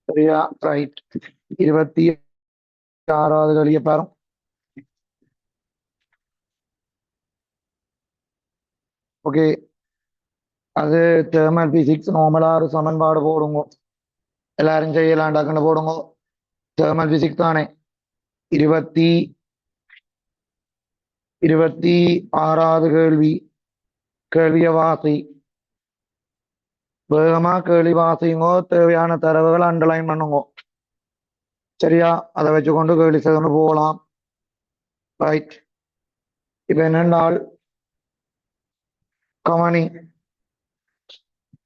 சரியா? ரைட். 26வது கேள்வியை பாருங்க. ஓகே, அது தெர்மல் பிசிக்ஸ். நார்மலா ஒரு சமன்பாடு போடுங்க, எல்லாரும் செய்யலாம், டக்குன்னு போடுங்க. தெர்மல் பிசிக்ஸ் தானே. 26வது கேள்விய வாசி. வேகமா கேள்வி வாசிங்கோ, தேவையான தரவுகளை அண்டர்லைன் பண்ணுங்க. சரியா? அதை வச்சுக்கொண்டு கேள்வி செய்து போகலாம். ரைட். இப்ப என்னென்றால் கவனி,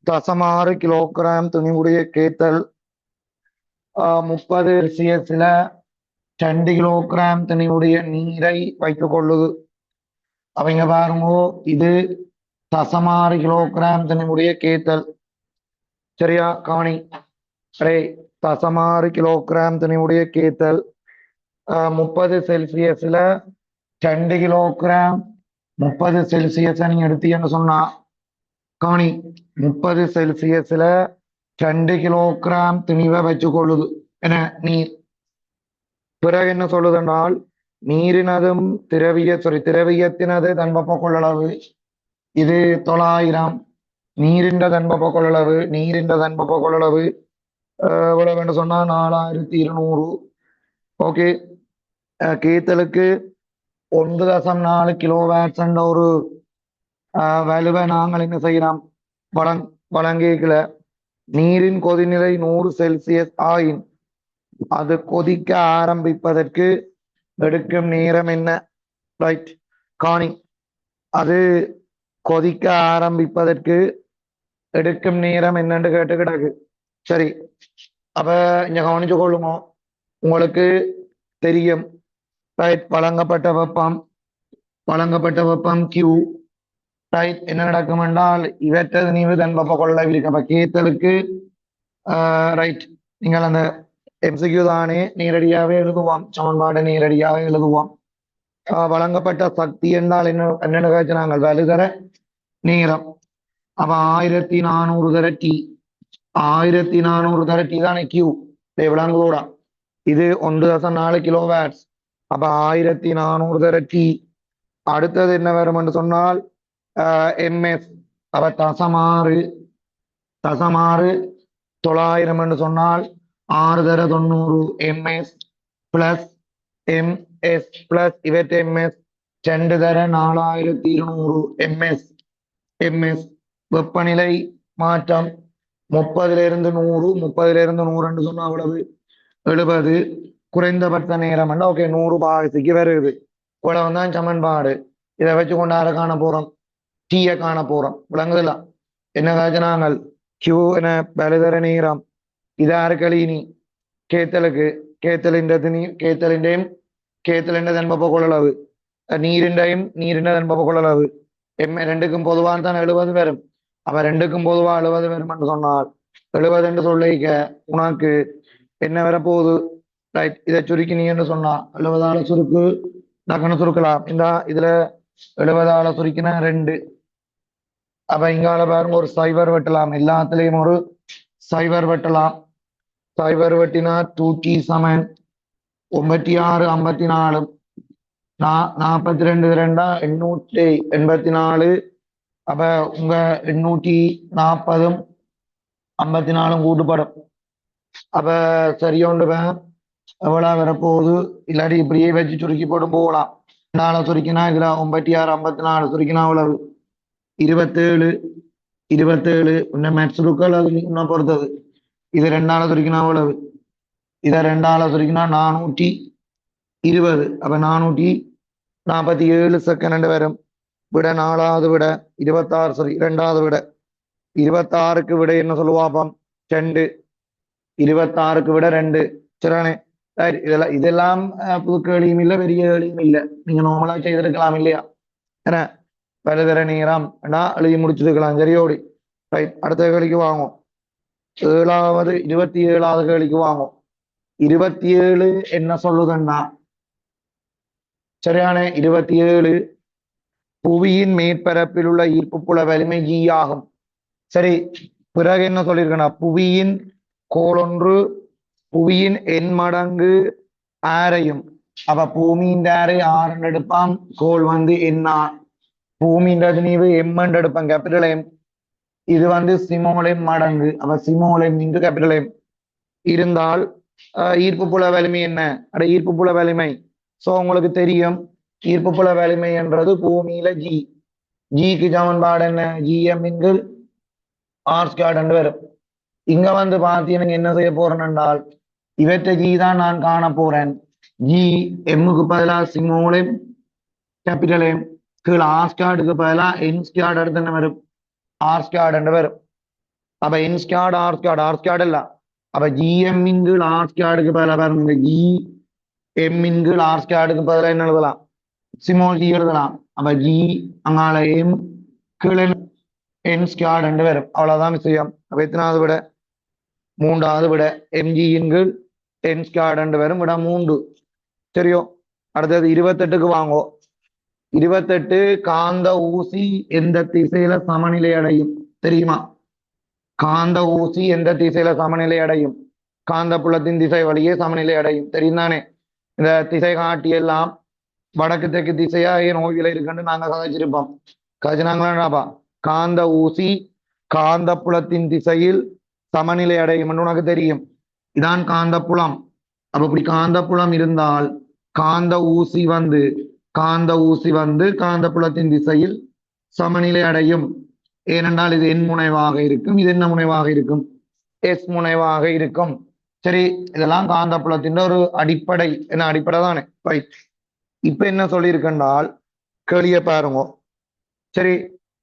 0.6 கிலோகிராம் துணிவுடைய கேத்தல் 30 செல்சியஸ்ல 2 கிலோகிராம் துணிவுடைய நீரை வைத்துக் கொள்ளுது. அவங்க பாருங்க, இது 0.6 கிலோகிராம் துணிவுடைய கேத்தல். சரியா? கவனி, 0.6 கிலோகிராம் துணிவுடைய கேத்தல் 30 செல்சியஸ்ல 2 கிலோகிராம். 30 செல்சியஸ் நீங்க எடுத்தீங்கன்னு சொன்னா, கவனி, 30 செல்சியஸ்ல 2 கிலோகிராம் திணிவை வச்சு கொள்ளுது என்ன, நீர். பிறகு என்ன சொல்லுதென்றால், நீரினதும் திரவியத்தினது தன்பப்ப கொள்ளளவு இது 900. நீரின் தன்பப்ப கொள்ளளவு எவ்வளவு என்று சொன்னா 4200. ஓகே, கேத்தலுக்கு 1.4 கிலோவாட்ஸ் என்ற ஒரு வலுவை நாங்கள் என்ன செய்யலாம், வழங்கிக்கல. நீரின் கொதிநிலை 100 செல்சியஸ் ஆயின் அது கொதிக்க ஆரம்பிப்பதற்கு எடுக்கும் நேரம் என்ன? ரைட். காணி, அது கொதிக்க ஆரம்பிப்பதற்கு எடுக்கும் நேரம் என்னன்னு கேட்டு கிடக்கு. சரி, அப்ப இங்க கவனிச்சு கொள்ளுங்க. உங்களுக்கு தெரியும், ரைட், வழங்கப்பட்ட வெப்பம் Q. ரைட். என்ன நடக்கும் என்றால், இவற்றை நீவு தன்பப்ப கொள்ள இருக்கு. அப்ப கேத்தலுக்கு ரைட், நீங்கள் அந்த MCQ தானே நேரடியாகவே எழுதுவான், சமன்பாடு நேரடியாக எழுதுவான். வழங்கப்பட்ட சக்தி என்றால் என்னென்ன காய்ச்சி நாங்கள் வலுதர நேரம். அப்ப 1400 தர T. 1400 தர T தானே Q. விளங்குதோட இது 1.4 கிலோவாட்ஸ். அப்ப 1400 தர T. அடுத்தது என்ன வரும் என்று சொன்னால் MS. அப்ப 0.6 900 என்று சொன்னால் 6 தர 90 MS பிளஸ் MS பிளஸ் இவற்றை MS 2 தர 4200 MS. வெப்பநிலை மாற்றம் 30லிருந்து 100 என்று சொன்னா அவ்வளவு 70. குறைந்தபட்ச நேரம் என்ன? ஓகே, 100 பாகத்துக்கு வருது. இவ்வளவு தான் சமன்பாடு. இதை வச்சு கொண்டாட காண போறோம், டீயை காண போறோம். விளங்குதுல? என்ன காய்ச்சி நாங்கள் Q என வலுதர நேரம். இதாரு களினி கேத்தலின் தன்பப்ப கொள்ளளவு, நீரின் தன்பப்ப கொள்ளளவு ரெண்டுக்கும் பொதுவாக தான் 70 வரும். அப்ப ரெண்டுக்கும் பொதுவா 70 வரும் என்று சொன்னால் 70 என்று சொல்லிக்க உனக்கு என்ன வரப்போகுது? ரைட். இதை சுருக்கினீங்கன்னு சொன்னா 70ஆல சுருக்கு டக்குன்னு சுருக்கலாம். இந்த இதுல 70ஆல சுருக்கினா 2. அப்ப இங்கால பாருங்க, ஒரு சைபர் வெட்டலாம். எல்லாத்துலயும் ஒரு சைபர் வெட்டலாம். சைபர் வெட்டினா 2T சமன் 96 54 42 884. அப்ப உங்க 840 54 கூட்டுப்படும். அப்ப சரியோண்டு எவ்வளவு வரப்போகுது? இல்லாட்டி இப்படியே வச்சு சுருக்கி போட்டு போகலாம். 2ஆல சுருக்கினா இதுல 96 54 சுருக்கினா அவ்வளவு 27. இன்னும் மேட்ச் இருக்கல் அது இன்னும் பொறுத்தது. இது 2ஆல சுருக்கினா அவ்வளவு, இதை 2ஆல சுருக்கினா 420. அப்ப 447 செகண்ட் வரும். விட 4வது விட 26. சரி, 2வது விட 26க்கு விட என்ன சொல்லுவாப்பம்? 2. 26க்கு விட 2. சரிதானே? இதெல்லாம் புது கேள்வியும் இல்லை, பெரிய கேள்வியும் இல்லை. நீங்க நார்மலா செய்திருக்கலாம் இல்லையா? என்ன வலுதர நீரம் எழுதி முடிச்சிருக்கலாம் சரியோடி. ரைட், அடுத்த கேள்விக்கு வாங்கும். 27வது கேள்விக்கு வாங்கும். 27 என்ன சொல்லுதுன்னா சரியான 27 புவியின் மேற்பரப்பில் உள்ள ஈர்ப்பு புல வலிமை G ஆகும். சரி, பிறகு என்ன சொல்லியிருக்கா, புவியின் கோளொன்று புவியின் எண் மடங்கு ஆரையும். அப்ப பூமியின் ஆரை 6 எடுப்பான், கோள் வந்து என்ன, பூமியின் நீவு எம் எடுப்பான் கேபிட்டல் எம். இது சிமோலை மடங்கு, அப்ப சிமோலை இன்டு கேபிட்டல் எம் இருந்தால் ஈர்ப்பு புல வலிமை என்ன, ஈர்ப்பு புல வலிமை. சோ உங்களுக்கு தெரியும் ஈர்ப்பு புல வலிமை என்றது பூமியில G. ஜிக்கு சமன்பாடு என்ன, GM என்கள் ஆர் ஸ்கொயர்ட் வரும். இங்க பாத்தீங்கன்னா என்ன செய்ய போறேன் என்றால் இவற்றை G தான் நான் காண போறேன். G எம்முக்கு பதிலாக சிமோலை கேபிட்டல் எம், கீழே ஆர் ஸ்கொயர்டுக்கு பதிலாக என் ஸ்கொயர்ட் அடுத்து என்ன வரும், ஆர் ஸ்கொயர்ட் வரும். அப்ப என் ஸ்கொயர்ட் ஆர் ஸ்கொயர்ட் இல்ல, அப்ப GM இன்கள் ஆர் ஸ்கொயர்டுக்கு பதிலாக பாருங்க, G M இன்கள் ஆர் ஸ்கொயர்டுக்கு பதிலாக என்ன எழுதலாம், சிமோல் G எழுதலாம். அப்ப G அங்கால M கீழே என் ஸ்கொயர்ட் வரும். அவ்வளவுதான் விஷயம். அப்ப எத்தனாவது விட, 3வது விட. MG இன்கள் என் ஸ்கொயர்ட் வரும், விட 3. சரியோ, அடுத்தது 28க்கு வாங்கோ. 28 காந்த ஊசி எந்த திசையில சமநிலை அடையும் தெரியுமா? காந்த ஊசி எந்த திசையில சமநிலை அடையும்? காந்த புலத்தின் திசை வழியே சமநிலை அடையும், தெரியும் தானே? இந்த திசை காட்டி எல்லாம் வடக்கு தெற்கு திசையா ஏன் ஓய்வில் இருக்குன்னு நாங்க கதைச்சிருப்போம். கதைச்சினாங்களாப்பா, காந்த ஊசி காந்த புலத்தின் திசையில் சமநிலை அடையும் என்று உனக்கு தெரியும். இதான் காந்த புலம். அப்ப இப்படி காந்த புலம் இருந்தால் காந்த ஊசி காந்த புலத்தின் திசையில் சமநிலை அடையும். ஏனென்றால் இது என் முனைவாக இருக்கும், இது என்ன முனைவாக இருக்கும், எஸ் முனைவாக இருக்கும். சரி, இதெல்லாம் காந்த புலத்தின் ஒரு அடிப்படை, என்ன அடிப்படை தானே. ரைட், இப்ப என்ன சொல்லியிருக்கென்றால் கேள்வியை பாருங்க. சரி,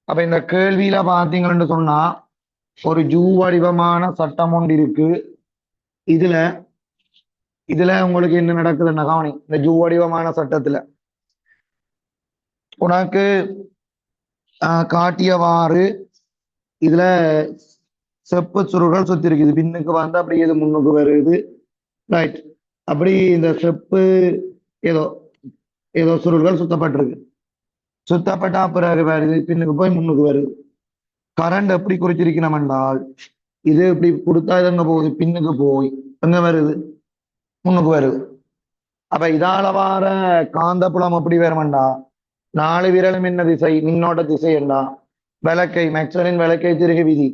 அப்ப இந்த கேள்வியில பாத்தீங்கன்னு சொன்னா ஒரு ஜூ வடிவமான சட்டம் ஒன்று இருக்கு. இதுல உங்களுக்கு என்ன நடக்குதுன்னா கவனி. இந்த ஜூ வடிவமான சட்டத்துல உனக்கு காட்டியவாறு இதுல செப்பு சுருள்கள் சுத்தி இருக்குது. பின்னுக்கு அப்படி இது முன்னுக்கு வருது. ரைட், அப்படி இந்த செப்பு ஏதோ ஏதோ சுருள்கள் சுத்தப்பட்டிருக்கு. சுத்தப்பட்டா பிறகு வருது, பின்னுக்கு போய் முன்னுக்கு வருது. கரண்ட் எப்படி குறிச்சிருக்கணும் என்றால் இது இப்படி கொடுத்தா இது எங்க போகுது, பின்னுக்கு போய் எங்க வருது, முன்னுக்கு வருது. அப்ப இதால வார காந்த புலம் எப்படி வருமெண்டா, 4 விரலும் என்ன திசை, மின்னோட்ட திசை என்றா விளக்கை மேக்ஸ்வெல்லின் விளக்கை திருகு விதி.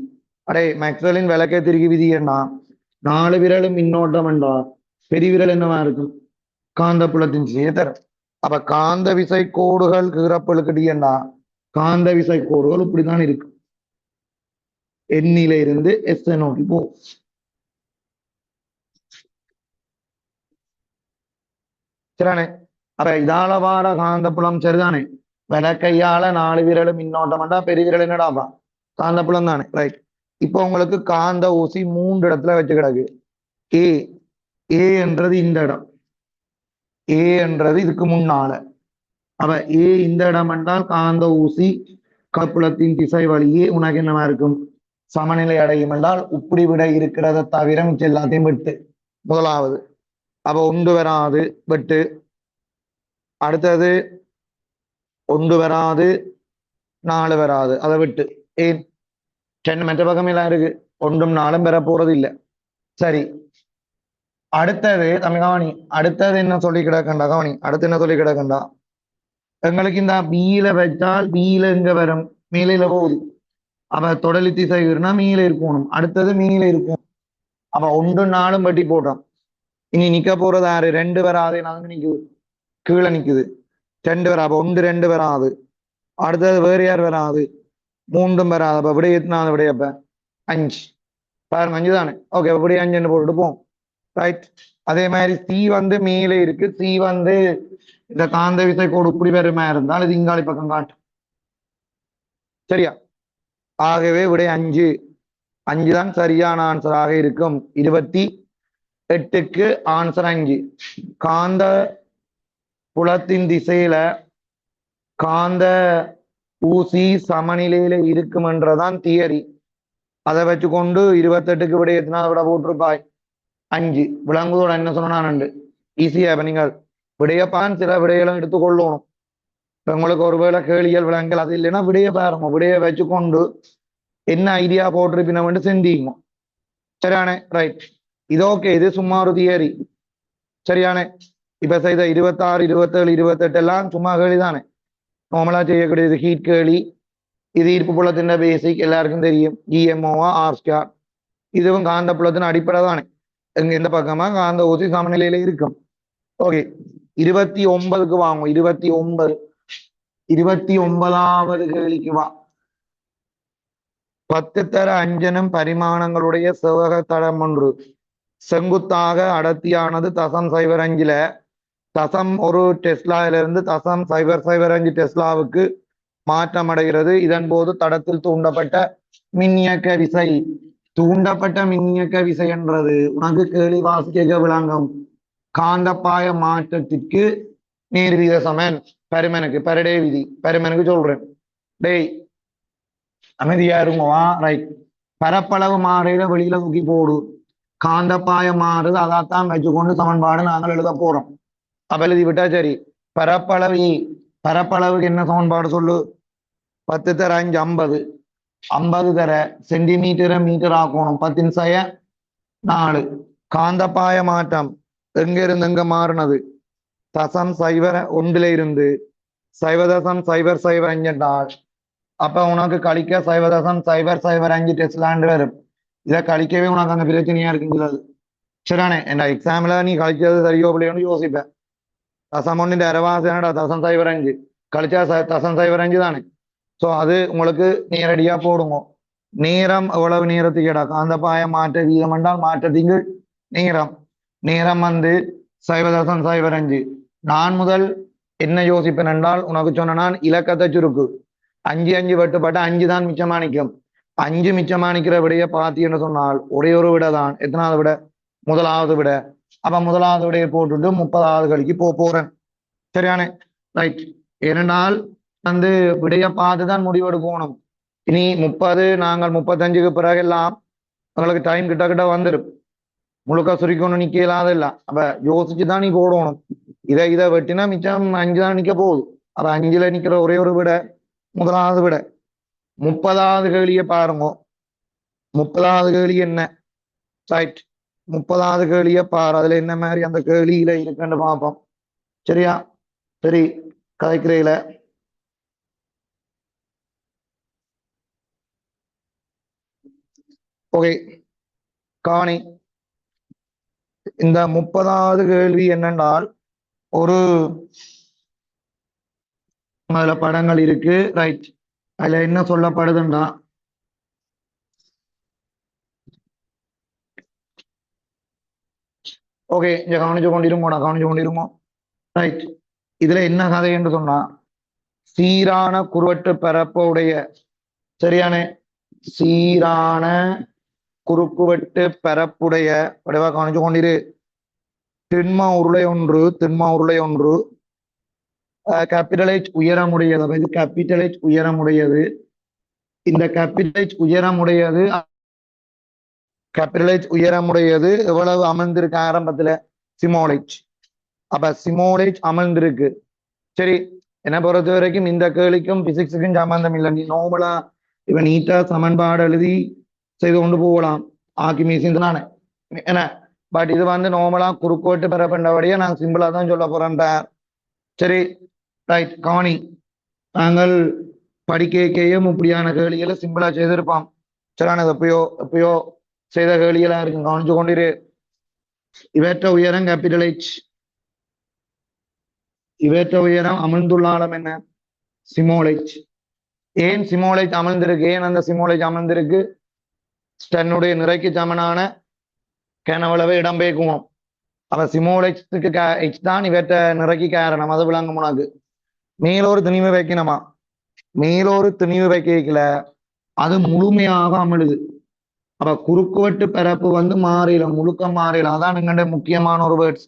மேக்ஸ்வெல்லின் விளக்கை திருகு விதி என்றா 4 விரலும் மின்னோட்டம் என்றா பெரிய விரல் என்னவா இருக்கும், காந்த புலத்தின் திசையை தரும். அப்ப காந்த விசை கோடுகள் கீறப்பழுக்கடி என்றா காந்த விசை கோடுகள் இப்படிதான் இருக்கு, எண்ணில இருந்து எஸ் நோக்கி போ. சரிதானே? அப்ப இதால வார காந்த புலம் சரிதானே. விளக்கையால 4 விரலும் மின்னோட்டம்டா பெரிய விரல் என்னடாப்பா, காந்த புலம் தானே. ரைட், இப்போ உங்களுக்கு காந்த ஊசி 3 இடத்துல வச்சு கிடக்கு. ஏ ஏ என்றது இந்த இடம், ஏ என்றது இதுக்கு முன்னால. அப்ப ஏ இந்த இடம் என்றால் காந்த ஊசி கப்புலத்தின் திசை வழியே உனக்கு என்னவா இருக்கும், சமநிலை அடையும் என்றால் இப்படி விட இருக்கிறத தவிர மிச்சம் எல்லாத்தையும் விட்டு முதலாவது. அப்ப ஒன்று வராது வெட்டு. அடுத்தது ஒன்று வராது, 4 வராது, அதை விட்டு. ஏன் 10 மற்ற பக்கம் எல்லாம் இருக்கு, 1ம் 4ம் பெற போறது இல்லை. சரி, அடுத்தது தமிழ்காவணி. அடுத்தது என்ன சொல்லி கிடக்கண்டா கவனி. அடுத்து என்ன சொல்லி கிடக்கண்டா, எங்களுக்கு இந்த பீல வச்சால் பீல எங்க வரும், மேலையில போகுது. அப்ப தொடலி திசைனா மீல இருக்கணும். அடுத்தது மீல இருக்கும். அப்ப 1ம் 4ம் வெட்டி போட்டோம். இனி நிக்க போறது யாரு, 2 வராது, நிக்குது கீழே நிக்குது. 2 வராது, அப்ப 1 2 வராது. அடுத்தது வேறு யார் வராது, 3ம் வராது. அப்ப விடைய எத்தனாவது விடைய, அப்ப 5. பாருங்க 5 தானே. ஓகே, விடைய 5 போட்டுட்டு போம். ரைட், அதே மாதிரி சி மேலே இருக்கு. சி இந்த காந்த விசை கோடு இப்படி வருமா இருந்தால் இது இங்காளி பக்கம் காட்டும். சரியா? ஆகவே விடை 5. 5 தான் சரியான ஆன்சராக இருக்கும். 28க்கு ஆன்சர் 5. காந்த புலத்தின் திசையில காந்த ஊசி சமநிலையில இருக்குமென்றதான் தியரி. அதை வச்சுக்கொண்டு 28க்கு விட எத்தனாவது விட போட்டிருப்பாய் 5 விளங்குதோட என்ன சொன்னான் ஈஸியா. இப்ப நீங்கள் விடையப்பான் சில விடைகளை எடுத்துக்கொள்ளணும். இப்ப உங்களுக்கு ஒருவேளை கேளியல் விளங்கல் அது இல்லைன்னா விடைய பாருங்க, விடைய வச்சுக்கொண்டு என்ன ஐடியா போட்டிருப்பினு செஞ்சீங்க. சரியானே, ரைட். இது ஓகே, இது சும்மா ஒரு தியரி. சரியானே. இப்ப செய்த 26, 27, 28 எல்லாம் சும்மா கேள்வி தானே, நார்மலா செய்யக்கூடியது ஹீட் கேள்வி. இது ஈர்ப்பு புலத்தின் பேசிக் எல்லாருக்கும் தெரியும், இஎம்ஓவா ஆர் ஸ்கொயர். இதுவும் காந்த புலத்தின் அடிப்படை தானே. எங்க இந்த பக்கமா காந்த ஊசி சமநிலையில இருக்கும். ஓகே, 29க்கு வாங்க. 29வது கேள்விக்கு வா. 10 தர அஞ்சனும் பரிமாணங்களுடைய செவ்வக தளம் ஒன்று செங்குத்தாக அடர்த்தியானது 0.05 தசம் ஒரு டெஸ்லாவிலிருந்து 0.005 டெஸ்லாவுக்கு மாற்றம் அடைகிறது. இதன் போது தடத்தில் தூண்டப்பட்ட மின்னியக்க விசை. தூண்டப்பட்ட மின்னியக்க விசை என்றது உனக்கு கேள்வி வாசிக்க விளங்கும். காந்தப்பாய மாற்றத்திற்கு நேர்வித சமன். பருமனுக்கு பரடே விதி, பருமனுக்கு சொல்றேன். டேய் அமைதியா இருங்கவா, ரைட். பரப்பளவு மாறையில வெளியில தூக்கி போடு. காந்தப்பாய மாறுது, அதைத்தான் வச்சுக்கொண்டு சமன்பாடு நாங்கள் எழுத போறோம். அப்ப எழுதி விட்டா சரி. பரப்பளவு பரப்பளவுக்கு என்ன சமன்பாடு சொல்லு. 10 தர 5 50. 50 தர சென்டிமீட்டரை மீட்டர் ஆக்கணும். 10/4. காந்தப்பாய மாற்றம் எங்க இருந்து எங்க மாறினது? 0.01 இருந்து 0.005 என்றால் அப்ப உனக்கு கழிக்க 0.005 டெஸ்லாண்டு வரும். இதை கழிக்கவே உனக்கு அந்த பிரச்சனையா இருக்குங்கிறது. சரியானே, என்ன எக்ஸாம்ல நீ கழிச்சது சரியோ இல்லையோன்னு யோசிப்பேன். 0.1 அரவாசனடா 0.05 கழிச்சா 0.05 தானே. ஸோ அது உங்களுக்கு நேரடியா போடுங்க. நேரம் எவ்வளவு நேரத்துக்கு இடா அந்த பாய மாற்ற வீதம் என்றால் மாற்றத்திற்கு நேரம். நேரம் 0.05. நான் முதல் என்ன யோசிப்பேன் என்றால் உனக்கு சொன்ன நான் இலக்கத்தை சுருக்கு 5 வெட்டுப்பட்ட 5 தான் மிச்சமானிக்கும். 5 மிச்சமானிக்கிற விடைய பாத்தீன்னு சொன்னால் ஒரே ஒரு விட தான். எத்தனாவது விட? முதலாவது விட. அப்ப முதலாவது விடையை போட்டுட்டு 30வது கழிக்கு போறேன். சரியானே, ரைட். ஏனென்றால் விடைய பார்த்துதான் முடிவெடுக்கணும். இனி 30 நாங்கள் 35க்கு பிறகு எல்லாம் உங்களுக்கு டைம் கிட்ட கிட்ட வந்துடும். முழுக்க சுருக்கணும் நிக்க இல்லாத இல்ல. அப்ப யோசிச்சுதான் நீ போடணும். இதை வெட்டினா மிச்சம் 5 தான் நிக்க போகுது. அப்ப 5ல நிக்கிற ஒரே ஒரு விட முதலாவது விட. 30வது கேள்வியை பாருங்க. 30வது கேள்வி என்ன? ரைட். 30வது கேள்வியை பாரு. அதுல என்ன மாதிரி அந்த கேள்வியில இருக்குன்னு பார்ப்போம். சரியா? சரி, கதைக்கிறையில ஓகே காணி. இந்த 30வது கேள்வி என்னென்றால் ஒரு அதுல படங்கள் இருக்கு. ரைட். அதுல என்ன சொல்லப்படுதுன்னா ஓகே இங்க கவனிச்சு கொண்டிருமோ. ரைட். இதுல என்ன கதை என்று சொன்னா சீரான குறுவட்டு பரப்புடைய சரியான சீரான குறுக்குவெட்டு பரப்புடைய வடிவா கவனிச்சு கொண்டிரு. திண்ம உருளை ஒன்று கேபிட்டலைச் உயரமுடையது. இது கேபிட்டலைச் உயரமுடையது. இந்த கேபிட்டலைச் உயரமுடையது எவ்வளவு அமர்ந்திருக்கு ஆரம்பத்துல? சிமோலைச். அப்ப சிமோலைச் அமர்ந்திருக்கு. சரி, என்னை பொறுத்த வரைக்கும் இந்த கேள்விக்கும் பிசிக்ஸுக்கும் சம்பந்தம் இல்லை. நீ நார்மலா இப்ப நீட்டா சமன்பாடு எழுதி செய்து கொண்டு போகலாம். ஆர்க்கிமீடியஸ் தானே என்ன. பட் இது நார்மலா குறுக்கோட்டு பெறப்பட்டபடியே நான் சிம்பிளா தான் சொல்ல போறேன். சரி, ரைட். கவனி, நாங்கள் படிக்கையும் இப்படியான கேள்விகளை சிம்பிளா செய்திருப்பான். சரியானது எப்பயோ செய்த கேள்விகளா இருக்கும். கவனிச்சு கொண்டிரு. இவற்ற உயரம் கேபிட்டலைச். இவற்ற உயரம் அமர்ந்துள்ள ஆழம் என்ன? சிமோலைச். ஏன் சிமோலைச் அமர்ந்திருக்கு? ஏன் அந்த சிமோலைச் அமர்ந்திருக்கு? தன்னுடைய நிறைக்கு சமனான கனவளவை இடம்பெயர்க்குவோம். அப்ப சிமோலைச்சுக்கு எச் தான் இவற்ற நிறைக்கு காரணம். அது விளங்கும் உனக்கு. மேலொரு திணிவு வைக்கணுமா? மேலொரு திணிவு வைக்கல, அது முழுமையாக அமிழுது. அப்ப குறுக்குவெட்டு பரப்பு மாறில, முழுக்க மாறில. அதான் எங்கள்ட முக்கியமான ஒரு வேர்ட்ஸ்.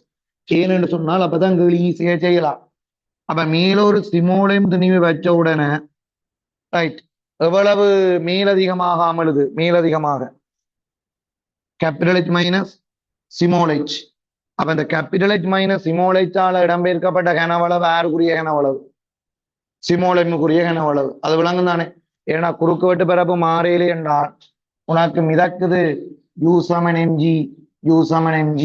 ஏன்னு சொன்னால் அப்பதான் கேள்வி ஈஸியா செய்யலாம். அப்ப மேலொரு சிமோலையும் திணிவு வச்ச உடனே ரைட். எவ்வளவு மேலதிகமாக அமழுது? மேலதிகமாக capital H minus small h. அப்ப இந்த capital H minus small h ஆல இடம்பெயர்க்கப்பட்ட கனவளவு யாருக்குரிய கனவளவு? ஸ்மால் m க்குரிய கனவளவு. அது விளங்கும் தானே? ஏன்னா குறுக்கு வெட்டு பரப்பு மாறிலி என்றால் உனக்கு மிதக்குது u சமன் mg, u சமன் mg.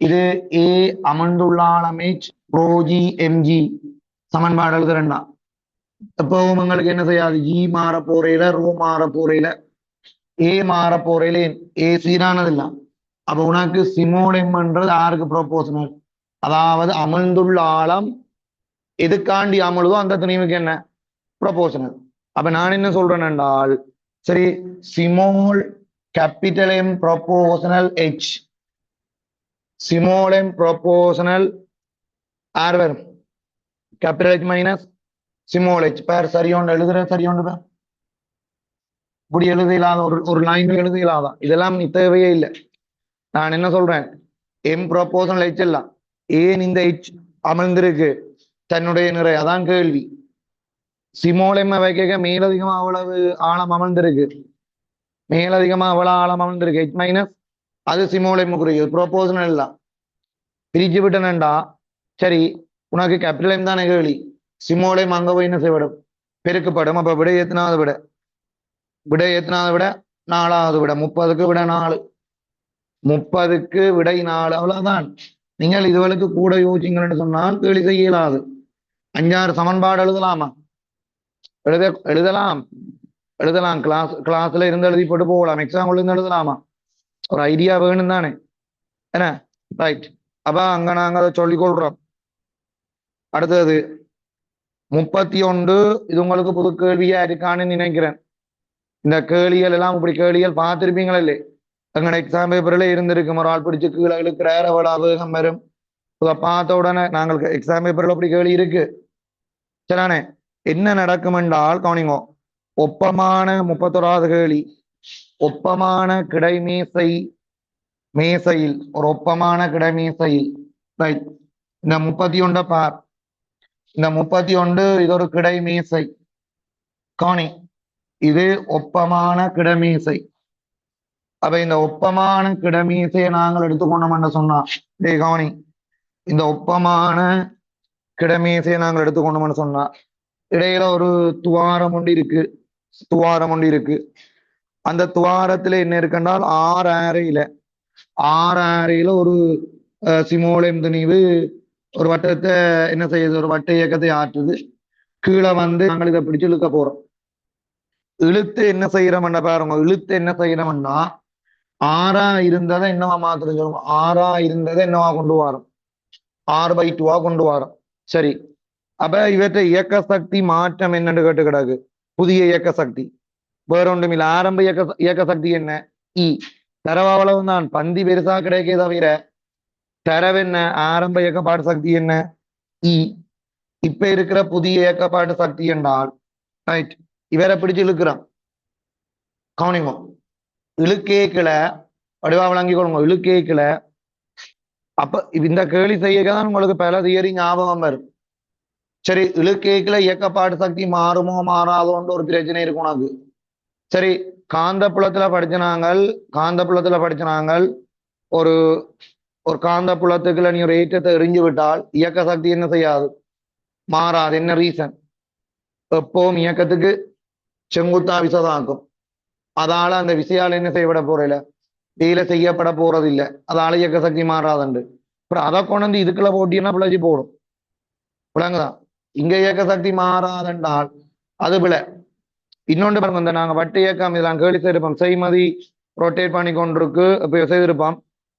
இது a அமர்ந்துள்ள ஆழம் h ρg mg சமன்பாடு எழுதுறா. எப்பவும் உங்களுக்கு என்ன செய்யாது? g மாற போறையில ரோ மாற போறையில ஏ மாற போறையில ஏ சீரானது இல்ல. அப்ப உனக்கு ஸ்மால் m என்றது யாருக்கு ப்ரொபோஷனல்? அதாவது அமர்ந்துள்ள ஆழம் எதுக்காண்டி அமழுதோ அந்த துணிவுக்கு என்ன ப்ரொபோஷனல். அப்ப நான் என்ன சொல்றேன் என்றால், சரி, small capital M proportional H, small m proportional ஆர் வரும் capital H minus small h. பேர் சரியோண்டு எழுதுற சரியோண்டு பேர் இப்படி எழுத இல்லாத ஒரு லைன் எழுத இல்லாத இதெல்லாம் நீ தேவையே இல்லை. நான் என்ன சொல்றேன், எம் ப்ரொபோஷனல் H எல்லாம் ஏன் இந்த H அமர்ந்திருக்கு தன்னுடைய நிறை, அதான் கேள்வி. ஸ்மால் m வைக்க மேலதிகமா அவ்வளவு ஆழம் அமர்ந்திருக்கு, மேலதிகமா அவ்வளவு ஆழம் அமர்ந்திருக்கு H மைனஸ், அது ஸ்மால் m குறிய ப்ரொபோஷனல் எல்லாம் பிரிச்சு விட்டனண்டா. சரி, உனக்கு கேபிட்டல் M தானே கேள்வி. ஸ்மால் m அங்க போய் என்ன செய்யப்படும்? பெருக்கப்படும். அப்ப விட எத்தனாவது விட? விட எத்தனாவது விட? 4வது விட. 30க்கு விட 4, 30க்கு விடை 4. அவ்வளவுதான். நீங்கள் இதுவளுக்கு கூட யோசிங்கன்னு சொன்னால் கேள்வி செய்ய இயலாது. 5-6 சமன்பாடு எழுதலாமா? எழுதலாம், எழுதலாம். கிளாஸ்ல இருந்து எழுதி போட்டு போகலாம். எக்ஸாம் இருந்து எழுதலாமா? ஒரு ஐடியா வேணும் தானே என்ன? ரைட். அப்ப அங்க நாங்க அதை சொல்லிக் கொள்றோம். அடுத்தது 31. இது உங்களுக்கு புது கேள்வியா இருக்கான்னு நினைக்கிறேன். இந்த கேள்விகள் எல்லாம் இப்படி கேள்விகள் பார்த்திருப்பீங்களா இல்லை? எங்களோட எக்ஸாம் பேப்பர்ல இருந்திருக்கும். ஒரு ஆள் பிடிச்சு கீழே இழுக்கிறார், அவ்வளோ அபகம் வரும். இதை பார்த்த உடனே நாங்கள் எக்ஸாம் பேப்பர்ல அப்படி கேள்வி இருக்கு. சரிதானே? என்ன நடக்கும் என்றால் கவனிங்கோ. ஒப்பமான 31வது கேள்வி, ஒப்பமான கிடைமேசை மேசையில், ஒரு ஒப்பமான கிடைமேசையில். ரைட். இந்த 31 பார். இந்த 31 இது ஒரு கிடைமேசை. கவனி, இது ஒப்பமான கிடமீசை. அப்ப இந்த ஒப்பமான கிடமீசையை நாங்கள் எடுத்துக்கொண்டோம் சொன்னா, டே கவனி, இந்த ஒப்பமான கிடமீசையை நாங்கள் எடுத்துக்கொண்டோம்னு சொன்னா இடையில ஒரு துவாரம் ஒன்று இருக்கு, துவாரம் ஒன்று இருக்கு. அந்த துவாரத்துல என்ன இருக்குன்றால் ஆறு ஆறையில ஒரு சிமோலம் துணிவு ஒரு வட்டத்தை என்ன செய்யுது? ஒரு வட்ட இயக்கத்தை ஆற்றுது. கீழே வந்து நாங்கள் இதை பிடிச்சு இழுக்க போறோம். இழுத்து என்ன செய்யறோம்னா பாருங்க, இழுத்து என்ன செய்யறோம்னா ஆறா இருந்ததை என்னவா மாத்திரம் சொல்லுவோம், ஆறா இருந்ததை என்னவா கொண்டு வரோம், 6/2 கொண்டு வரோம். சரி, அப்ப இவற்றை இயக்க சக்தி மாற்றம் என்னன்னு கேட்டு கிடக்கு. புதிய இயக்க சக்தி வேற ஒன்றும் இல்லை. ஆரம்ப இயக்க சக்தி என்ன? இ. தரவாவளவு தான், பந்தி பெருசா கிடைக்கே தவிர தரவென்ன? ஆரம்ப இயக்கப்பாட்டு சக்தி என்ன? இ. இப்ப இருக்கிற புதிய இயக்கப்பாட்டு சக்தி என்றால் ரைட், இவரை பிடிச்சு இழுக்கிறான். கவனிங்க, இழுக்கேக்கல வடிவா விளங்கி கொள்ளுங்க. இழுக்கேக்கல அப்ப இந்த கேள்வி செய்யதான் உங்களுக்கு பல தியரி ஞாபகம் வரும். சரி, இழுக்கேக்கல இயக்கப்பாட்டு சக்தி மாறுமோ மாறாதோன்ற ஒரு பிரச்சனை இருக்கும் உனக்கு. சரி, காந்தப்புலத்துல படிச்ச நாங்கள் ஒரு ஒரு காந்த புலத்துக்குள்ள நீ ஒரு ஏற்றத்தை எரிஞ்சு விட்டால் இயக்க சக்தி என்ன செய்யாது? மாறாது. என்ன ரீசன்? எப்பவும் இயக்கத்துக்கு செங்குத்தா விசதாக்கும். அதால அந்த விசையால் என்ன செய்யப்பட போறதில்ல, வேலை செய்யப்பட போறது இல்லை. அதால இயக்க சக்தி மாறாதுண்டு. அப்புறம் அதை கொண்டு இதுக்குள்ள போட்டினா பிழைச்சி போடும். விளங்குதான்? இங்க இயக்க சக்தி மாறாதென்றால் அது பிழை. இன்னொன்று பாருங்க, இந்த நாங்க வட்ட இயக்கம் இதெல்லாம் கேள்வி செய்திருப்போம். செய்மதி ரொட்டேட் பண்ணி கொண்டிருக்கு, இப்ப செய்திருப்போம்.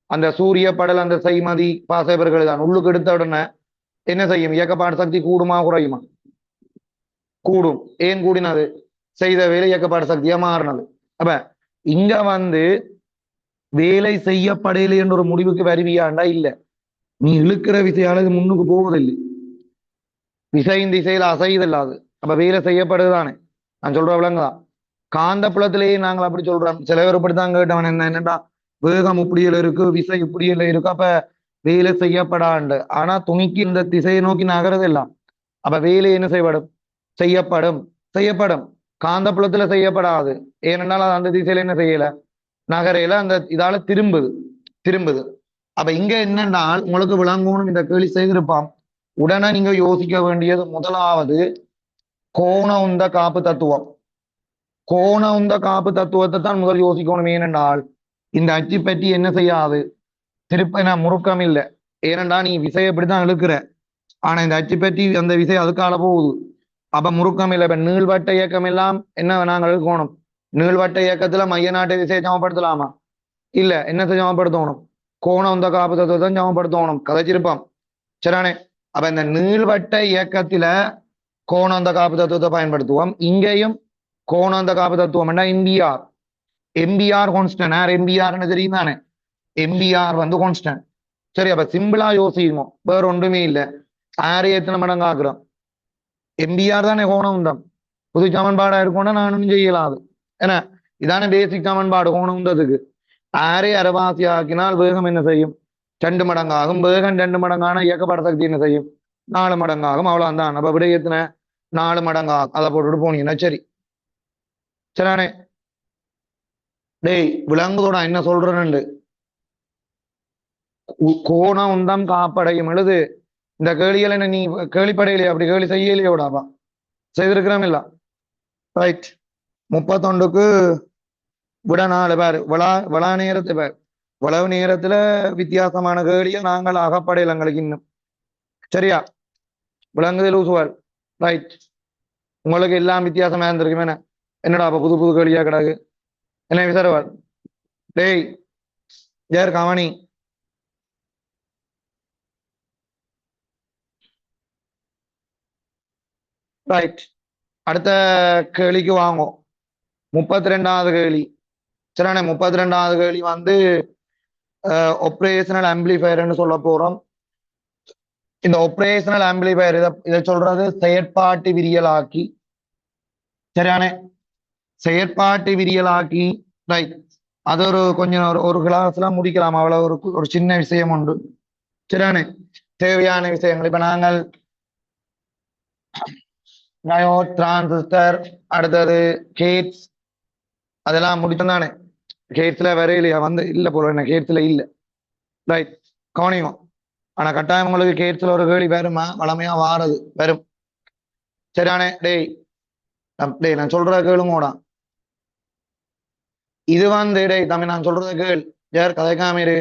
அந்த சூரிய படல் அந்த செய்மதி பாசைபர்கள் தான் உள்ளுக்கு எடுத்த உடனே என்ன செய்யும்? இயக்கப்பாட்டு சக்தி கூடுமா குறையுமா? கூடும். ஏன் கூடினது? செய்த வேலை இயக்கப்பாட்டு சக்தியா மாறினது. அப்ப இங்க வந்து வேலை செய்யப்படையில என்ற ஒரு முடிவுக்கு வருவியாண்டா இல்ல. நீ இழுக்கிற விசையால இது முன்னுக்கு போவதில்லை, விசையின் திசையில அசையுதில்லாது. அப்ப வேலை செய்யப்படுதுதானே. நான் சொல்ற விளங்குதான். காந்த புலத்திலேயே நாங்கள் அப்படி சொல்றோம். சில பேர் இப்படித்தான் கேட்டவன், என்னடா வேகம் இப்படியில இருக்கு, விசை இப்படியில இருக்கு, அப்ப வேலை செய்யப்படாண்டு. ஆனா துணிக்கு இந்த திசையை நோக்கி நகரது எல்லாம். அப்ப வேலை என்ன செய்யப்படும்? செய்யப்படும். செய்யப்படும். காந்தப்புலத்துல செய்யப்படாது. ஏனென்றால் அது அந்த திசையில என்ன செய்யல, நகரையில அந்த இதால திரும்புது. அப்ப இங்க என்னென்றால் உங்களுக்கு விளங்கணும், இந்த கேள்வி செய்திருப்பான். உடனே நீங்க யோசிக்க வேண்டியது முதலாவது கோண உந்த காப்பு தத்துவம். கோண உந்த காப்பு தத்துவத்தை தான் முதல் யோசிக்கணும். ஏனென்றால் இந்த அச்சு பற்றி என்ன செய்யாது, திருப்ப நான் முறுக்கம் இல்லை. ஏனென்றா நீ விசையை இப்படித்தான் இழுக்கிற, ஆனா இந்த அச்சு பற்றி அந்த விசை அதுக்கால போகுது. அப்ப முறுக்கம் இல்லை. இப்ப நீள்வட்ட இயக்கம் எல்லாம் என்ன நாங்கள் இழுக்கணும், நீள்வட்ட இயக்கத்துல மைய நாட்டு விசையை சமப்படுத்தலாமா? இல்ல. என்னத்தை சமப்படுத்தணும்? கோண உந்த காப்பு தத்துவத்தை சமப்படுத்தணும். கதைச்சிருப்பான். சரியானே? அப்ப இந்த நீள்வட்ட இயக்கத்துல கோணந்த காப்பு தத்துவத்தை பயன்படுத்துவோம். இங்கேயும் கோணந்த காப்பு தத்துவம் என்ன, எம்பிஆர். MBR constant. எம்பிஆர்னு தெரியும் தானே? எம்பிஆர் வந்து கான்ஸ்டன்ட். சரி, அப்ப சிம்பிளா யோசிக்கணும், வேற ஒன்றுமே இல்லை. ஆறு எத்தனை மடங்கு ஆக்குறோம்? எம்பிஆர் தானே கோணம் உந்தம். புது சமன்பாடா இருக்கும்னா நானும் செய்யலாது. ஏன்னா இதான பேசிக் சமன்பாடு கோணம் உந்ததுக்கு. ஆறே அரைவாசி ஆக்கினால் வேகம் என்ன செய்யும்? 2 மடங்காகும். வேகம் 2 மடங்கான இயக்கப்பட சக்தி என்ன செய்யும்? 4 மடங்காகும். அவ்வளவு தான். அப்ப விட எத்தனை? 4 மடங்காகும். அதை போட்டுட்டு போனீங்கன்னா சரி. சரியானே? டேய் விலங்குதோட என்ன சொல்றேன்னு, கோண உந்தம் காப்படையும் எழுது. இந்த கேள்விகள் என்ன நீ கேள்விப்படையிலையே? அப்படி கேள்வி செய்யலையோடாப்பா? செய்திருக்கிறோம் இல்ல? ரைட். 31க்கு விட 4 பேர். விழா நேரத்து பேர். உழவு நேரத்துல வித்தியாசமான கேள்வியை நாங்கள் அகப்படையில் எங்களுக்கு இன்னும். சரியா? விளங்குது லூசுவால்? ரைட். உங்களுக்கு எல்லாம் வித்தியாசமா இருந்திருக்கும். என்ன என்னடா அப்ப புது புது கேள்வியா கிடாது? என்ன விசாரவாள்? டேய் ஜேர் கவனி. ரைட். அடுத்த கேள்விக்கு வாங்கும். 32வது கேள்வி. சரிண்ணே? 32வது கேள்வி வந்து ஒப்ரேஷனல் ஆம்பிளிஃபயர்னு சொல்ல போறோம். இந்த ஒப்ரேஷனல் ஆம்பிளிஃபயர் இதை சொல்றது செயற்பாட்டு விரியலாக்கி. சரியானே? செயற்பாட்டு விரியலாக்கி. ரைட். அது ஒரு கொஞ்சம் ஒரு கிளாஸ்ல முடிக்கலாம். அவ்வளவு ஒரு சின்ன விஷயம் உண்டு. சரியானே? தேவையான விஷயங்கள் இப்ப நாங்கள் டயோட், டிரான்சிஸ்டர், அடுத்தது கேட்ஸ் அதெல்லாம் முடிச்சோம் தானே? கேட்ஸ்ல வரையிலையா வந்து இல்ல போல, என்ன கேட்ஸ்ல இல்ல. ரைட். கவனிக்கும். ஆனா கட்டாயம் உங்களுக்கு கேட்ஸ்ல ஒரு கேள்வி வருமா? வளமையா வாரது வரும். சரியானே? டேய் டேய் நான் சொல்ற கேளுங்கோடா. இது வந்து டேய் தம்பி நான் சொல்றத கேள். யார் கதைக்காம இரு,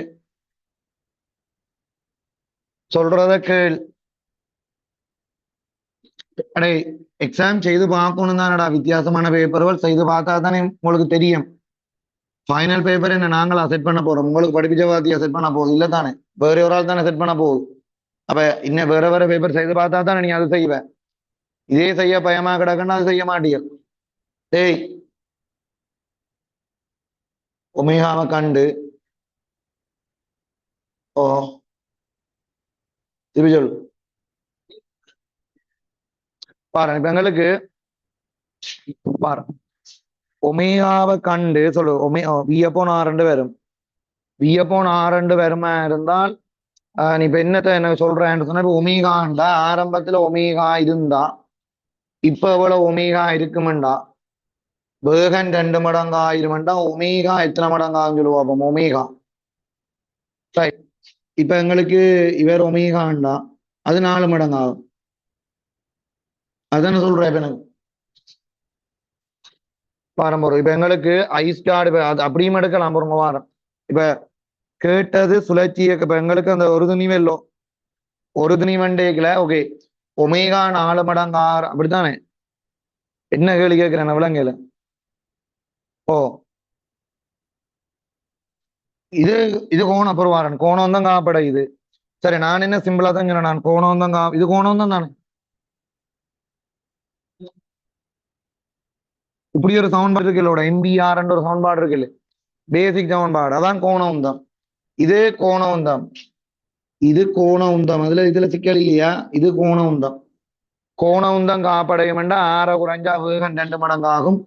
சொல்றத கேள். அடே எக்ஸாம் செய்து பார்க்கணும் தானடா. வித்தியாசமான பேப்பர்கள் செய்து பார்த்தா தானே உங்களுக்கு தெரியும். ஃபைனல் பேப்பர் என்ன நாங்களா செட் பண்ண போறோம்? உங்களுக்கு படிப்பிச்ச வாத்தியா செட் பண்ண போகுது இல்ல தானே? வேற ஒரு ஆள் தானே செட் பண்ண போகுது. அப்ப இன்னும் வேற வேற பேப்பர் செய்து பார்த்தா தானே நீ அது செய்வ. இதே செய்ய பயமா கிடக்குன்னா அது செய்ய மாட்டீங்க. டேய் ஒமேகாவை கண்டு ஓ திருப்பி சொல்லு. பாரு இப்ப எங்களுக்கு பாரு ஒமேகாவை கண்டு சொல்லு. வியப்போன் ஆரண்டு வரும். வியப்போன் ஆரண்டு வருமா இருந்தால் நீ இப்ப என்னத்த என்ன சொல்றேன்னு சொன்ன, இப்ப ஒமேகாண்டா ஆரம்பத்துல ஒமேகா இருந்தா இப்ப எவ்வளவு ஒமேகா இருக்குமெண்டா வேகன் 2 மடங்கு ஆயிருமெண்டா ஒமேகா எத்தனை மடங்கான்னு சொல்லுவோம். அப்ப ஒமேகா. ரைட். இப்ப எங்களுக்கு இவர் ஒமேகாண்டா அது 4 மடங்கு ஆகும். அதான சொல்றேன். இப்ப எனக்கு வாரம் போறோம். இப்ப எங்களுக்கு ஐஸ்டார்டு அது அப்படியும் எடுக்கலாம். போறோங்க வாரம். இப்ப கேட்டது சுழற்சி. இப்ப எங்களுக்கு அந்த ஒரு துணி வெல்லும் ஒரு துணி வண்டேக்கல. ஓகே ஒமேகா 4 மடங்கு ஆறு அப்படித்தானே? என்ன கேள்வி கேட்கிறேன் விளங்கல. ஓ இது இது கோணம் பெறுவாரன். கோணம் தான் காப்பட இது. சரி நான் என்ன சிம்பிளா தான் சொன்னேன். நான் கோணம் தான் இது கோணம் தான் தானே. இப்படி ஒரு சமன்பாடு இருக்குல்ல, எம்பிஆர் ஒரு சமன்பாடு இருக்குல்ல, பேசிக் சமன்பாடு. அதான் கோண உந்தம். இது கோண உந்தம். இது கோண உந்தம். இதுல சிக்கல் இல்லையா? இது கோண உந்தம். கோண உந்தம் காப்படையும் ஆற குறைஞ்சா வேகம் 2 மடங்காகும்.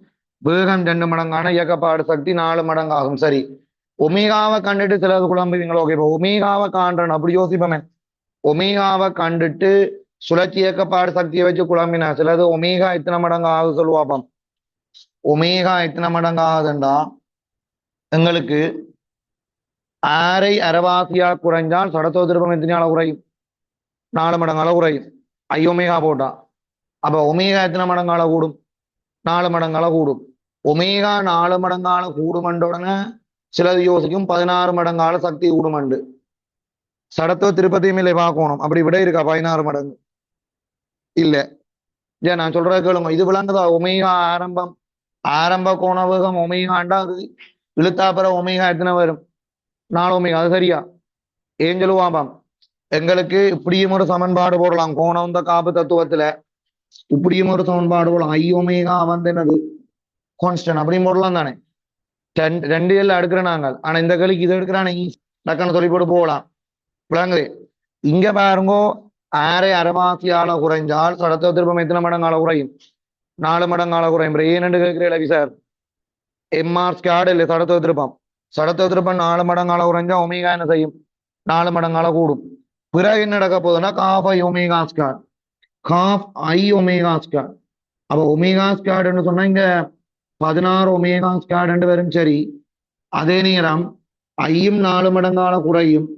வேகம் 2 மடங்கான இயக்கப்பாடு சக்தி 4 மடங்காகும். சரி, ஒமேகாவை கண்டுட்டு சிலது குழம்புவீங்களோ? ஓகே, இப்போ ஒமேகாவை காண்றன் அப்படி யோசிப்போமே. ஒமேகாவை கண்டுட்டு சுழற்சி இயக்கப்பாடு சக்தியை வச்சு குழம்பினா சிலது ஒமேகா எத்தனை மடங்கு ஆகுது சொல்லுவாப்பம். ஒமேகா எத்தனை மடங்கு ஆகுதுண்டா எங்களுக்கு ஆரை அரைவாசியா குறைஞ்சால் சடத்துவ திருப்பம் எத்தனை குறையும்? 4 மடங்கால குறையும். ஐ ஒமேகா போட்டா அப்ப ஒமேகா எத்தனை மடங்கால கூடும்? 4 மடங்கால கூடும். ஒமேகா 4 மடங்கால கூடுமண்ட உடனே சிலது யோசிக்கும் 16 மடங்கால சக்தி கூடுமண்டு. சடத்துவ திருப்பத்தையும் இல்லை பார்க்கணும். அப்படி விட இருக்கா 16 மடங்கு? இல்ல. ஏன் நான் சொல்றது கேளுங்க. இது விளங்குதா? ஒமேகா ஆரம்பம் ஆரம்ப கோணவேகம் ஒமேகாண்டா அது இழுத்தாப்புற ஒமேகா எத்தனை வரும்? 4 ஒமேகா. அது சரியா? ஏன் சொல்லுவாப்பாம் எங்களுக்கு இப்படியும் ஒரு சமன்பாடு போடலாம் கோணம் இந்த காப்பு தத்துவத்துல. இப்படியும் ஒரு சமன்பாடு போடலாம். ஐ ஒமேகா வந்து என்னது கான்ஸ்டன்ட் அப்படின்னு போடலாம் தானே. ரெண்டு எல்லாம் எடுக்கிறேன் நாங்கள். ஆனா இந்த கலிக்கு இது எடுக்கிறானே டக்குன்னு சொல்லி போட்டு போகலாம். விளங்குது? இங்க பாருங்கோ ஆரை அரைவாசியால குறைஞ்சால் சடத்துவ திருப்பம் எத்தனை மடங்கால குறையும்? 4 மடங்கால குறையும். ஏன்னு கேட்கிறேன் சார். எம்ஆர் ஸ்கேடு இல்லை சடத்துவ திருப்பம். சடத்துவ திருப்பம் 4 மடங்கால குறைஞ்சா ஒமேகா என்ன செய்யும்? 4 மடங்கால கூடும். பிறகு என்ன நடக்க போகுதுன்னா காஃப் ஐ ஒமேகா ஸ்கேர். காஃப் ஐ ஒமேகா ஸ்கேர். அப்ப ஒமேகா ஸ்கேர்டுன்னு சொன்னா இங்க 16 ஒமேகா ஸ்கேர்டு வரும். சரி, அதே நேரம் ஐயும் 4 மடங்கால குறையும்.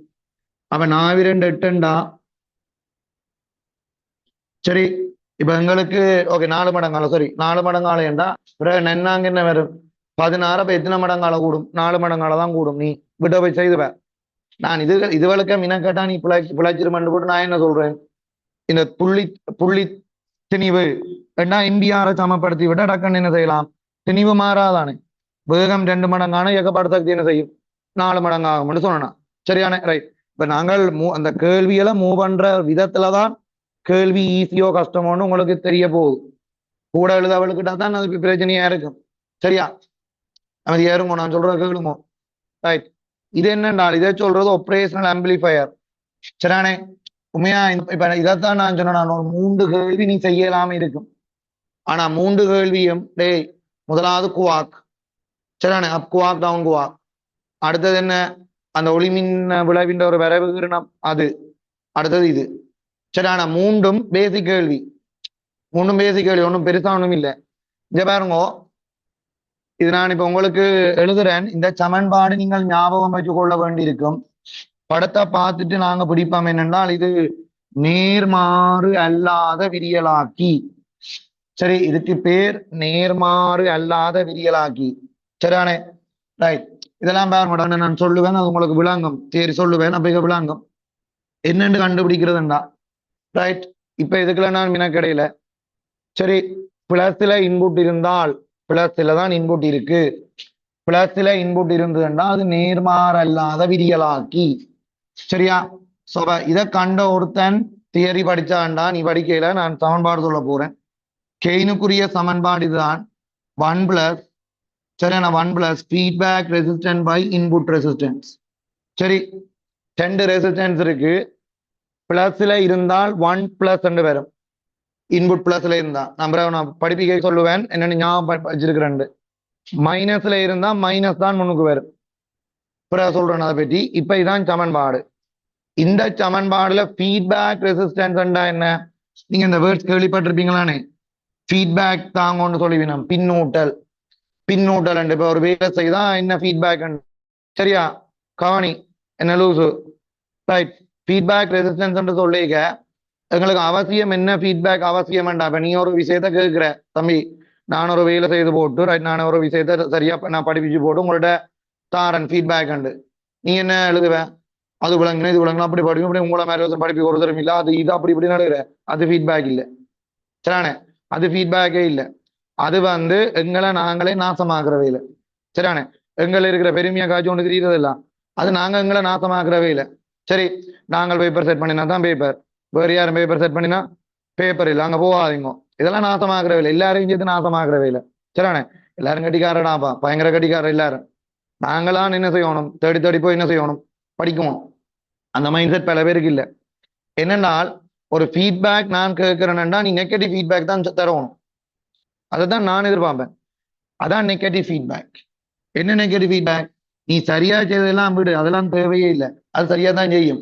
அப்ப 4 8 சரி. இப்ப எங்களுக்கு ஓகே 4 மடங்கால சரி 4 மடங்கால ஏண்டா பிறகு நன்னாங்க என்ன வரும்? 16. அப்ப எத்தனை மடங்கால கூடும்? 4 மடங்கால தான் கூடும். நீ விட்ட போய் செய்துவேன். நான் இதுவளுக்க மின கேட்டா நீ பிழைச்சிருமண்டு போட்டு நான் என்ன சொல்றேன்? இந்த புள்ளி புள்ளி திணிவு என்ன இந்தியாவை சமப்படுத்தி விட டக்குன்னு என்ன செய்யலாம்? திணிவு மாறாதானே. வேகம் 2 மடங்கான இயக்கப்பாடு சக்தி என்ன செய்யும்? 4 மடங்காகும்னு சொன்னா சரியான ரைட். இப்ப நாங்கள் அந்த கேள்வியில மூவ் பண்ற விதத்துலதான் கேள்வி ஈஸியோ கஷ்டமோன்னு உங்களுக்கு தெரிய போகுது. கூட எழுதவளுக்கிட்டா தான் அது பிரச்சனையா இருக்கும். சரியா? அது ஏறுங்க நான் சொல்றது கேளுங்க. ரைட். இது என்னென்றால் இதை சொல்றது ஒப்ரேஷனல் ஆம்பிளிஃபயர். சரியானே? உண்மையா இப்ப இதைத்தான் நான் சொன்னேன். நான் ஒரு 3 கேள்வி நீ செய்யலாம இருக்கும். ஆனா 3 கேள்வியும் டேய் முதலாவது குவாக். சரியானே? அப் குவாக் டவுன் குவாக். அடுத்தது என்ன? அந்த ஒளிமின் விளைவின்ற ஒரு வரைவு கிரணம் அது. அடுத்தது இது. சரியான 3ம் பேசிக் கேள்வி. 3ம் பேசிக் கேள்வி. ஒன்றும் பெருசா ஒண்ணும் இல்லை. இங்க பாருங்க. இது நான் இப்ப உங்களுக்கு எழுதுறேன். இந்த சமன்பாடு நீங்கள் ஞாபகம் வச்சுக் கொள்ள வேண்டியிருக்கும். படத்தை பார்த்துட்டு நாங்க பிடிப்போம் என்னென்றால் இது நேர்மாறு அல்லாத விரியலாக்கி. சரி, இதுக்கு பேர் நேர்மாறு அல்லாத விரியலாக்கி. சரியானே? ரைட். இதெல்லாம் பாருங்க நான் சொல்லுவேன். அது உங்களுக்கு விளங்கும். சரி சொல்லுவேன். அப்ப இங்க விளங்கும் என்னன்னு கண்டுபிடிக்கிறதுண்டா. ரைட். இப்ப இதுக்குள்ள நான் மினக்கடையில சரி பிளஸ்ல இன்புட் இருந்தால் பிளஸ்ல தான் இன்புட் இருக்கு. பிளஸ்ல இன்புட் இருந்ததுன்னா அது நேர்மாறல்லாத விரியலாக்கி. சரியா? சோ இதை கண்ட ஒருத்தன் தியரி படிச்சாண்டா நீ படிக்கல. நான் சமன்பாடு சொல்ல போறேன். கெயினுக்குரிய சமன்பாடு இதுதான். 1 + சரியான 1 + feedback resistance by input resistance. சரி, 2 ரெசிஸ்டன்ஸ் இருக்கு. பிளஸ்ல இருந்தால் 1+ வரும். இன்புட் பிளஸ்ல இருந்தா நான் படிப்பிக்க சொல்லுவேன். என்னன்னு ஞாபகம் வச்சிருக்கிறேன். மைனஸ்ல இருந்தா மைனஸ் தான் முன்னுக்கு வரும். பிறகு சொல்றேன் அதை பற்றி. இப்ப இதான் சமன்பாடு. இந்த சமன்பாடுல ஃபீட்பேக் ரெசிஸ்டன்ஸ் என்ன? நீங்க இந்த வேர்ட்ஸ் கேள்விப்பட்டிருப்பீங்களானே. ஃபீட்பேக் தாங்கன்னு சொல்லுவீங்க. பின்னூட்டல். பின்னூட்டல் இப்ப ஒரு வேலை செய்தா என்ன ஃபீட்பேக்? சரியா? கவனி என்ன லூசு. ரைட். ஃபீட்பேக் ரெசிஸ்டன்ஸ் சொல்லிக்க எங்களுக்கு அவசியம் என்ன ஃபீட்பேக் அவசியம். இப்ப நீ ஒரு விஷயத்த கேட்கிற தம்பி. நான் ஒரு வேலை செய்து போட்டு ரைட் நான் ஒரு விஷயத்த சரியா நான் படிப்பிச்சு போட்டு உங்கள்ட்ட தாரன் ஃபீட்பேக் உண்டு. நீ என்ன எழுதுவேன்? அது விளங்குனா இது விளங்கணும் அப்படி படிக்கும். அப்படி உங்களை மாதிரி படிப்பு ஒரு தரம் இல்லை. அது இது அப்படி இப்படி நடுகிற அது ஃபீட்பேக் இல்லை. சரியானே? அது ஃபீட்பேக்கே இல்லை. அது வந்து எங்களை நாங்களே நாசமாக்குறவே இல்லை. சரியானே? எங்களை இருக்கிற பெருமையா காய்ச்சி ஒன்று தெரியறதில்ல. அது நாங்க எங்களை நாசமாக்குறவே இல்லை. சரி, நாங்கள் பேப்பர் செட் பண்ணினா தான் பேப்பர். வேறு யாரும் பேப்பர் செட் பண்ணினா பேப்பர் இல்லை. அங்க போகாதீங்க. இதெல்லாம் நாசமாக்குறவே இல்லை. எல்லாரையும் சேர்த்து நாசமாக்குறவே இல்லை. சரியானே? எல்லாரும் கட்டிக்காரடாப்பா, பயங்கர கட்டிக்காரர் எல்லாரும். நாங்களாம் என்ன செய்யணும்? தேடி தேடி போய் என்ன செய்யணும்? படிக்கணும். அந்த மைண்ட் செட் பல பேருக்கு இல்லை. என்னென்னால் ஒரு ஃபீட்பேக் நான் கேட்கிறேன்னா நீ நெகட்டிவ் ஃபீட்பேக் தான் தரணும். அதை தான் நான் எதிர்பார்ப்பேன். அதான் நெகட்டிவ் ஃபீட்பேக். என்ன நெகட்டிவ் ஃபீட்பேக்? நீ சரியா செய்ததெல்லாம் விடு, அதெல்லாம் தேவையே இல்லை. அது சரியா தான் செய்யும்.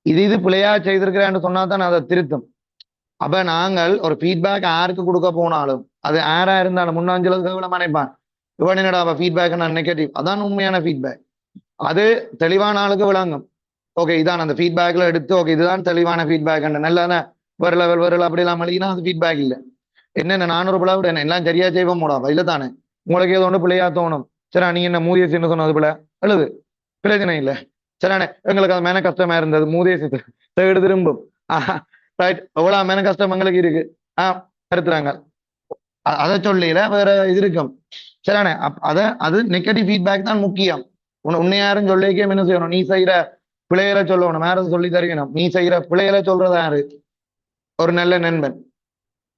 இது பிழையா செய்திருக்கிறேன்னு சொன்னா தான் அதை திருத்தும். அப்ப நாங்கள் ஒரு ஃபீட்பேக் யாருக்கு கொடுக்க போனாலும் அது யாரா இருந்தாலும் முன்னாஞ்சலுக்கு இவ்வளவு நினைப்பான் இவன் என்னடா ஃபீட்பேக் நான் நெகட்டிவ் அதான் உண்மையான ஃபீட்பேக் அது தெளிவான ஆளுக்கு விளங்கும் ஓகே இதான் அந்த ஃபீட்பேக்ல எடுத்து ஓகே இதுதான் தெளிவான ஃபீட்பேக் நல்ல வேறு அப்படி எல்லாம் மளிகினா அது ஃபீட்பேக் இல்லை என்னென்ன 400 பிள்ளை விட என்ன எல்லாம் சரியா செய்வோம் போடா இல்ல தானே உங்களுக்கு ஏதோ ஒன்று பிள்ளையா தோணும் சரி நீ என்ன மூதேசின்னு சொன்னது பிள்ளை எழுது பிரச்சனை இல்லை சரிண்ணே எங்களுக்கு அது மேன கஷ்டமா இருந்தது மூதேசி தேடு திரும்பும் ரைட் எவ்வளவு மேன கஷ்டம் எங்களுக்கு இருக்கு கருத்துறாங்க அதை சொல்லில வேற இது இருக்கும் சரிண்ணே அது நெகட்டிவ் ஃபீட்பேக் தான் முக்கியம் உன்னை யாரும் சொல்லிக்கே என்ன செய்யணும் நீ செய்யற பிள்ளைகளை சொல்லணும் வேற சொல்லி தருவணும் நீ செய்யற பிள்ளைகளை சொல்றது யாரு ஒரு நல்ல நண்பன்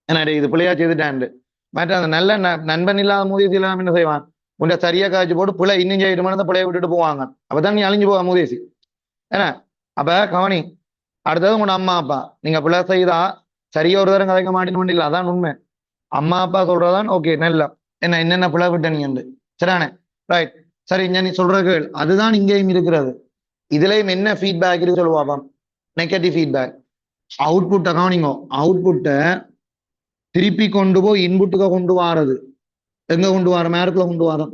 என்ன இது பிள்ளையா செய்துட்டான் மற்ற அந்த நல்ல நண்பன் இல்லாத மூதேசி இல்லாம என்ன செய்வான் உன்னை சரியா காய்ச்சி போட்டு பிள்ளை இன்னும் செய்யணுமான அந்த பிள்ளைய விட்டுட்டு போவாங்க அப்பதான் நீ அழிஞ்சு போவா மூதேசி ஏன்னா அப்ப கவனி அடுத்தது உங்க அம்மா அப்பா நீங்க பிள்ளை செய்தா சரியா ஒரு தரம் கதைக்க மாட்டேன்னு இல்லை அதான் உண்மை அம்மா அப்பா சொல்றதான் ஓகே நல்ல என்ன என்னென்ன பிள்ளை விட்ட நீ உண்டு சரியானே ரைட் சரி இங்க நீ சொல்ற கேள் அதுதான் இங்கேயும் இருக்கிறது இதுலயும் என்ன ஃபீட்பேக் இருக்கு சொல்லுவாப்பாம் நெகட்டிவ் ஃபீட்பேக் அவுட்புட்டை கவனிங்கோ அவுட்புட்டை திருப்பி கொண்டு போய் இன்புட்டுக்கு கொண்டு வாரது எங்க கொண்டு வர மேருக்குள்ள கொண்டு வரோம்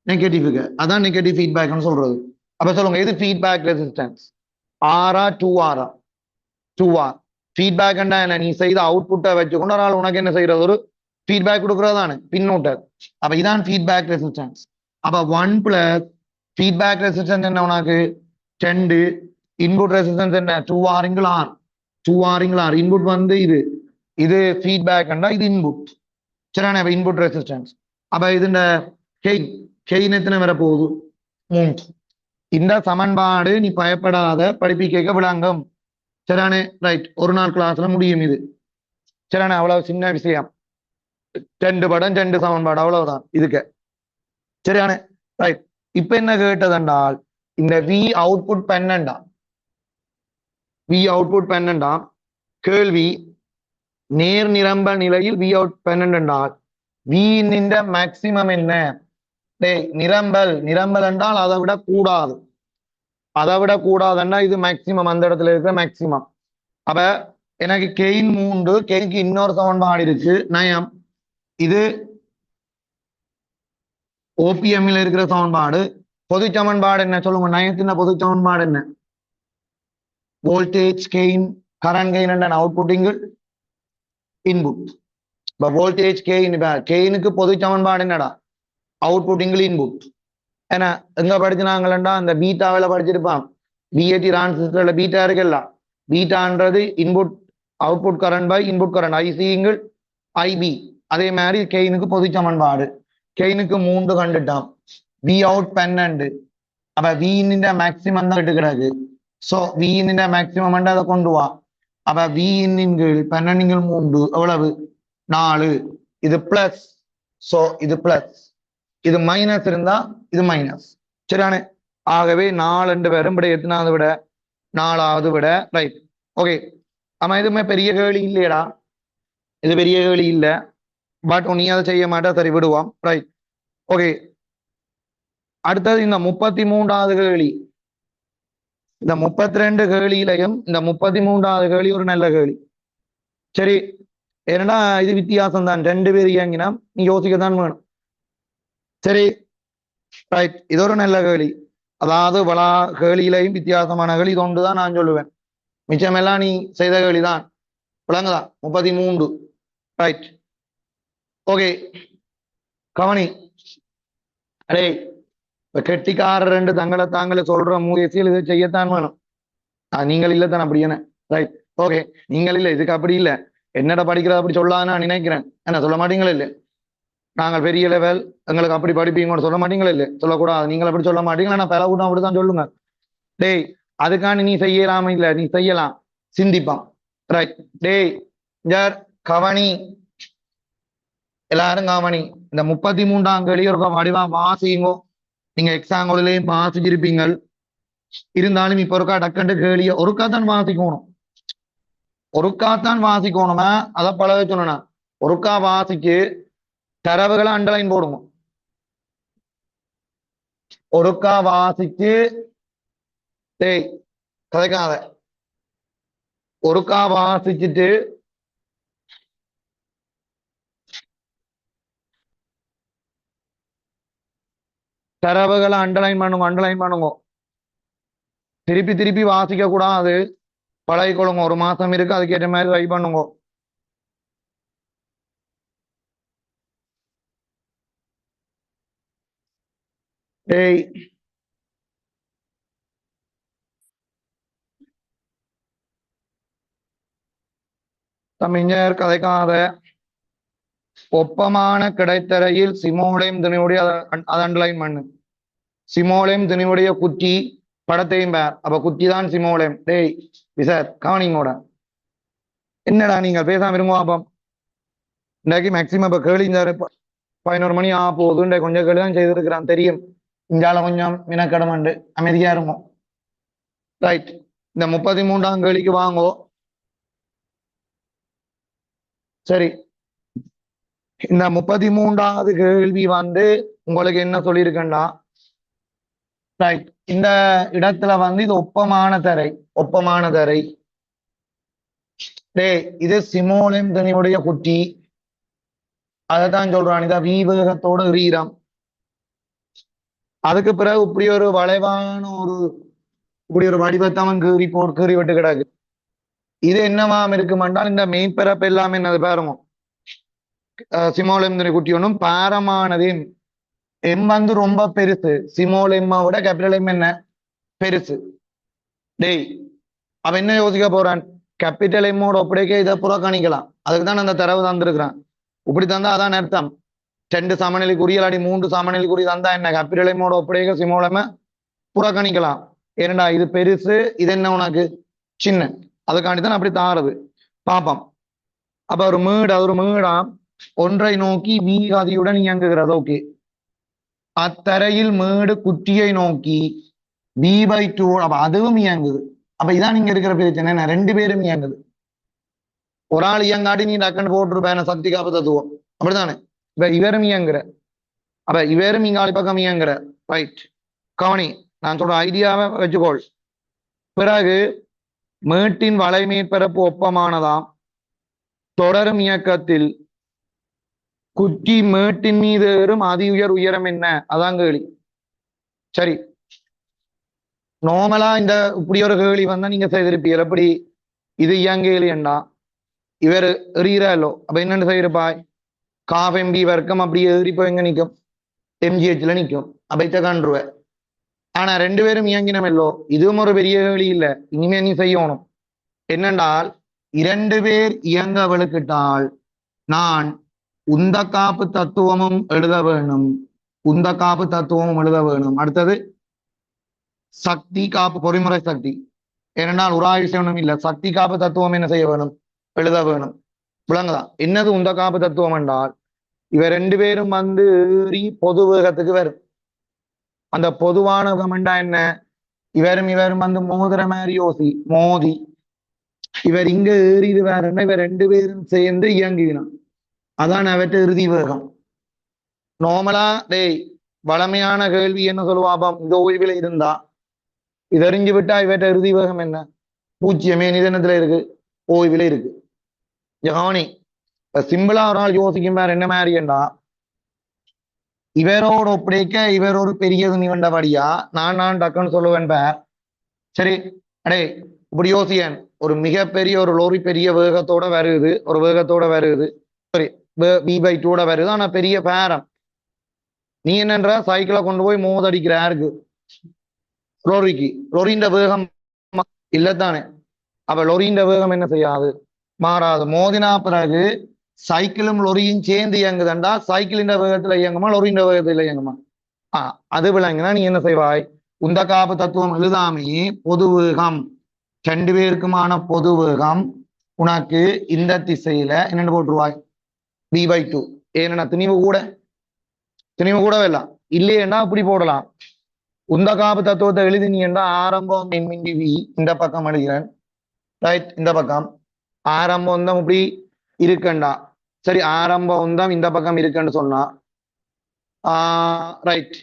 நெகட்டிவ்க்கு அதான் நெகட்டிவ் ஃபீட்பேக்னு சொல்றது அப்ப சொல்லுங்க இது ஃபீட்பேக் ரெசிஸ்டன்ஸ் ஆரா டூ ஆரா டூ ஆர் ஃபீட்பேக் என்ன நீ செய்த அவுட்புட்டை வச்சுக்கொண்டு ஒரு ஆள் உனக்கு என்ன செய்யறது ஒரு ஃபீட்பேக் கொடுக்கறதானே பின்னூட்டர் அப்ப இதான் ஃபீட்பேக் ரெசிஸ்டன்ஸ் அப்ப 1 பிளஸ் ஃபீட்பேக் ரெசிஸ்டன்ஸ் என்ன உனக்கு 2 இன்புட் ரெசிஸ்டன்ஸ் என்ன 2 ஆர் 2 ஆர் இன்புட் வந்து இது ஃபீட்பேக் இது இன்புட் சரியான இன்புட் ரெசிஸ்டன்ஸ் அப்ப இதுண்ட கெயின் எத்தனை வர போகுது 3 இந்த சமன்பாடு நீ பயப்படாத படிப்பிக்க விளங்கும் சரியானே ரைட் ஒரு நாள் கிளாஸ்ல முடியும் இது சரியானே அவ்வளவு சின்ன விஷயம் 2 படம் 2 சமன்பாடு அவ்வளவுதான் இதுக்கு சரியானே ரைட் இப்ப என்ன கேட்டதென்றால் இந்த வி அவுட்புட் பெண்ணண்டா கேள்வி நேர் நிரம்ப நிலையில் வி அவுட் பெண்ணென்றால் வி நின்ற மேக்சிமம் என்ன நிரம்பல் என்றால் அதை விட கூடாதுன்னா இது மேக்சிமம் அந்த இடத்துல இருக்கிற மேக்சிமம் அப்ப எனக்கு கெயின் 3 கெயினுக்கு இன்னொரு சமன்பாடு இருக்கு நயம் இது ஓபிஎம்ல இருக்கிற சமன்பாடு பொது சமன்பாடு என்ன சொல்லுங்க நயத்தின் பொது சமன்பாடு என்ன வோல்டேஜ் கெயின் கரண்ட் கெயின் என்ன அவுட்புட் இன்புட் இப்ப வோல்டேஜ் கெயினுக்கு பொது சமன்பாடு என்னடா அவுட்புட் இன்புட் ஏன்னா எங்க படிச்சுனாங்களா அந்த பீட்டாவில படிச்சிருப்பான் பிஏடி டிரான்சிஸ்டர்ல பீட்டா இருக்குல்ல பீட்டான்றது input output current by input current ஐசிங்கள் ஐபி அதே மாதிரி கெயினுக்கு பொது சமன்பாடு கெயினுக்கு 3 கண்டுட்டான் வி அவுட் 12 அப்ப வி இன்ன மேக்சிமம் தான் கிடக்கு சோ வி இன்ன மேக்சிமம் அதை கொண்டு வா அப்ப வி இன்னின் கீழ் 12 3 எவ்வளவு 4 இது பிளஸ் சோ இது பிளஸ் இது மைனஸ் இருந்தா இது மைனஸ் சரியானே ஆகவே 4 வரும் எத்தனாவது விட 4வது விட ரைட் ஓகே ஆமா இதுமே பெரிய கேள்வி இல்லையடா இது பெரிய கேள்வி இல்லை பட் நீ அதை செய்ய மாட்டா சரி விடுவான் ரைட் ஓகே அடுத்தது இந்த 33வது கேள்வி இந்த 32 கேள்வியிலையும் இந்த 33வது கேள்வி ஒரு நல்ல கேள்வி சரி ஏன்னா இது வித்தியாசம் தான் 2 பேர் இயங்கினா நீ யோசிக்கத்தான் வேணும் சரி ரைட் இது ஒரு நல்ல கேள்வி அதாவது வளா கேள்வியிலையும் வித்தியாசமான கேள்வி இது ஒன்றுதான் நான் சொல்லுவேன் மிச்சமெல்லாம் நீ செய்த கேள்விதான் விளங்குதா 33 ரைட் ஓகே கவனி அடே இப்ப கெட்டிக்காரர் ரெண்டு தாங்களை சொல்ற மூதேசியில் இதை செய்யத்தான் வேணும் நீங்கள் இல்லத்தான் அப்படி என்ன ரைட் ஓகே நீங்கள் இல்லை இதுக்கு அப்படி இல்லை என்னடா படிக்கிறது அப்படி சொல்லான்னு நான் நினைக்கிறேன் என்ன சொல்ல மாட்டீங்களா இல்லை நாங்கள் பெரிய லெவல் எங்களுக்கு அப்படி படிப்பீங்கன்னு சொல்ல மாட்டீங்களா இல்லை சொல்லக்கூடாது நீங்கள் அப்படி சொல்ல மாட்டீங்களா நான் பெற கூட்டம் அப்படித்தான் சொல்லுங்க டேய் அதுக்காண்டி நீ செய்யலாம இல்ல நீ செய்யலாம் சிந்திப்பான் ரைட் டேய் ஜர் கவனி எல்லாரும் கவனி இந்த 33ஆம் கேள்வி ஒரு வடிவா வாசிங்கோ நீங்க எக்ஸாம்லையும் வாசிச்சிருப்பீங்க இருந்தாலும் இப்ப ஒருக்கா டக்கண்டு கேள்விய ஒருக்காத்தான் வாசிக்கணுமா அதை பழக சொன்னா ஒருக்கா வாசிக்கு தரவுகளை அண்டர்லைன் போடுங்க ஒருக்கா வாசிச்சு டேய் கதைக்காத ஒருக்கா வாசிச்சுட்டு தரவுகளை அண்டர்லைன் பண்ணுங்க. திருப்பி திருப்பி வாசிக்க கூடாது, பழகிக்கொள்ளுங்க. ஒரு மாசம் இருக்கு, அதுக்கேற்ற மாதிரி ட்ரை பண்ணுங்க. ஏய், தமிழர் கதைக்காத ஒப்பமான கிடைத்தரையில் சிமோலையும் திணிவுடைய அதை அண்டர்லைன் பண்ணு. சிமோலையும் திணிவுடைய குட்டி படத்தையும் பேர். அப்ப குட்டி தான் சிமோலையும். டேய் விசார் கவனிங்கோட, என்னடா நீங்க பேசாம இருங்க. அப்பம் இன்றைக்கு மேக்சிமம் இப்ப கேளிஞ்சாரு 11 மணி போகுது. இன்றைக்கு கொஞ்சம் கேள்வி தான் செய்திருக்கிறான் தெரியும். இஞ்சால கொஞ்சம் மினக்கடமண்டு அமைதியா இருக்கும். ரைட், இந்த 33ஆம் கேள்விக்கு வாங்கோ. சரி, இந்த 33வது கேள்வி வந்து உங்களுக்கு என்ன சொல்லியிருக்கேன்டா, ரைட், இந்த இடத்துல வந்து இது ஒப்பமான தரை. ஒப்பமான தரை. டேய், இது சிமோலிம் தனியுடைய குட்டி. அதைத்தான் சொல்றான். இத வீவேகத்தோட எறிகிறான். அதுக்கு பிறகு இப்படி ஒரு வளைவான இப்படி ஒரு வடிவத்தை அவன் கீறி விட்டு கிடக்கு. இது என்னவாம் இருக்குமென்றால், இந்த மெய்ப்பரப்பு எல்லாமே என்னது பாருங்க. சிமோலிம் குட்டி ஒன்றும் பாரமானது. எம் வந்து ரொம்ப பெருசு. சிமோல் எம்மாவோட கேபிட்டல் எம் என்ன பெருசு. டேய், அவன் என்ன யோசிக்க போறான்? கேபிட்டல் எம்மோட ஒப்படைக்க இதை புறக்கணிக்கலாம். அதுக்கு தான் அந்த தரவு தந்திருக்கிறான். இப்படி தந்தா அதான் அர்த்தம். 2 சமநிலை குறியலாடி 3 சமநிலை குறி தந்தா என்ன? கேபிட்டல் எம்மோட ஒப்படைக்க சிமோலம புறக்கணிக்கலாம். ஏனண்டா இது பெருசு, இது என்ன உனக்கு சின்ன. அதுக்காண்டி தான் அப்படி தாரது. பாப்பம். அப்ப ஒரு மீடாம் ஒன்றை நோக்கி வீகாதியுடன் இயங்குகிறது. ஓகே, அத்தரையில் மேடு குட்டியை நோக்கி B/2. அப்ப அதுவும் இயங்குது. அப்ப இதான் நீங்க இருக்கிற பிரச்சனை என்ன? 2 பேரும் இயங்குது. ஒரு ஆள் இயங்காட்டி நீ டக்குன்னு போட்டுருப்பேன் சக்தி காப்பு தத்துவம். அப்படித்தானே? இப்ப இவரும் இயங்குற. அப்ப இவரும் இங்காளி பக்கம் இயங்குற. ரைட், கவனி, நான் சொல்ற ஐடியாவை வச்சுக்கோள். பிறகு மேட்டின் வலை மேற்பரப்பு ஒப்பமானதாம். தொடரும் இயக்கத்தில் குட்டி மேட்டின் மீது ஏறும் அதி உயரம் என்ன? அதான் கேள்வி. சரி, நார்மலா இந்த இப்படி ஒரு கேள்வி வந்தா நீங்க செய்திருப்பீங்க. எப்படி இது இயங்கேலியண்டா இவர் எறிகிறாலோ, அப்ப என்னன்னு செய்யறப்பாய்? காஃப் எம்பி வர்க்கம் அப்படி ஏறிப்போ எங்க நிற்கும்? MGHல நிற்கும். அப்ப இத்த காண்ருவ. ஆனா 2 பேரும் இயங்கினமல்லோ, இதுவும் ஒரு பெரிய கேள்வி இல்ல. இனிமே நீ செய்யணும் என்னென்றால், 2 பேர் இயங்க விழுக்கிட்டால் நான் உந்த காப்பு தத்துவமும் எழுத வேணும். உந்த காப்பு தத்துவமும் எழுத வேணும். அடுத்தது சக்தி காப்பு பொறிமுறை சக்தி. ஏனென்றால் உராயுஷனும் இல்ல, சக்தி காப்பு தத்துவம் என்ன செய்ய வேணும்? எழுத வேணும். விளங்குதான் என்னது உந்த காப்பு தத்துவம் என்றால், இவ 2 பேரும் வந்து ஏறி பொது வேகத்துக்கு வரும். அந்த பொதுவான வேகம்டா என்ன? இவரும் வந்து மோதிர மாதிரி மோதி இவர் இங்க ஏறி இது வேறன்னா இவர் 2 பேரும் சேர்ந்து இயங்குகிறான். அதான் அவற்ற இறுதி வேகம். நார்மலா டேய் வளமையான கேள்வி என்ன சொல்லுவாப்பாம்? இந்த ஓய்வுல இருந்தா இதறிஞ்சு விட்டா இவற்ற இறுதி வேகம் என்ன? 0 நிதனத்துல இருக்கு, ஓய்வுல இருக்கு. கவனி, சிம்பிளா ஒரு நாள் யோசிக்கும் வேற என்ன மாதிரிண்டா, இவரோட ஒப்படைக்க இவர் ஒரு பெரியது நிவண்டபடியா நான் டக்குன்னு சொல்லுவேன் பேர். சரி, அடே இப்படி யோசியன். ஒரு மிகப்பெரிய ஒரு லோரி பெரிய வேகத்தோட வருது, ஒரு வேகத்தோட வருது. சரி, B/2 வருது. ஆனா பெரிய பேரம். நீ என்னன்ற சைக்கிளை கொண்டு போய் மோதடிக்கிற யாருக்கு? லொரிக்கு. லொரின்ற வேகம் இல்லத்தானே? அப்ப லொரின்ற வேகம் என்ன செய்யாது? மாறாது. மோதினா பிறகு சைக்கிளும் லொரியும் சேர்ந்து இயங்குதண்டா சைக்கிளின் வேகத்துல இயங்குமா லொரியின் வேகத்துல இயங்குமா? அது விளங்கினா நீ என்ன செய்வாய்? உந்த காப்பு தத்துவம் எழுதாமையே பொது வேகம், 2 பேருக்குமான பொது வேகம் உனக்கு இந்த திசையில என்னென்னு போட்டுருவாய்? B/2. ஏன்னா திணிவு கூட வேலாம் இல்லையேண்டா இப்படி போடலாம். உந்த காப்பு தத்துவத்தை எழுதினீங்கன்னா ஆரம்பம் M/V இந்த பக்கம் எழுதுகிறேன். ரைட், இந்த பக்கம் ஆரம்ப உந்தம் இப்படி இருக்கண்டா. சரி, ஆரம்ப உந்தம் இந்த பக்கம் இருக்குன்னு சொன்னா ரைட்,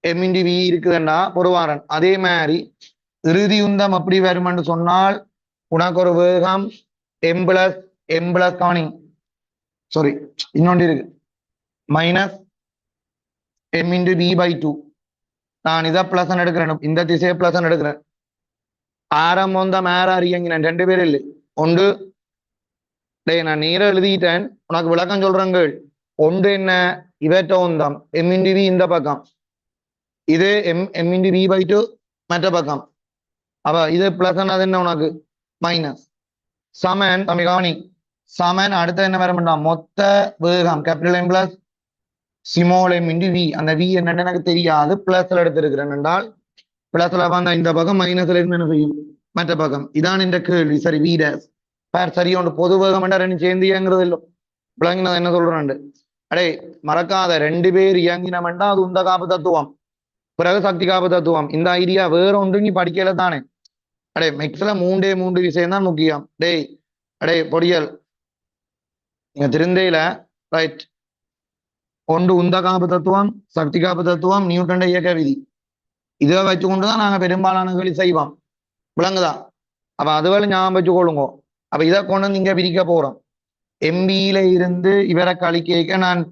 M/V இருக்குதுண்டா பொருவாரன். அதே மாதிரி இறுதி உந்தம் அப்படி வருமென்று சொன்னால் உனக்கு ஒரு வேகம் M+, கவனி, சாரி இன்னொன்று இருக்கு, m into b by 2. நான் இதை பிளஸ் எடுக்கிறேன், இந்த திசையை பிளஸ் எடுக்கிறேன். ஆரம் வந்தா மேற அறியங்க, நான் 2 பேர் இல்லை ஒன்று. டேய் நான் நேர எழுதிட்டேன், உனக்கு விளக்கம் சொல்றேங்க. ஒன்று என்ன, இவற்ற ஒந்தாம் m into b இந்த பக்கம், இது m into b by 2 மற்ற பக்கம். அப்ப இது பிளஸ் அது என்ன உனக்கு மைனஸ். சமன் தம்பி கவனி, சமன் அடுத்த என்ன வர வேண்டாம், மொத்த வேகம் capital M plus small M into we. அந்த வி என்னன்னு எனக்கு தெரியாது, பிளஸ்ல எடுத்திருக்கிறேன் என்றால் பிளஸ்ல வந்தா இந்த பக்கம், மைனஸ்ல இருந்து என்ன செய்யும் மற்ற பக்கம். இதான் இந்த கேள்வி. சரி வி டேஸ் பேர் சரி ஒன்று பொது வேகம் என்றா ரெண்டு சேர்ந்து இயங்குறது இல்லை. விளங்கினது என்ன சொல்றேன். அடே மறக்காத, 2 பேர் இயங்கினமெண்டா அது உந்த காப்பு தத்துவம், பிறகு சக்தி காப்பு தத்துவம். இந்த ஐடியா வேற ஒன்று நீ படிக்கல தானே. அடே மிக்ஸ்ல 3 விஷயம் தான் முக்கியம். டேய் அடே பொடியல் நீங்க திருந்தையில ரைட். ஒன்று உந்த காப்பு தத்துவம், சக்தி காப்பு தத்துவம், நியூட்டன் இயக்க விதி. இதை வச்சுக்கொண்டுதான் நாங்க பெரும்பாலான கேள்வி செய்வோம். விளங்குதா? அப்ப அதுவரை ஞாபகம் வச்சுக்கொள்ளுங்க. அப்ப இதை கொண்டு நீங்க பிரிக்க போறோம். எம்பியில இருந்து இவரை கழிக்க நான்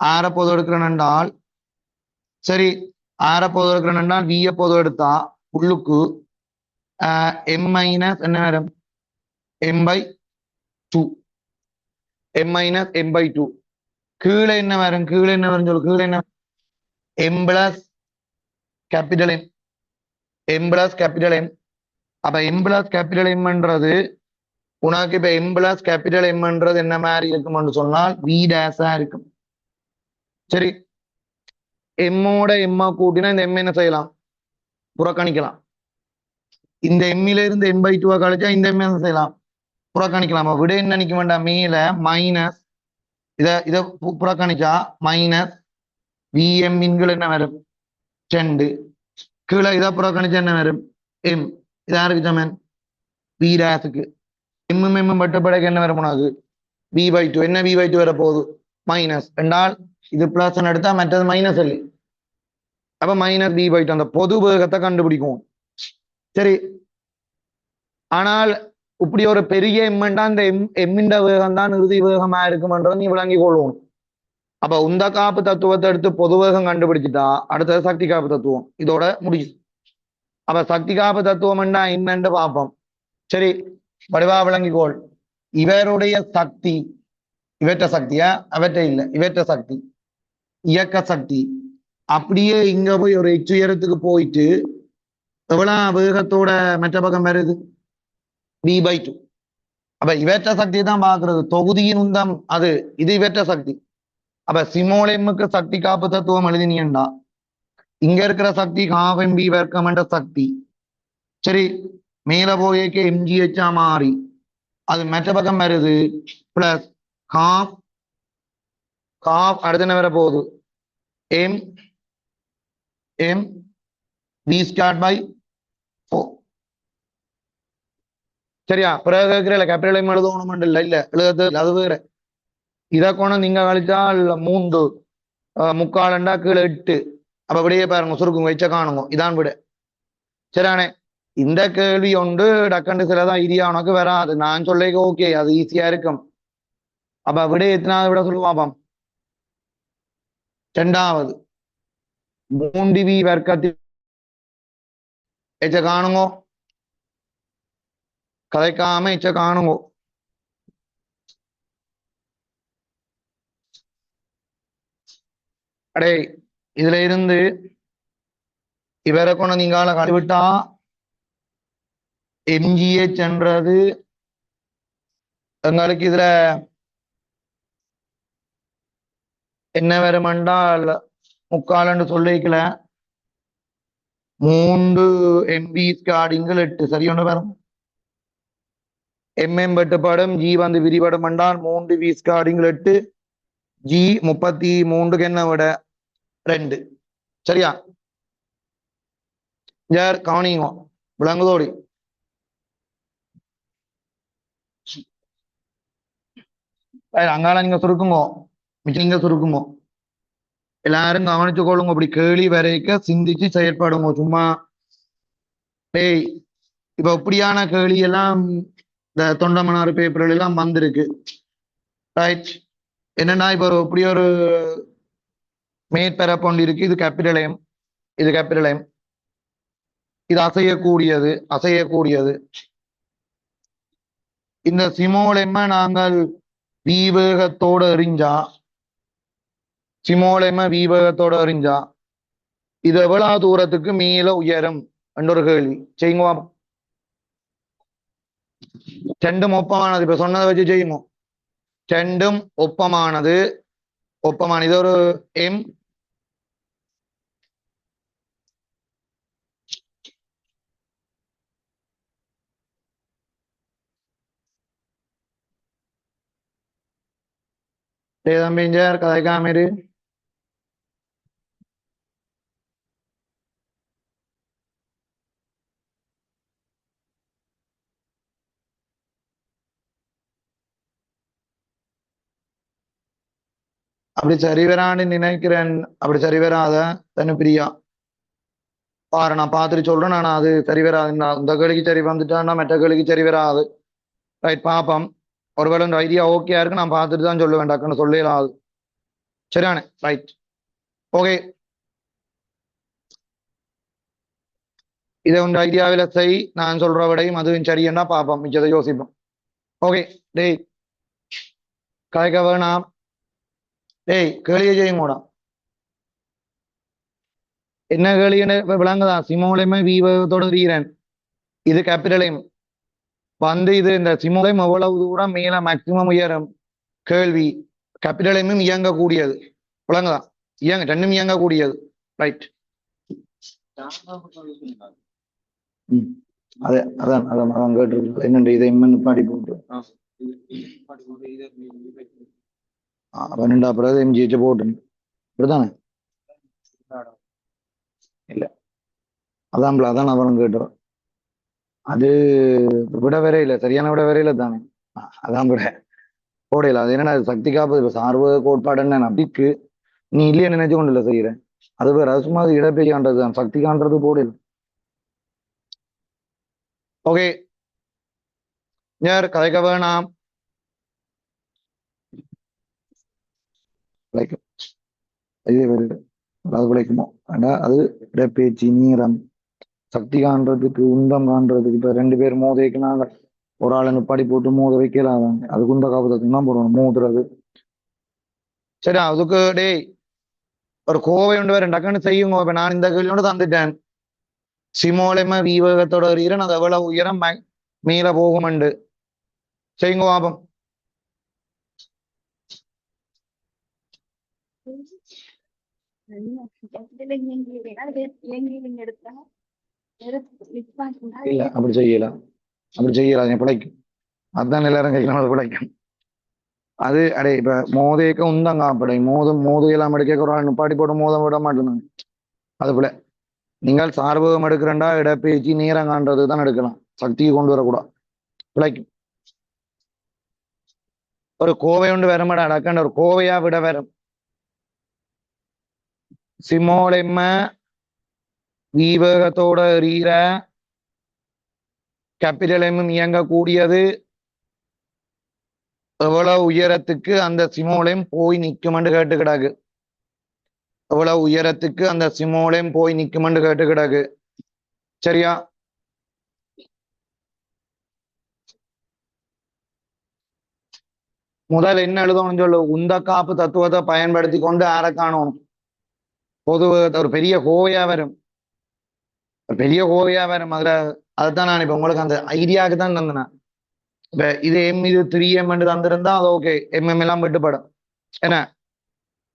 ஆற பொது எடுக்கிறேன் என்றால், சரி ஆற பொது எடுக்கிறேன் என்றால் விய பொது எடுத்தா உள்ளுக்கு எம் மைனஸ் என்ன வரும், M by 2, M minus M by 2. கீழே என்ன வரும், கீழே என்ன வரும் சொல்லு, கீழே என்ன, M plus capital M, M plus capital M. அப்ப எம் பிளஸ் கேபிட்டல் எம்ன்றது உனக்கு இப்ப எம் பிளஸ் கேபிட்டல் எம்ன்றது என்ன மாதிரி இருக்கும்னு சொன்னால் வி டேஸா இருக்கும். சரி, எம்மோட எம்மா கூட்டினா இந்த எம் என்ன செய்யலாம், புறக்கணிக்கலாம். இந்த எம்மில இருந்து எம் பை 2 கழிச்சா இந்த எம் என்ன செய்யலாம், புறக்கணிக்கலாம். விட என்ன நினைக்க வேண்டாம், மேல மைனஸ் இதை புறக்கணிச்சா மைனஸ் விஎம் இன்கள் என்ன வரும் 2. கீழே இதை புறக்கணிச்சா என்ன வரும் எம். இது யாருக்கு சமன், வி டேஸுக்கு. எம்மும் எம்மும் பட்டப்படைக்கு என்ன வரும் உனக்கு வி பை 2. என்ன வி பை 2 வர போகுது மைனஸ் என்றால் இது பிளஸ் எடுத்தா மற்றது மைனஸ் இல்லை. அப்ப மைனஸ் வி பை 2 அந்த பொது வேகத்தை கண்டுபிடிக்கும். சரி, ஆனால் இப்படி ஒரு பெரிய எம்மெண்டா அந்த எம்மிண்ட வேகம் தான் இறுதி வேகமா இருக்கும்ன்றதை நீ விளங்கி கொள்வோம். அப்ப உந்த காப்பு தத்துவத்தை எடுத்து பொது வேகம் கண்டுபிடிச்சிட்டா அடுத்தது சக்தி காப்பு தத்துவம், இதோட முடியுது. அப்ப சக்தி காப்பு தத்துவம் என்னன்னு பார்ப்போம். சரி வடிவா விளங்கிக்கோள். இவருடைய சக்தி, இவற்ற சக்தியா அவற்ற இல்லை, இவற்ற சக்தி இயக்க சக்தி அப்படியே இங்க போய் ஒரு எச் உயரத்துக்கு போயிட்டு எவ்வளவு வேகத்தோட மற்ற பக்கம் வருது வி பை 2. அப்ப இவற்ற சக்தியை தான் பாக்குறது, தொகுதியின் உந்தம் அது, இது இவற்ற சக்தி. அப்ப சிமோலெம்முக்கு சக்தி காப்பு தத்துவம் எழுதினீங்கன்னா இங்க இருக்கிற சக்தி காவ் எம்பி வர்க்கம் என்ற சக்தி. சரி, மேல போயேக்க எம்ஜிஹெச்சா மாறி அது மற்ற பக்கம் வருது பிளஸ் காப், காப் அடுத்து என்ன வர போகுது M, M V start by 4. சரியா? பிறகு கேட்கிறேன் கேபிட்டல் எம் எழுதணும் இல்லை, இல்ல எழுத அது வேற. இதை கொண்டு நீங்க கழிச்சால் 3 முக்காலண்டா கீழே 8. அப்ப அப்படியே பாருங்க சுருக்குங்க வச்ச காணுங்க, இதான் விட. சரியானே? இந்த கேள்வி ஒன்று டக்கண்டு சிலதான் இரியா உனக்கு வராது, நான் சொல்லிக்க ஓகே அது ஈஸியா இருக்கும். அப்ப விட எத்தனாவது விட சொல்லுவாப்பாம், 2வது 3v வர்க்கத்தில் எச்ச காணுங்கோ, கதைக்காம எச்ச காணுங்கோ. அடே இதுல இருந்து இவரை கொண்டு நீங்கால கழிவிட்டா எம்ஜிஹெச் என்றது எங்களுக்கு இதுல என்ன வருமென்றால் முக்காலன்னு சொல்லிக்கல 3 எம்பி ஸ்காடிங்கள் 8. சரி ஒன்று வரும் எம்எம் வெட்டுப்படும் ஜி வந்து விரிவடும் என்றால் 3 வி ஸ்காடிங்கள் 8 ஜி 33க்கு என்ன விட 2. சரியா? யார் கவனிங்க விளங்குதோடி. அங்கால நீங்க சுருக்குங்கோ, மிச்சம் நீங்க சுருக்குங்கோ. எல்லாரும் கவனிச்சு கொள்ளுங்க, அப்படி கேள்வி வரைக்க சிந்திச்சு செயற்படுங்க. சும்மா டேய் இப்ப இப்படியான கேள்வி எல்லாம் இந்த தொண்டமனாறு பேப்பர்கள் எல்லாம் வந்திருக்கு. ரைட், என்னன்னா இப்ப இப்படி ஒரு மேற்பரப்பு இருக்கு, இது கேபிட்டல் எம், இது கேபிட்டல் எம், இது அசையக்கூடியது, அசையக்கூடியது. இந்த சிமோல் எம்ம நாங்கள் வீவேகத்தோட எறிஞ்சா, சிமோல் எம்ம வீவேகத்தோட எறிஞ்சா இது எவ்வளவு தூரத்துக்கு மேல உயரும் என்ற ஒரு கேள்வி செய்யுங்க. ரெண்டும் ஒப்பமானது, இப்ப சொன்னதை வச்சு செய்யுங்க. ரெண்டும் ஒப்பமானது, ஒப்பமான இது ஒரு எம், தம்பிஞ்சார் கதைக்காமரு அப்படி சரி வரான்னு நினைக்கிறேன். அப்படி சரி வராத தனு பிரியா பாரு, நான் பார்த்துட்டு சொல்றேன். நான் அது சரி வராது, இந்த கேள்விக்கு சரி வந்துட்டான்னா மற்ற கேள்விக்கு சரி வராது. ரைட், பாப்போம். ஒருவேளை இந்த ஐடியா ஓகே இருக்கு, நான் பார்த்துட்டு தான் சொல்லுவேன், டக்குன்னு சொல்லலாது. சரியானே, ரைட், ஓகே. இதை உங்க ஐடியாவில் செய், நான் சொல்ற விடையும் அதுவும் சரியன்னா பார்ப்போம், மிச்சத்தை யோசிப்போம். ஓகே, டேய் கதைக்க வேணாம், டேய் கேளிய செய்யுங்கூடா. என்ன கேளின்னு விளங்குதா? சிமோலையுமே வீவத்தோட வீரன், இது கேபிட்டலையும் வந்து இது இந்த சிமோலையும் எவ்வளவு தூரம் மேல மேக்சிமம் உயரும் கேள்வி. கேபிட்டலையும் இயங்கக்கூடியது, விளங்குதா? ரெண்டும் இயங்கக்கூடியது. ரைட், அதே அதான் அதான் அதான் கேட்டிருக்கு. என்னண்டு இதை பாடி போட்டு பன்னெண்டா பிறகு எம்ஜிஹெச் போட்டு இப்படிதானே? இல்ல அதான் அதான் அவனும் கேட்டுறோம். அது விட வரையில சரியான விட வரையில தானே, அதான் விட போடையில. அது என்னன்னா சக்தி காப்பு இப்ப சார்பு கோட்பாடு என்ன நம்பிக்கு நீ இல்லையே நினைச்சு கொண்டு இல்லை செய்யறேன். அது வேற, அது சும்மா இடப்பெய் காண்றது தான், சக்தி காண்றது போடையில. ஓகே, யார் கதைக்க வேணாம். பிழைக்கும், இதே வருது, அது பிழைக்குமோ வேண்டா. அது இடப்பேச்சு நீரம் சக்தி காண்றதுக்கு உந்தம் காண்றதுக்கு இப்ப ரெண்டு பேர் மோதைக்கு நாங்க ஒரு ஆளை நிப்பாடி போட்டு மோத வைக்கலாம். அது குண்ட காப்பதற்கு தான் போடணும் மோதுறது. சரி, அதுக்கு டேய் ஒரு கோவை ஒன்று வேற டக்குன்னு செய்யுங்க. இப்ப நான் இந்த கேள்வியோட தந்துட்டேன். சிமோலம வீவகத்தோட ஒரு ஈரன் அது எவ்வளவு உயரம் மேல போகும்ண்டு செய்யுங்க பாப்போம். இல்ல அப்படி செய்யலாம், அப்படி செய்யலாம், பிழைக்கும். அதுதான் எல்லாரும் கையில அது பிழைக்கும். அது அடே இப்ப மோதைக்க உந்தங்க அப்படி மோதையெல்லாம் எடுக்க ஒரு ஆள் நிப்பாட்டி போட்டு மோத விட மாட்டேனாங்க. அது போல நீங்கள் சார்பகம் எடுக்கிறண்டா இடப்பேச்சு நேரம் காண்றது தான் எடுக்கலாம், சக்தியை கொண்டு வரக்கூடாது, பிழைக்கும். ஒரு கோவை ஒன்று வரமாட அடக்கண்ட ஒரு கோவையா விட வரும். சிமோலெம்ம வீவேகத்தோட எறிகிற கேபிட்டல் எம்மும் இயங்கக்கூடியது எவ்வளவு உயரத்துக்கு அந்த சிமோலயம் போய் நிற்குமென்று கேட்டு கிடக்கு. எவ்வளவு உயரத்துக்கு அந்த சிமோலயம் போய் நிற்குமென்று கேட்டு கிடக்கு. சரியா? முதல் என்ன எழுதணும்னு சொல்லு. உந்த காப்பு தத்துவத்தை பயன்படுத்தி கொண்டு ஆற காணணும். பொது ஒரு பெரிய கோவையா வரும், பெரிய கோவையா வரும். அதுல அதுதான் நான் இப்ப உங்களுக்கு அந்த ஐடியாவுக்கு தான் தந்தேன். இப்ப இது எம் இது 3M தந்திருந்தா அது ஓகே, எம்எம் எல்லாம் விட்டுப்படும். என்ன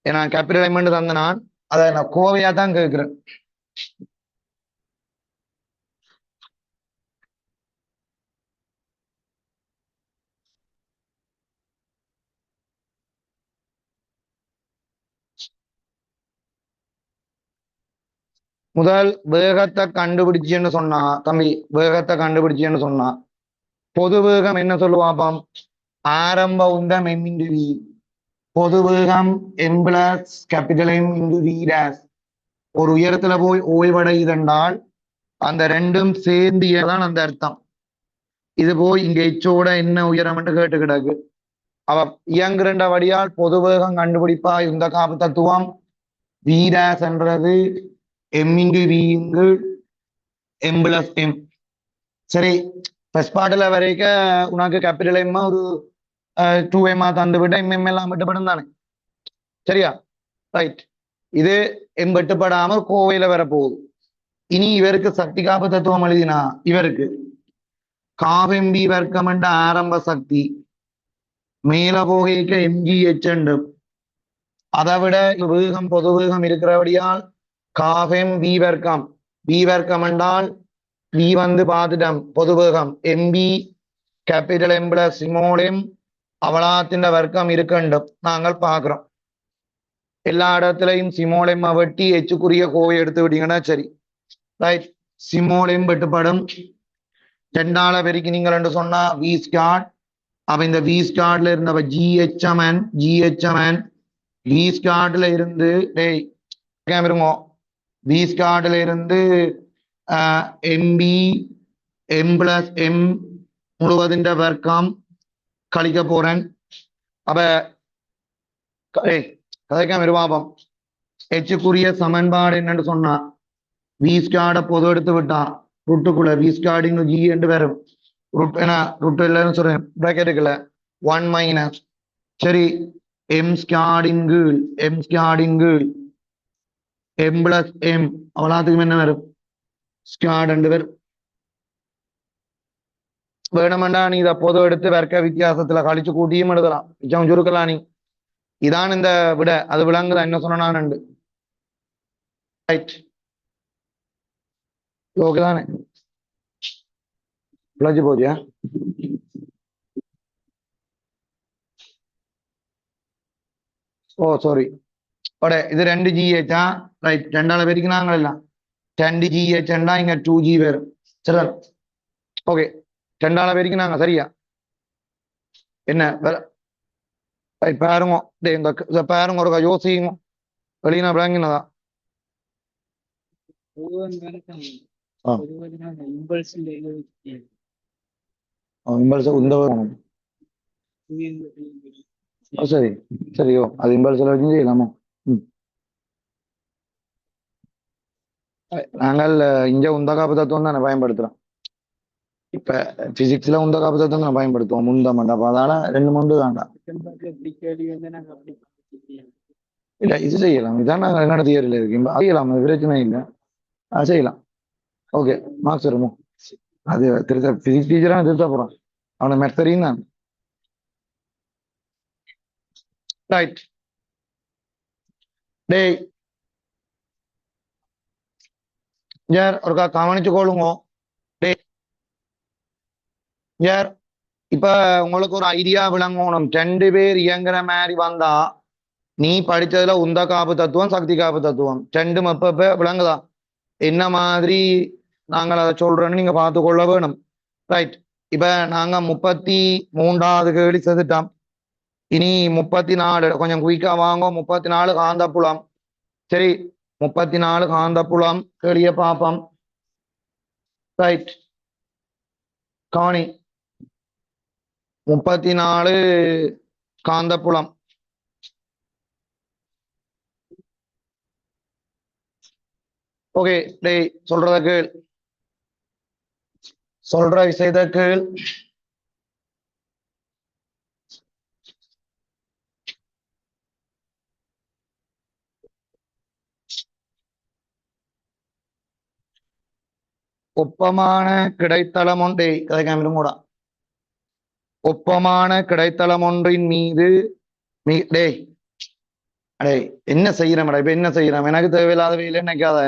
ஏன்னா கேபிட்டல் எம் தந்த நான் அதை நான் கோவையா தான் கேட்கிறேன். முதல் வேகத்தை கண்டுபிடிச்சுன்னு சொன்னா தம்பி, வேகத்தை கண்டுபிடிச்சுன்னு சொன்னா பொது வேகம் என்ன சொல்லுவாப்பாம்? ஆரம்ப உந்தம் எம் இன்டு வி. பொது வேகம் M plus capital M into we days. ஒரு உயரத்துல போய் ஓய்வடையுதென்றால் அந்த ரெண்டும் சேர்ந்தியதான் அந்த அர்த்தம். இது போய் இங்க எச்சோட என்ன உயரம் என்று கேட்டு கிடக்கு. அவ இயங்குகின்ற வழியால் பொது வேகம் கண்டுபிடிப்பா இந்த காப்பு தத்துவம் வி டேஷ்ன்றது M into V into M plus M. சரி, ஃபர்ஸ்ட் பார்ட்ல வரைக்கும் உனக்கு கேபிட்டல் எம் ஒரு 2m தந்து விட்டு எம் எல்லாம் வெட்டுப்படும் தானே. சரியா? ரைட். இது எம் வெட்டுப்படாம கோவையில வரப்போகுது. இனி இவருக்கு சக்தி காப்பு தத்துவம் எழுதினா இவருக்கு காவெம்பி வர்க்கம் என்ற ஆரம்ப சக்தி மேல போகைக்கு எம்ஜிஹெச் அதை விட வேகம் பொது வேகம் இருக்கிறபடியால் காவெம் வி வர்க்கம். வி வர்க்கம் என்றால் வி வந்து பார்த்துட்டோம் பொது வேகம் MP capital M plus small M அவளாத்தின் வர்க்கம் இருக்கண்டும் நாங்கள் பார்க்கிறோம். எல்லா இடத்துலையும் ஸ்மால் எம் வெட்டி எச்சுக்குரிய கோவை எடுத்து விட்டீங்கன்னா சரி. ரைட். ஸ்மால் எம் வெட்டுப்படும். ரெண்டால பெருக்கி நீங்கள் என்று சொன்னா வி ஸ்டார்ட். அப்ப இந்த வி ஸ்டார்ட்ல இருந்தவ ஜிஹெச்எம்என் வி ஸ்டார்ட்ல இருந்து இருங்கோ வி ஸ்டார்ட்ல இருந்து எம்பி எம் பிளஸ் எம் முழுவதின் வர்க்கம் கழிக்க போறேன். அப்ப கதைக்காம இருவாபம் எச்சுக்குரிய சமன்பாடு என்னன்னு சொன்னா வி ஸ்டார்ட பொது எடுத்து விட்டான் ருட்டுக்குள்ள வி ஸ்டார்டிங் ஜி என்று வரும். ரூட் என்ன ரூட் இல்லைன்னு சொல்றேன் பிராக்கெட்டுக்குள்ள 1 மைனஸ். சரி, M starting M plus M அவ்வளோத்துக்கும் என்ன வரும் ஸ்டார்ட் ரெண்டு பேர் வேணுமெண்டா நீ இதை பொது எடுத்து வர்க்க வித்தியாசத்துல கழிச்சு கூட்டியும் எழுதலாம். மிச்சம் சுருக்கலாம் நீ. இதான் இந்த விட அது விளங்குதா என்ன சொன்னான். ரைட். ஓகே தானே? விளைஞ்சு போச்சியா? ஓ சாரி. ஓடே இது 2 GH ரைட். ரெண்டால பேருக்கு நாங்கள் எல்லாம் 2 GH இங்க 2G வரும். சரி, ஓகே. ரெண்டால பேருக்கு நாங்க சரியா என்ன பாருங்க இந்த பாருங்க ஒரு யோசிங்க வெளியினா விளங்கினதா சரி சரியோ அது இம்பல்சில் வச்சு செய்யலாமோ. நாங்கள் இங்க உந்த காப்பு தத்துவம் தானே பயன்படுத்துறோம். இப்ப பிசிக்ஸ்ல உந்த காப்பு தத்துவம் தான் பயன்படுத்துவோம் முந்த மண்டா அதால 2 மண்டு வேண்டாம். இல்ல இது செய்யலாம். இதான் நாங்கள் என்னோட தியரியில இருக்கு செய்யலாம். அது பிரச்சனை இல்லை. செய்யலாம். ஓகே மார்க்ஸ் வருமோ அது திருத்த பிசிக்ஸ் டீச்சரா திருத்த போறான் அவனை மெத்தரியும் தான். ரைட். டேய் யார் ஒருக்கா கவனிச்சுக்கொள்ளுங்க. டே யார் இப்ப உங்களுக்கு ஒரு ஐடியா விளங்கணும். 2 பேர் இயங்குற மாதிரி வந்தா நீ படிச்சதுல உந்த காப்பு தத்துவம் சக்தி காப்பு தத்துவம் 2 எப்ப விளங்குதா என்ன மாதிரி நாங்கள் அதை சொல்றோன்னு நீங்க பார்த்து கொள்ள வேணும். ரைட். இப்ப நாங்க 33வது கேள்வி செதுட்டோம். இனி 34 கொஞ்சம் குயிக்கா வாங்க. 34 காந்தப்புலம். சரி, 34 காந்தப்புலம் கேளிய பாப்பம். ரைட். காணி 34 காந்தப்புலம். ஓகே டேய் சொல்றத கேள். சொல்ற விஷயத்த கேள். ஒப்பமான கிடைத்தளம் ஒன்றை கதைக்காம கூட ஒப்பமான கிடைத்தளம் ஒன்றின் மீது டேய் அடே என்ன செய்யறமடா இப்ப என்ன செய்யறோம் எனக்கு தேவையில்லாத வேலை நினைக்காத.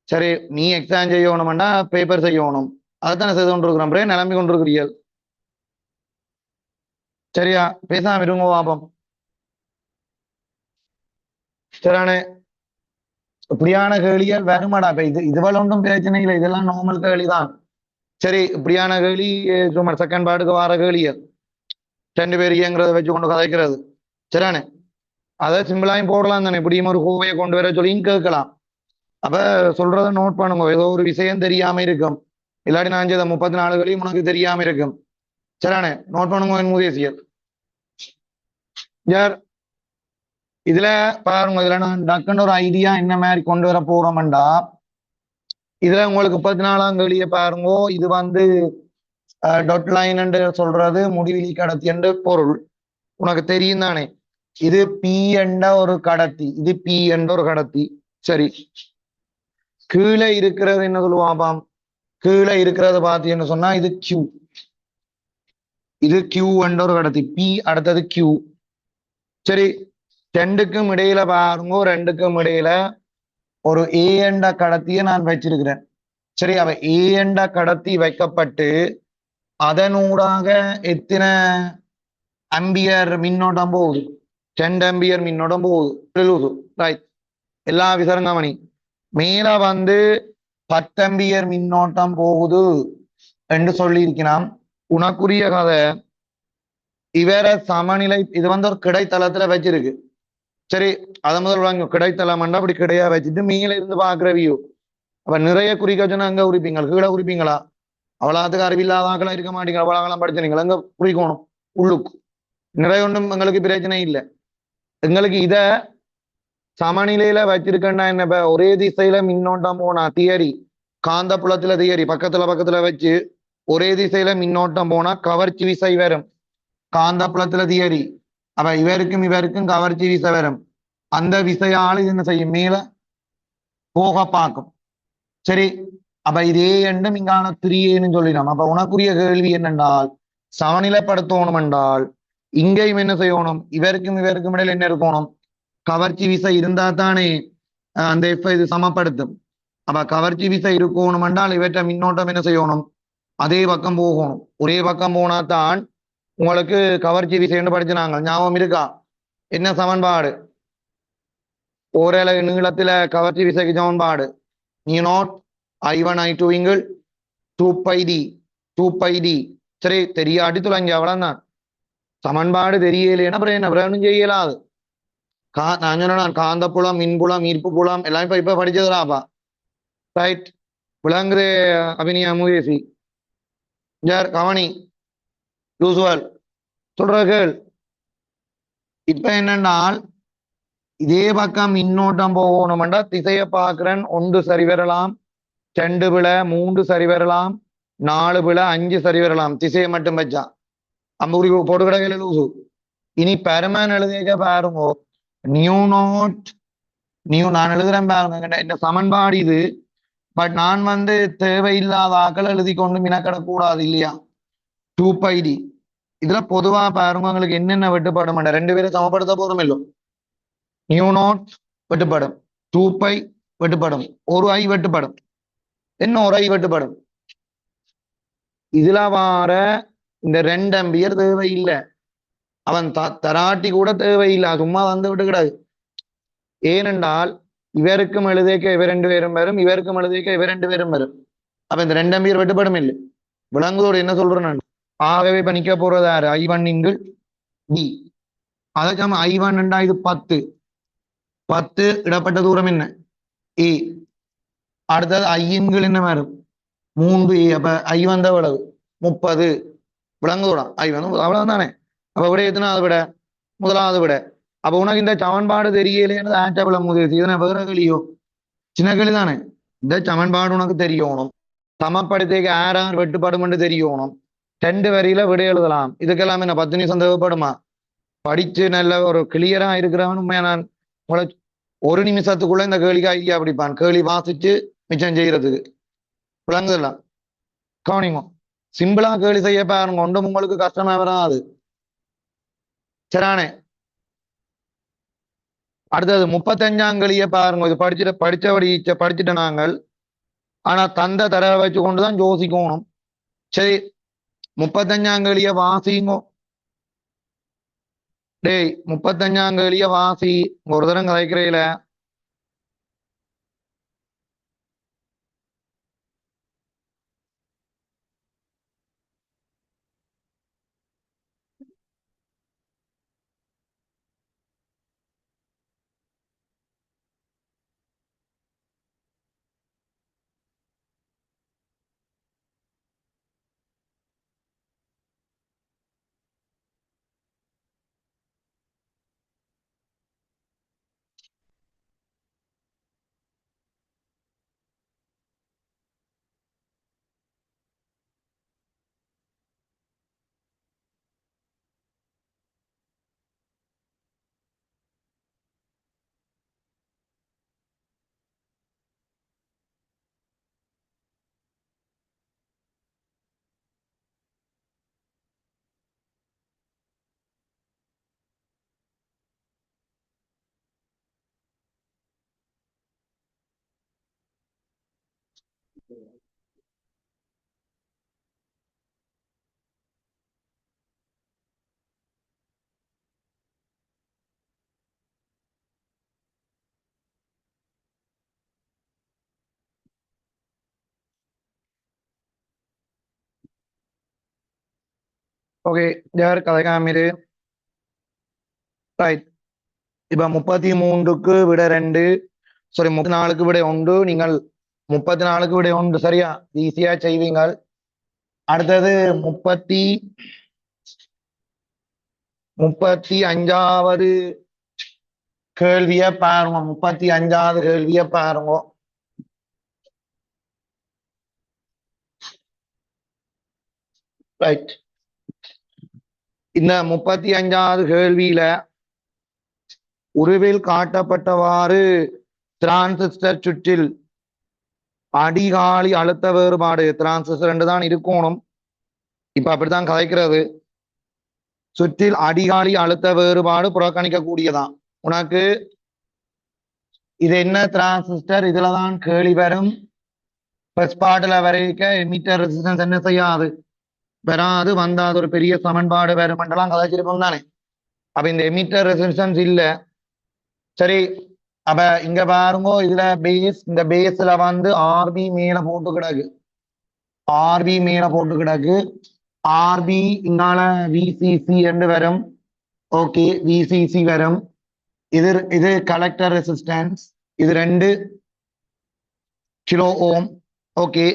சரி, நீ எக்ஸாம் செய்யணும்னா பேப்பர் செய்யணும். அதைத்தானே செய்து கொண்டிருக்கிறோம். நிலம்பி கொண்டிருக்கிறீர்கள். சரியா? பேசாம இருங்க பாப்போம். சரியானே? இப்படியான கேள்விகள் வருமாடா. இப்ப இதுவரை ஒன்றும் பிரச்சனை இல்லை. இதெல்லாம் நார்மல் கேள்வி தான். சரி, இப்படியான கேள்வி சும்மா செகண்ட் பார்ட்டுக்கு வர கேள்விகள் 2 பேர் இயங்குறத வச்சு கொண்டு கதைக்கிறது. சரியானே? அதை சிம்பிளாயும் போடலாம் தானே. இப்படியும் ஒரு கோவையை கொண்டு வர சொல்லியும் கேட்கலாம். அப்ப சொல்றத நோட் பண்ணுங்க. ஏதோ ஒரு விஷயம் தெரியாம இருக்கும். இல்லாட்டி நான் செய்த 34 கேள்வியும் உனக்கு தெரியாம இருக்கும். சரியானே? நோட் பண்ணுங்க என் முதேசியர். யார் இதுல பாருங்க, இதுல நான் டக்குன்னு ஒரு ஐடியா என்ன மாதிரி கொண்டு வர போறோம்டா, இதுல உங்களுக்கு 34ஆம் கேள்வியை பாருங்க. இது வந்து டொட் லைன் என்று சொல்றது முடிவிலி கடத்தி என்று பொருள். உனக்கு தெரியும் தானே. இது பி என்ற ஒரு கடத்தி, இது பி என்ற ஒரு கடத்தி. சரி, கீழே இருக்கிறது என்ன சொல்லுவாப்பாம்? கீழே இருக்கிறது பார்த்தீங்கன்னு சொன்னா இது கியூ. இது கியூ என்ற ஒரு கடத்தி பி, அடுத்தது கியூ. சரி, ரெண்டுக்கும் இடையில பாருங்க, ரெண்டுக்கும் இடையில ஒரு ஏ என்ற கடத்தியை நான் வச்சிருக்கிறேன். சரி, அவ ஏ என்ற கடத்தி வைக்கப்பட்டு அதனூடாக எத்தனை அம்பியர் மின்னோட்டம் போகுது? 10 அம்பியர் மின்னோட்டம் போகுது. ரைட். எல்லா விசரங்கமணி மேல வந்து 10 அம்பியர் மின்னோட்டம் போகுது என்று சொல்லி இருக்கிறான். உனக்குரிய கதை இவர சமநிலை, இது வந்து ஒரு கிடைத்தளத்துல வச்சிருக்கு. சரி, அத முதல் வாங்க. கிடைத்தளம் அப்படி கிடையா வச்சுட்டு மேல இருந்து பாக்குற வியூ. அப்ப நிறைய குறிக்க வச்சுன்னா அங்க குறிப்பீங்க, கீழே குறிப்பீங்களா? அவ்வளவுக்கு அறிவில்லாதாக்களா இருக்க மாட்டீங்க. அவ்வளவு படிச்சீங்களா? அங்க குறிக்கணும் உள்ளுக்கு. நிறைய ஒன்றும் எங்களுக்கு பிரச்சனை இல்லை. எங்களுக்கு இத சமநிலையில வச்சிருக்கேன்னா என்ன, ஒரே திசையில மின்னோட்டம் போனா தியரி, காந்த புலத்துல தியரி பக்கத்துல பக்கத்துல வச்சு ஒரே திசையில மின்னோட்டம் போனா கவர்ச்சி விசை வரும். காந்த புலத்துல தியரி, அப்ப இவருக்கும் இவருக்கும் கவர்ச்சி விசை வரும். அந்த விசையால இது என்ன செய்யும்? மேல போக பார்க்கும். சரி, அப்ப இதே எண்ணம் இங்கான 3A சொல்லிடும். அப்ப உனக்குரிய கேள்வி என்னென்றால், சமநிலைப்படுத்தணும் என்றால் இங்கேயும் என்ன செய்யணும்? இவருக்கும் இவருக்கும் இடையில என்ன இருக்கணும்? கவர்ச்சி விசை இருந்தா தானே அந்த எஃப் இது சமப்படுத்தும். அப்ப கவர்ச்சி விசை இருக்கணும் என்றால் இவற்றை மின்னோட்டம் என்ன செய்யணும்? அதே பக்கம் போகணும். ஒரே பக்கம் போனா தான் உங்களுக்கு கவர்ச்சி விசைன்னு படிச்சு நாங்கள் ஞாபகம் இருக்கா? என்ன சமன்பாடு? ஓரளவு நீளத்துல கவர்ச்சி விசைக்கு சமன்பாடு new not I1 I2 இங்கிள் 2πD 2πD. சரி, தெரியாட்டி துளைங்க அவ்வளவுதான். சமன்பாடு தெரியலைன்னா அப்புறம் என்ன பிரயோஜனம் செய்யலாது. நான் சொன்னா காந்த புலம், மின்புலம், ஈர்ப்பு புலம் எல்லாம் இப்ப படிச்சதுலாப்பா. ரைட். விளங்குது அபினியா முகேசி? யார் கவனி யூசுவல் சொல்றார்கள். இப்ப என்னன்னால் இதே பக்கம் மின்னோட்டம் போகணும்டா திசையை பார்க்கிறேன். 1 சரி வரலாம், 2 பிழ, 3 சரி வரலாம், 4 பிழ, 5 சரி வரலாம். திசையை மட்டும் வச்சா அம்புரி போட்டு கிடக்கல லூசு. இனி பெருமன் எழுதிக்க பாருங்க. நியூ நோட் நியூ நான் எழுதுறேன் பாருங்க. இந்த சமன்பாடு இது. பட் நான் வந்து தேவையில்லாத ஆக்கள் எழுதி கொண்டு மினக்கிடக்கூடாது இல்லையா? 2πD. இதுல பொதுவா பாருங்க உங்களுக்கு என்னென்ன வெட்டுப்படும்? ரெண்டு பேரும் சமப்படுத்த போதும் இல்லை. நியூ நோட் வெட்டுப்படும், 2π வெட்டுப்படும், ஒரு ஐ வெட்டுப்படும், என்ன ஒரு ஐ வெட்டுப்படும். இதுல வார இந்த 2 அம்பியர் தேவையில்லை. அவன் தராட்டி கூட தேவையில்லை, சும்மா வந்து விட்டு கிடாது. ஏனென்றால் இவருக்கும் எழுதேக்க இவர் 2 பேரும் வரும், இவருக்கும் எழுதேக்க இவர் 2 பேரும் வரும். அப்ப இந்த 2 அம்பியர் வெட்டுப்படும் இல்லை. விளங்குதோடு என்ன சொல்றேன் நான்? ஆகவே இப்ப நிக்க போறது யாரு? I1 இங்கு டி. அதுக்காம I1 இது 10. 10 இடப்பட்ட தூரம் என்ன? ஏ. அடுத்தது ஐயன்கள் என்ன வரும்? 3A. அப்ப ஐ வந்த எவ்வளவு? 30. விளங்குதோடா? ஐ வந்து அவ்வளவு தானே. அப்ப விட எத்தனாவது விட? முதலாவது விட. அப்ப உனக்கு இந்த சமன்பாடு தெரியலைன்னு ஆச்சபல முதல் இதனை வேற கிளியோ சின்ன கிளி தானே. இந்த சமன்பாடு உனக்கு தெரியணும். சமப்படுத்திக்கு ஆறார் வெட்டுப்படும் தெரியணும். 2 வரியில விட எழுதலாம். இதுக்கெல்லாம் என்ன 10 நிமிஷம் தேவைப்படுமா? படிச்சு நல்ல ஒரு கிளியரா இருக்கிறவன் உண்மையா நான் உங்களை 1 நிமிஷத்துக்குள்ள இந்த கேள்விக்கு ஐடியா பிடிப்பான். கேள்வி வாசிச்சு மிச்சம் செய்யறதுக்கு. விளங்குதெல்லாம் கவனிங்க. சிம்பிளா கேள்வி செய்ய பாருங்க, ஒன்றும் உங்களுக்கு கஷ்டமா வராது. சரியானே. அடுத்தது 35ஆம் கேள்வியை பாருங்க. இது படிச்சுட்டு நாங்கள். ஆனா தந்த தரவை வச்சு கொண்டுதான் யோசிக்கணும். சரி, 35ஆம் கேள்வியை வாசிங்க. டேய், 35ஆம் கேள்வியை வாசி. ஒரு தரம் கதைக்கிறீல. ஓகே, யார் கதைக்காமிரு. ரைட். இப்ப 33க்கு விட 2, சாரி 34க்கு விட 1, நீங்கள் 34க்கு விட 1 சரியா ஈஸியா செய்வீங்கள். அடுத்தது 35வது கேள்விய பாருங்க. 35வது கேள்விய பாருங்க. ரைட். இந்த 35வது கேள்வியில உருவில் காட்டப்பட்டவாறு டிரான்சிஸ்டர் சுற்றில் அடிகாலி அழுத்த வேறுபாடு டிரான்சிஸ்டர் 2 தான் இருக்கணும். இப்ப அப்படித்தான் கதைக்கிறது. சுற்றில் அடிகாலி அழுத்த வேறுபாடு புறக்கணிக்க கூடியதான். உனக்கு இது என்ன டிரான்சிஸ்டர், இதுலதான் கேள்வி வரும். பாட்டுல வரைக்க எமிட்டர் ரெசிஸ்டன்ஸ் என்ன செய்யாது, வராது. வந்தாது ஒரு பெரிய சமன்பாடு வருமென்றலாம் கதைச்சிருப்போம் தானே. அப்ப இந்த எமிட்டர் ரெசிஸ்டன்ஸ் இல்ல. சரி, அப்ப இங்க பாருங்க, இதுல பேஸ், இந்த பேஸ்ல வந்து ஆர்பி மேல போட்டு கிடக்கு. ஆர்பி மேல போட்டு கிடக்கு. ஆர்பி இங்கால விசிசி என்று வரும். ஓகே, விசிசி வரும். இது இது கலெக்டர் ரெசிஸ்டன்ஸ். இது 2 கிலோ ஓம். ஓகே,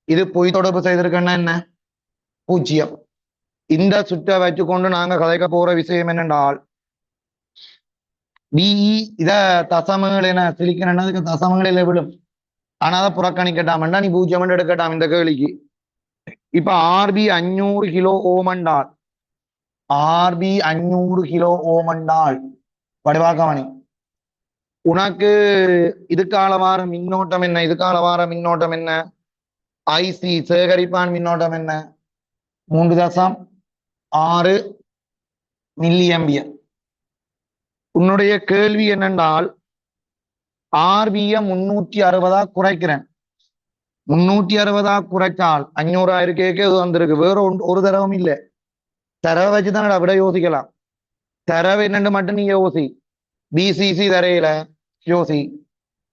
இது பொய் தொடர்பு செய்திருக்கேன்னா என்ன, 0. இந்த சுற்றை வச்சுக்கொண்டு நாங்க கதைக்க போற விஷயம் என்னென்றால், பிஇ இத தசமங்கள் என சிலிக்கணுக்கு தசமங்களில் விழும். ஆனா அதை புறக்கணிக்கட்டாமண்டா நீ 0 எடுக்கட்டாம் இந்த கேள்விக்கு. இப்ப ஆர்பி 500 கிலோ ஓமண்டால், ஆர்பி 500 கிலோ ஓமண்டால் வடிவாக்கவனி உனக்கு இதுக்கால வார மின்னோட்டம் என்ன, இதுக்கால வார மின்னோட்டம் என்ன, ஐசி சேகரிப்பான் மின்னோட்டம் என்ன, 3.6 மில்லி ஆம்பியர். உன்னுடைய கேள்வி என்னென்றால், ஆர்பிய 360 குறைக்கிறேன். 360 குறைச்சால் 500 கேக்கு இது வந்திருக்கு. வேற ஒரு தரவும் இல்லை. தரவை வச்சுதான் விட யோசிக்கலாம். தரவு என்னன்னு மட்டும் நீங்க யோசி. பிசிசி தரையில யோசி.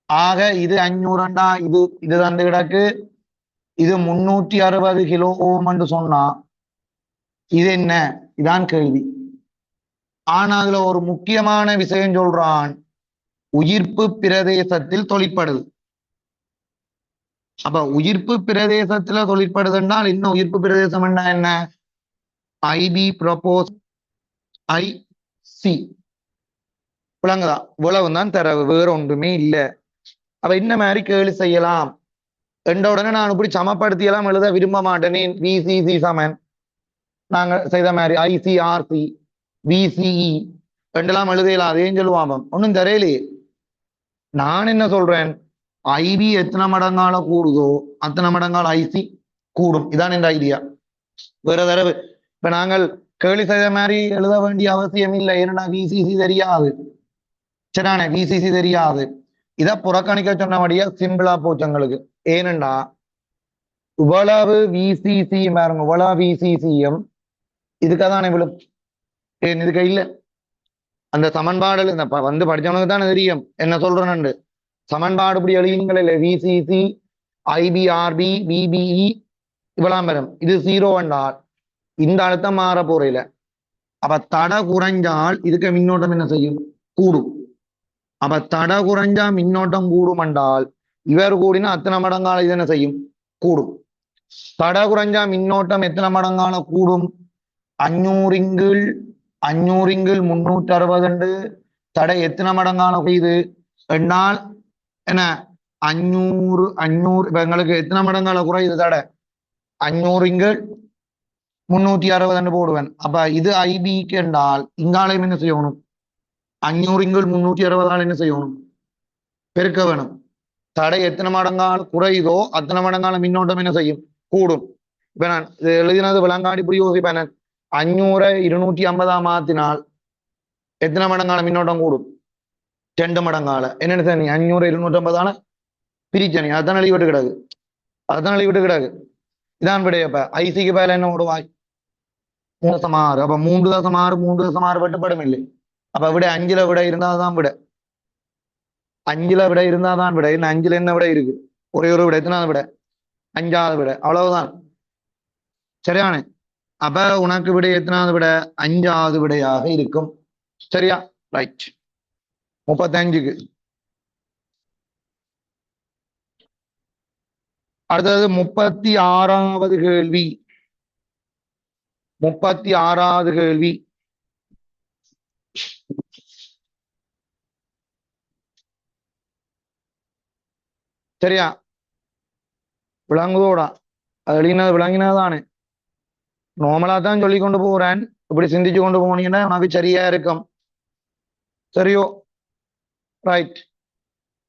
ஆக இது 500, இது தந்து கிடக்கு. இது 360 கிலோ ஓம் என்று சொன்னா இது என்ன, இதான் கேள்வி. ஆனா அதுல ஒரு முக்கியமான விஷயம் சொல்றான், உயிர்ப்பு பிரதேசத்தில் தொழிற்படுது. அப்ப உயிர்ப்பு பிரதேசத்துல தொழிற்படுதுன்றால் இன்னும் உயிர்ப்பு பிரதேசம் என்ன, ஐபி ப்ரொபோஸ் ஐ சி. விளங்குதா? இவ்வளவுதான் தரவு, வேற ஒன்றுமே இல்லை. அப்ப இந்த மாதிரி கேள்வி செய்யலாம் என்ற உடனே நான் இப்படி சமப்படுத்தியெல்லாம் எழுத விரும்ப மாட்டேனே. விசிசி சமன் நாங்க செய்த மாதிரி ஐசிஆர்சி விசிஇ ரெண்டெல்லாம் எழுதையில அதையும் சொல்லுவாங்க. ஒன்றும் தெரியலையே. நான் என்ன சொல்றேன், ஐபி எத்தனை மடங்கால கூடுதோ அத்தனை மடங்கால ஐசி கூடும். இதான் என்ற ஐடியா. வேற தடவை இப்ப நாங்கள் கேள்வி செய்த மாதிரி எழுத வேண்டிய அவசியம் இல்லை. ஏன்னா விசிசி தெரியாது. சரியான விசிசி தெரியாது. இதை புறக்கணிக்க சொன்னபடியா சிம்பிளா போச்சு எங்களுக்கு. ஏனென்றா இவ்வளவு விசிசியும் பாருங்க, இவ்வளவு விசிசியும் இதுக்காதான் இவ்வளவு இதுக்கு இல்லை. அந்த சமன்பாடுல இந்த வந்து படிச்சவனுக்கு தானே தெரியும் என்ன சொல்றேன்னு. சமன்பாடு இப்படி எழுதினீங்களே இல்லை, விசிசி ஐபிஆர்பி பிபிஇ இவ்வளவு வரும். இது 0 என்றால் இந்த அழுத்தம் மாற போறையில. அப்ப தடை குறைஞ்சால் இதுக்கு மின்னோட்டம் என்ன செய்யும், கூடும். அப்ப தடை குறைஞ்சா மின்னோட்டம் கூடும் என்றால் இவர் கூடினா அத்தனை மடங்கால இது என்ன செய்யும், கூடும். தடை குறைஞ்சா மின்னோட்டம் எத்தனை மடங்கால கூடும், 500 360 தடை எத்தனை மடங்கால குறையுது என்னால் என்ன, 500 இப்ப எங்களுக்கு எத்தனை மடங்கால குறையுது தடை, 500 360 போடுவேன். அப்ப இது ஐபிக்கு என்றால் இங்காலையும் என்ன செய்யணும், 500 360 என்ன செய்யணும், பெருக்க வேணும். தடை எத்தனை மடங்கால் குறையுதோ அத்தனை மடங்கால மின்னோட்டம் என்ன செய்யும், கூடும். இப்ப நான் எழுதினது விளங்காடி இப்படி யோசிப்பேன். 500 250 மாத்தினால் எத்தனை மடங்கால மின்னோட்டம் கூடும், 2 மடங்கால. என்னன்னு சார் நீ 500 250 பிரிச்சனி அதான் எழுதி விட்டு கிடக்கு. அதுதான் எழுதி விட்டு கிடக்கு. இதான் விடைய. அப்ப ஐசிக்கு பேல என்ன ஓடுவாய் 3.6. அப்ப 3.6 3.6 வெட்டுப்படும் இல்லை. அப்ப விட 5ல விட இருந்தாதான் விட. 5ல விட இருந்தாதான் விட. இன்னும் 5ல என்ன விட இருக்கு? ஒரே ஒரு விட. எத்தனாவது விட? 5வது விட. அவ்வளவுதான். சரியானே. அப்ப உனக்கு விட எத்தனாவது விட? 5வது விடையாக இருக்கும். சரியா? ரைட். 35க்கு அடுத்தது 36வது கேள்வி. 36வது கேள்வி. சரியா? விளங்குதோடா? அது எழுதினது விளங்கினதானே? நார்மலா தான் சொல்லி கொண்டு போறேன். இப்படி சிந்திச்சு கொண்டு போனீங்கன்னா உனக்கு சரியா இருக்கும். சரியோ? ரைட்.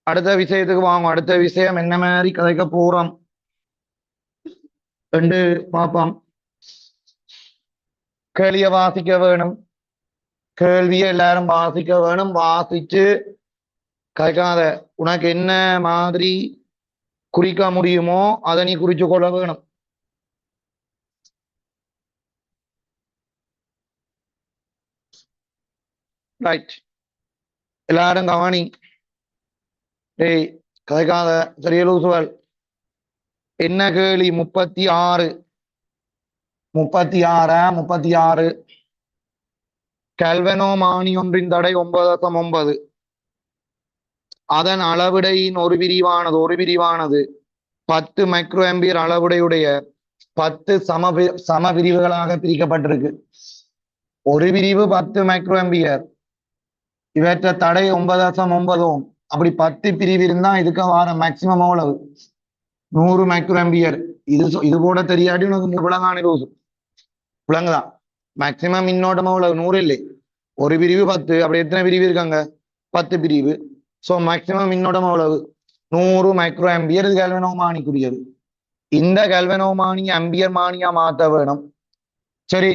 அடுத்த விஷயத்துக்கு வாங்க. அடுத்த விஷயம் என்ன மாதிரி கதைக்க போறோம் என்று பார்ப்போம். கேள்வியை வாசிக்க வேணும். கேள்வியை எல்லாரும் வாசிக்க வேணும். வாசிச்சு கதைக்காத உனக்கு என்ன மாதிரி குறிக்க முடியுமோ அதை நீ குறிச்சு கொள்ள வேணும். ரைட். எல்லாரும் கவனி. டேய் கதைக்காத சரிய லூசுவல். என்ன கேள்வி? 36. 36 கல்வனோமானி ஒன்றின் தடை 9.9. அதன் அளவிடையின் ஒரு பிரிவானது 10 மைக்ரோ ஆம்பியர் அளவுடையுடைய 10 சம பிரிவுகளாக பிரிக்கப்பட்டிருக்கு. ஒரு பிரிவு 10 மைக்ரோ ஆம்பியர். இவற்றை தடை 9.9 ஓம். அப்படி 10 பிரிவு இருந்தா இதுக்கு வார மேக்சிமம் எவ்வளவு? 100 மைக்ரோ ஆம்பியர். இது கூட தெரியாட்டி உனக்கு விளங்கான லூசு. விளங்குதான்? மேக்சிமம் மின்னோட்டம் எவ்வளவு? 100 இல்லை. ஒரு பிரிவு 10. அப்படி எத்தனை பிரிவு இருக்காங்க? 10 பிரிவு. சோ மேக்சிமம் மின்னோட்டம் எவ்வளவு? 100 மைக்ரோ ஆம்பியர். இது கல்வனோமானிக்குரியது. இந்த கல்வனோமானி அம்பியர் மானியா மாத்த வேணும். சரி,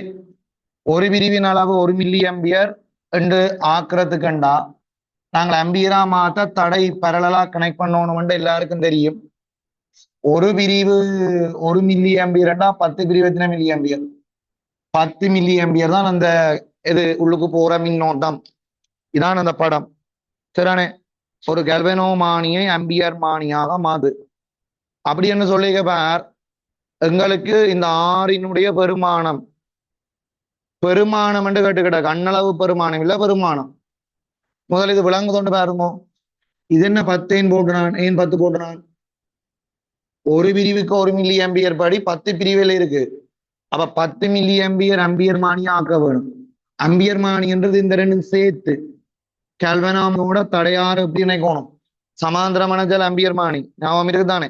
ஒரு பிரிவின் அளவு 1 மில்லி ஆம்பியர் என்று ஆக்கிறதுக்கண்டா நாங்கள் அம்பியரா மாத்த தடை பரலலா கனெக்ட் பண்ணணும்னு எல்லாருக்கும் தெரியும். ஒரு பிரிவு 1 மில்லி ஆம்பியர்டா 10 பிரிவு எத்தனை மில்லி ஆம்பியர்? 10 மில்லி ஆம்பியர் தான் அந்த இது உள்ளுக்கு போற மின்னோட்டம். இதான் அந்த படம். சரிதானே? ஒரு கல்வனோமானியை அம்பியர் மானியாக மாது. அப்படி என்று சொல்லிக்க பார். எங்களுக்கு இந்த ஆறினுடைய பெருமானம் என்று கேட்டுக்கிட்ட கண்ணளவு பெருமானம் இல்ல பெருமானம். முதல் இது விளங்கு கொண்டு பாருங்க. இது என்ன 10 போட்டுனான்? ஏன் 10 போட்டுனான்? ஒரு பிரிவுக்கு 1 மில்லி ஆம்பியர் படி 10 பிரிவில் இருக்கு. அப்ப 10 மில்லி ஆம்பியர் அம்பியர் மானியா ஆக்க வேணும். அம்பியர் மானி என்றது இந்த ரெண்டும் சேர்த்து கல்வனாமோட தடையாறு எப்படி நினைக்கணும்? சமாந்திர மனஜல் அம்பியர் மானி ஞாபகம் இருக்குதானே?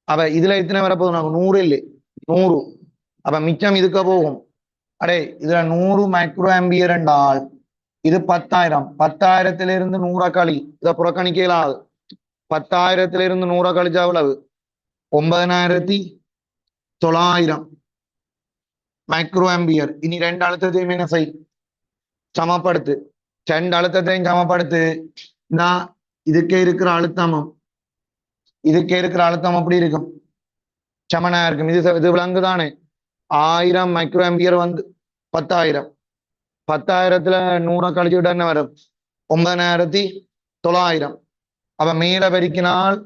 அப்ப இதுல எத்தனை வரப்போகுது? நாங்க 100 இல்லை 100. அப்ப மிச்சம் இதுக்கு போகும். அடே இதுல 100 மைக்ரோ ஆம்பியர் என்றால் இது 10,000. 10,000 100 களி. இதை புறக்கணிக்க இயலாது. 10,000 100 கழிச்சா எவ்வளவு? 9,900 மைக்ரோ ஆம்பியர். இனி 2 அழுத்தத்தையும் என்ன செய்? சமப்படுத்து. 2 அழுத்தத்தையும் சமப்படுத்து. நான் இதுக்கே இருக்கிற அழுத்தமும் அப்படி இருக்கும். சமனா இருக்கும். இது விலங்குதானே? 1000 மைக்ரோ ஆம்பியர் வந்து 10,000. 10,000ல 100 கழிச்சுக்கிட்ட என்ன வரும்? 9,900. அப்ப மேல பெருக்கினால்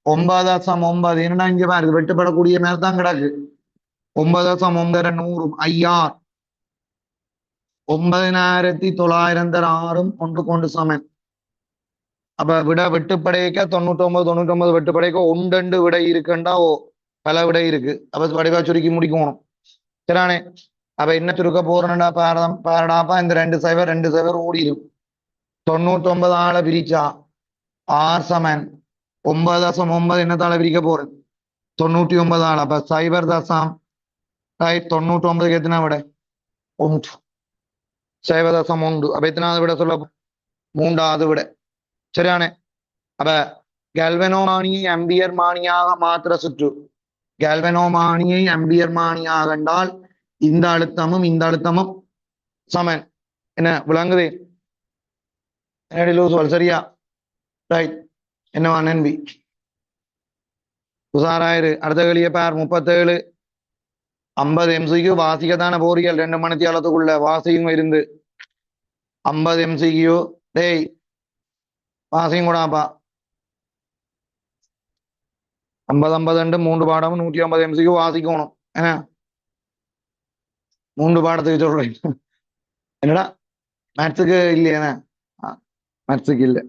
9.9. என்னடா இங்க பாரு வெட்டுப்படக்கூடிய மேல தான் கிடக்கு. 9.9 100 ஐயார் 9,900 ஒன்றுக்கு ஒன்று சமன். அப்ப விட வெட்டுப்படைக்க 99 வெட்டுப்படைக்க ஒன்று விடை இருக்குண்டா பல விடை இருக்கு. அப்ப வடிவா சுருக்கி முடிக்கணும். சரியானே? அப்ப என்ன சுருக்க போறேன்டா பாரடாப்பா இந்த 2 ஓடிடும். 99 ஆளை பிரிச்சா ஆர் சமன் 9.9 என்னத்தால பிரிக்க போறேன்? 99 ஆள். அப்ப 0.99 எத்தனை விட? 1. 0.1. அப்ப எத்தனாவது விட சொல்ல? 3வது விட. சரியானே? அப்ப கல்வனோமானியை அம்பியர் மானியாக மாத்திர சுற்று. கல்வனோமானியை அம்பியர் மானியாக கண்டால் இந்த அழுத்தமும் சமன். என்ன விளங்குது? சரியா? ரைட். என்னவா நன்பி? உஷாராயிரு. அடுத்த கேள்விய பார். 37 50 MCQ வாசிக்கத்தானே போறியல் 2 மணித்தியாலத்துக்குள்ள வாசியும் இருந்து 50 MCQ. டேய் வாசியும் கூடாப்பா. 50 50 3 பாடமும் 150 MCQ வாசிக்கணும். என்ன 3 பாடத்துக்கு சொல்றேன். என்னடா மேத்ஸுக்கு இல்லையா? மேத்ஸுக்கு இல்லை.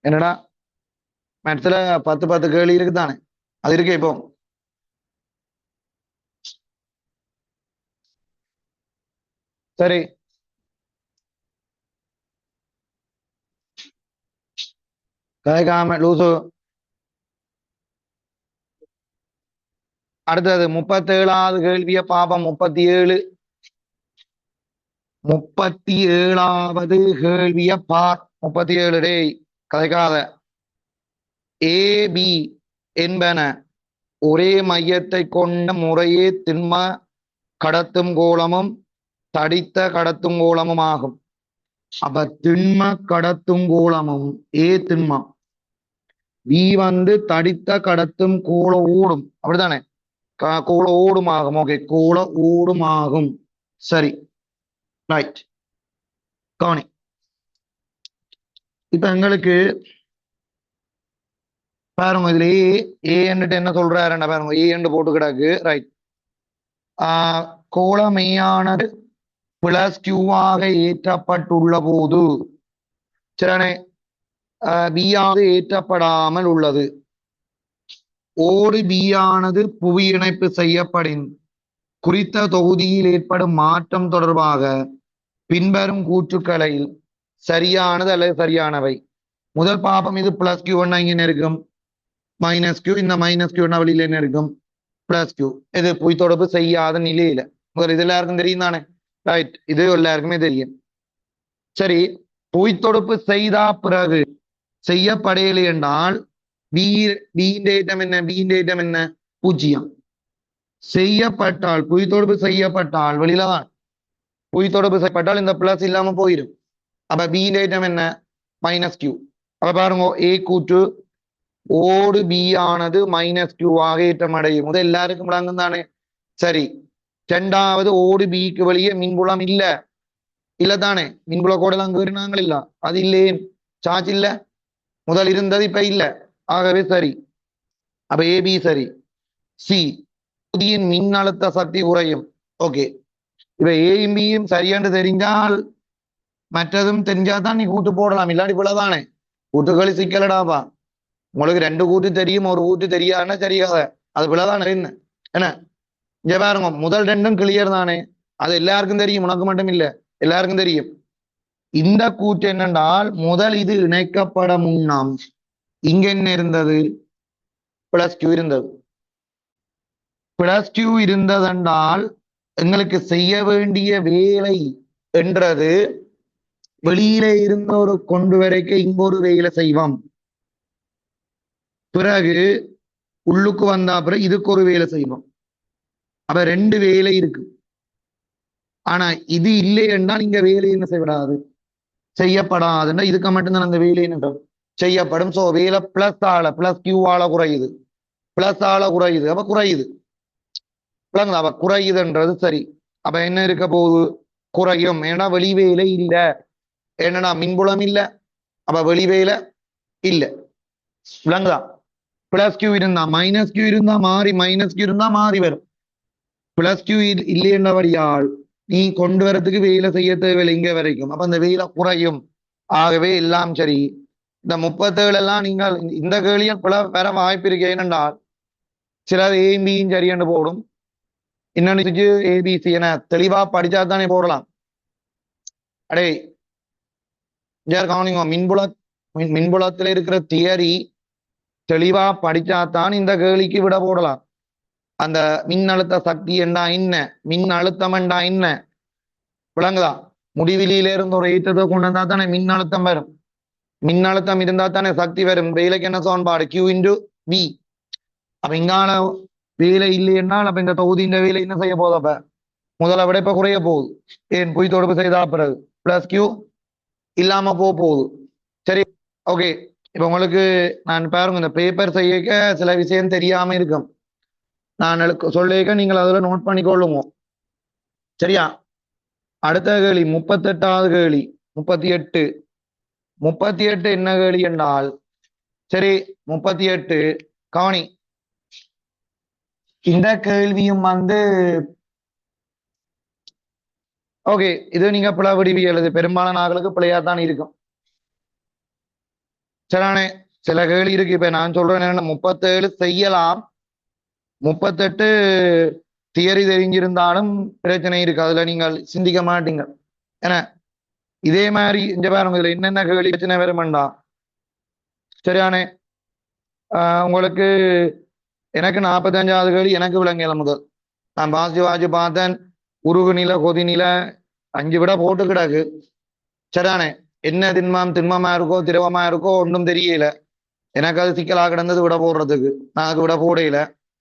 என்னடா மேத்ஸ்ல 10 கேள்வி இருக்குதானே? அது இருக்கு இப்போ. சரி கேட்காம லூசு. அடுத்தது 37வது கேள்விய பாப்பம். 37வது கேள்விய பார். 37 டேய் கதைக்காத. ஏபி என்பன ஒரே மையத்தை கொண்ட முறையே திண்ம கடத்தும் கோளமும் தடித்த கடத்தும் கோளமும் ஆகும். அப்ப திண்ம கடத்தும் கோளமும் ஏ திண்மம், வி தடித்த கடத்தும் கோள ஓடும். அப்படித்தானே? கோள ஓடுமாகும். ஓகே, கோள ஓடுமாகும். சரி ரைட். கவனி. இப்ப எங்களுக்கு பாருங்க, இதுல ஏ என்ன சொல்றாருன்னா பாருங்க, ஏ என்று போட்டு கிடக்கு. ரைட். கோள மெய்யானது பிளஸ் கியூவாக ஏற்றப்பட்டுள்ள போது சரியானே பியானது ஏற்றப்படாமல் உள்ளது. ஓடு பியானது புவி இணைப்பு செய்யப்படின் குறித்த தொகுதியில் ஏற்படும் மாற்றம் தொடர்பாக பின்வரும் கூற்றுக்களில் சரியானது அல்லது சரியானவை. முதல் பாப்பம். இது பிளஸ் கியூ இங்க இருக்கும், மைனஸ் கியூ. இந்த மைனஸ் கியூ வழியில என்ன இருக்கும்? Plus Q. இது புய் தொடர்பு செய்யாத நிலையில. முதல் இது எல்லாருக்கும் தெரியும் தானே? ரைட். இது எல்லாருக்குமே தெரியும். சரி, புய் தொடுப்பு செய்தா பிறகு செய்யப்படையலை என்றால் பீண்டேட்டம் என்ன? பீண்டேட்டம் என்ன? 0. செய்யப்பட்டால் புய் தொடுப்பு செய்யப்பட்டால் வெளியில தான். புய் தொடர்பு செய்யப்பட்டால் இந்த பிளஸ் இல்லாம போயிடும். அப்ப பீண்டேட்டம் என்ன? Minus Q. அப்ப பாருங்க, ஏ கூற்று ஓடு பி ஆனது மைனஸ் கியூ ஆக ஏற்றம் அடையும். முதல் எல்லாருக்கும் விளங்கும் தானே? சரி. இரண்டாவது, ஓடு பிக்கு வெளியே மின்புலம் இல்ல தானே? மின்புல கோடெல்லாம் கேறினாங்க இல்ல, அது இல்லையே. சார்ஜ் இல்ல. முதல் இருந்தது, இப்ப இல்ல. ஆகவே சரி. அப்ப ஏபி சரி. சி, புதியின் மின்னழுத்த சக்தி குறையும். ஓகே. இப்ப ஏயும் பியும் சரியான்னு தெரிஞ்சால் மற்றதும் தெரிஞ்சாதான் நீ கூட்டு போடலாம். இல்லாட்டி பிள்ளதானே? கூட்டுக்களி சிக்கலடாப்பா. உங்களுக்கு 2 கூட்டு தெரியும், ஒரு கூட்டு தெரியாதுன்னா சரியாத, அது பிள்ளதானே. என்ன இங்க பாருங்க, முதல் 2ம் கிளியர் தானே? அது எல்லாருக்கும் தெரியும், உனக்கு மட்டும் இல்ல, எல்லாருக்கும் தெரியும். இந்த கூற்று என்னென்றால், முதல் இது இணைக்கப்பட முன்னாம் இங்க என்ன இருந்தது? பிளஸ் கியூ இருந்தது. பிளஸ் கியூ இருந்ததென்றால் எங்களுக்கு செய்ய வேண்டிய வேலை என்றது வெளியில இருந்த ஒரு கொண்டு வரைக்க இங்க ஒரு வேலை செய்வோம். பிறகு உள்ளுக்கு வந்தா பிறகு இதுக்கு ஒரு வேலை செய்வோம். அப்ப 2 வேலை இருக்கு. ஆனா இது இல்லை என்றால் இங்க வேலை என்ன செய்யப்படாது? செய்யப்படாதுன்னா இதுக்கு மட்டும்தான் அந்த வேலை என்ன செய்யப்படும். சோ வேலை பிளஸ் கியூ ஆல குறையுது, பிளஸ் ஆல குறையுது. அப்ப குறையுது. அப்ப குறையுதுன்றது சரி. அப்ப என்ன இருக்க போகுது? குறையும். ஏன்னா வெளி வேலை இல்ல. என்னன்னா மின்புலம் இல்ல. அப்ப வெளி வேலை இல்ல. விளங்குதா? பிளஸ் கியூ இருந்தா மைனஸ் கியூ இருந்தா மாறி, மைனஸ் கியூ இருந்தா மாறி வரும். பிளஸ் கியூ இல்லை என்றபடியால் நீ கொண்டு வரதுக்கு வேலை செய்ய தேவையில்லை இங்க வரைக்கும். அப்ப அந்த வேலை குறையும். ஆகவே எல்லாம் சரி. இந்த 37 எல்லாம் நீங்கள் இந்த கேள்வியும் பிள பெற வாய்ப்பு இருக்கு. ஏனென்றால் சிலர் ஏயும் பியும் சரி என்று போடும், இன்னொன்று ஏபிசி என தெளிவா படிச்சா தானே போடலாம். அடே கவனிங்க, மின்புலத்தில் இருக்கிற தியரி தெளிவா படிச்சாதான் இந்த கேள்விக்கு விட போடலாம். அந்த மின்னழுத்த சக்தி என்றா என்ன, மின் அழுத்தம் என்றா என்ன விளங்குதா? முடிவிலியில இருந்து ஒரு ஏற்றத்தை கொண்டு வந்தா தானே மின்னழுத்தம் வரும். மின்னழுத்தம் இருந்தா தானே சக்தி வரும். வேலைக்கு என்ன சமன்பாடு? Q into V. அப்ப இங்கான வேலை இல்லை என்றால் அப்ப இந்த தொகுதியின் வேலை என்ன செய்ய போகுது? அப்ப முதல்ல விட இப்ப குறைய போகுது. ஏன்? புய் தொடர்பு செய்தா பிறகு பிளஸ் கியூ இல்லாம போகுது. சரி, ஓகே. இப்ப உங்களுக்கு நான் பாருங்க இந்த பேப்பர் செய்யக்க சில விஷயம் தெரியாம இருக்கும். நான் சொல்லிக்க நீங்கள் அதுல நோட் பண்ணிக்கொள்ளுங்க. சரியா? அடுத்த கேள்வி 38வது கேள்வி. 38. 38 என்ன கேள்வி என்றால், சரி 38 கவனி. இந்த கேள்வியும் வந்து ஓகே, இது நீங்க பிழை விடுவியல். இது பெரும்பாலான ஆட்களுக்கு பிழையா தான் இருக்கும். சரிதானே? சில கேள்வி இருக்கு. இப்ப நான் சொல்றேன் என்னன்னா 37 செய்யலாம், 38 தியரி தெரிஞ்சிருந்தாலும் பிரச்சனை இருக்கு. அதுல நீங்கள் சிந்திக்க மாட்டீங்க. ஏன்னா இதே மாதிரி இந்த பாருங்க இதுல என்னென்ன கேள்வி பிரச்சனை வருமெண்டா. சரியானே? உங்களுக்கு எனக்கு 45வது கேள்வி எனக்கு விளங்கல முதல். நான் வாசி வாசி பார்த்தேன். உருகு நில கொதி நில 5 விட போட்டு கிடக்கு. சரிதானே? என்ன திண்மம் திண்மமா இருக்கோ திரவமா இருக்கோ ஒன்றும் தெரியல. எனக்கு அது சிக்கலா கிடந்தது விட போடுறதுக்கு. நான் அதுக்கு விட போடையில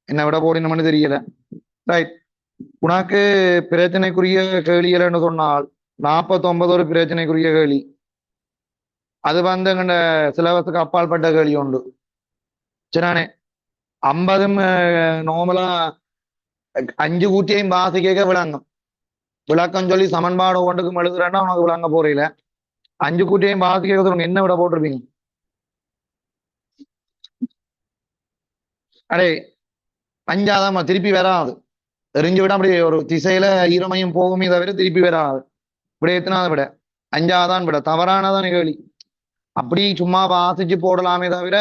என்ன விட போடணும்னு தெரியல. ரைட். உனக்கு பிரச்சனைக்குரிய கேள்விகள்னு சொன்னால் 49 ஒரு பிரச்சனைக்குரிய கேள்வி. அது வந்து எங்கட சிலபஸுக்கு அப்பாற்பட்ட கேள்வி உண்டு. சரிதானே? 50ம் நார்மலா 5 கூட்டியையும் பாசி கேட்க விளங்கும். விளக்கம் சொல்லி சமன்பாடு ஒன்றுக்கும் எழுதுறேன்னா உனக்கு விளங்க போறீல. 5 கூட்டியையும் பாசி கேட்கறது என்ன விட போட்டிருப்பீங்க? அடே 5ஆதாம்மா திருப்பி வராது. எரிஞ்சு விட அப்படியே ஒரு திசையில ஈரமையும் போகுமே தவிர திருப்பி வராது. இப்படி எத்தனாவது விட 5ஆதான் விட தவறானதான் கேள்வி. அப்படி சும்மா வாசிச்சு போடலாமே தவிர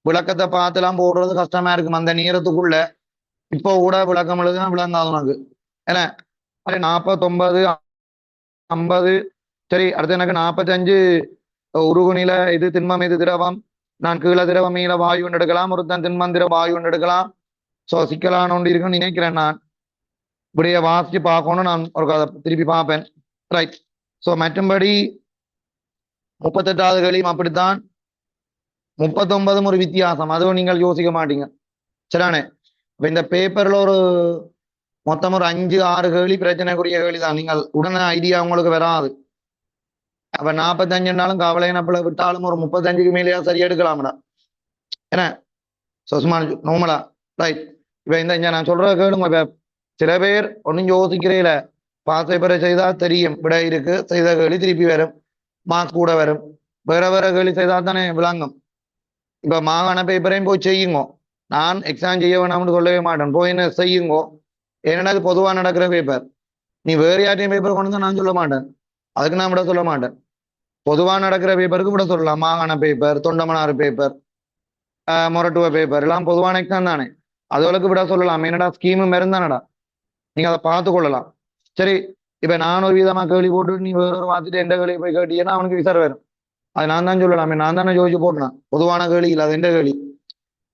விளக்கத்தை பார்த்துலாம் போடுறது கஷ்டமா இருக்கும் அந்த நேரத்துக்குள்ள. இப்போ கூட விளக்கம் எழுதுனா விளங்காது உனக்கு. ஏன்னா 49 50. சரி, அடுத்து எனக்கு 45 உருகுநில இது திண்மம் இது திரவம். நான் கீழே திரவம் மேல வாயு ஒன்று எடுக்கலாம், ஒருத்தன் திண்மம் திரவ வாயு ஒன்று எடுக்கலாம். சோ சிக்கலான ஒன்று இருக்குன்னு நினைக்கிறேன். நான் இப்படியே வாசிச்சு பார்க்கணும். நான் ஒரு கதை திருப்பி பார்ப்பேன். ரைட். சோ மற்றும்படி 38வது கேள்வியும் அப்படித்தான். 39ம் ஒரு வித்தியாசம். அதுவும் நீங்கள் யோசிக்க மாட்டீங்க. சரிதானே? இப்ப இந்த பேப்பர்ல ஒரு மொத்தம் ஒரு 5 6 கேள்வி பிரச்சனைக்குரிய கேள்வி தான். நீங்கள் உடனே ஐடியா உங்களுக்கு வராது. அப்ப 45னாலும் கவலை நப்பல விட்டாலும் ஒரு 35க்கு மேலேயா சரி எடுக்கலாம்டா. என்ன சும்மா நோமலா. ரைட். இப்ப இந்த நான் சொல்ற கேளுங்க. இப்ப சில பேர் ஒன்னும் யோசிக்கிறீல. பாஸ் பேப்பரை செய்தா தெரியும் விட இருக்கு, செய்த கேள்வி திருப்பி வரும், மார்க் கூட வரும். வேற வேற கேள்வி செய்தா தானே விளங்கும். இப்ப மாகாண பேப்பரையும் போய் செய்யுங்க. நான் எக்ஸாம் செய்ய வேணாம்னு சொல்லவே மாட்டேன். போய் என்ன செய்யுங்கோ. ஏன்னா அது பொதுவா நடக்கிற பேப்பர். நீ வேற யார்ட்டையும் பேப்பர் கொண்டு தான் நான் சொல்ல மாட்டேன். அதுக்கு நான் விட சொல்ல மாட்டேன். பொதுவா நடக்கிற பேப்பருக்கு விட சொல்லலாம். மாகாண paper, Thondamanaru paper, Moratuwa paper எல்லாம் பொதுவான எக்ஸாம் தானே. அதுகளுக்கு விட சொல்லலாம். என்னடா ஸ்கீமும் இருந்தானடா, நீங்க அதை பார்த்து கொள்ளலாம். சரி. இப்ப நான் ஒரு விதமா கேள்வி போட்டு நீ வேற ஒரு பார்த்துட்டு எந்த கேள்வி போய் கேட்டீங்கன்னா அவனுக்கு விசார வரும். அது நான் தான் சொல்லலாமே. நான் தானே யோசிச்சு போட்டேன். பொதுவான கேள்வி இல்லை, அது எந்த கேள்வி.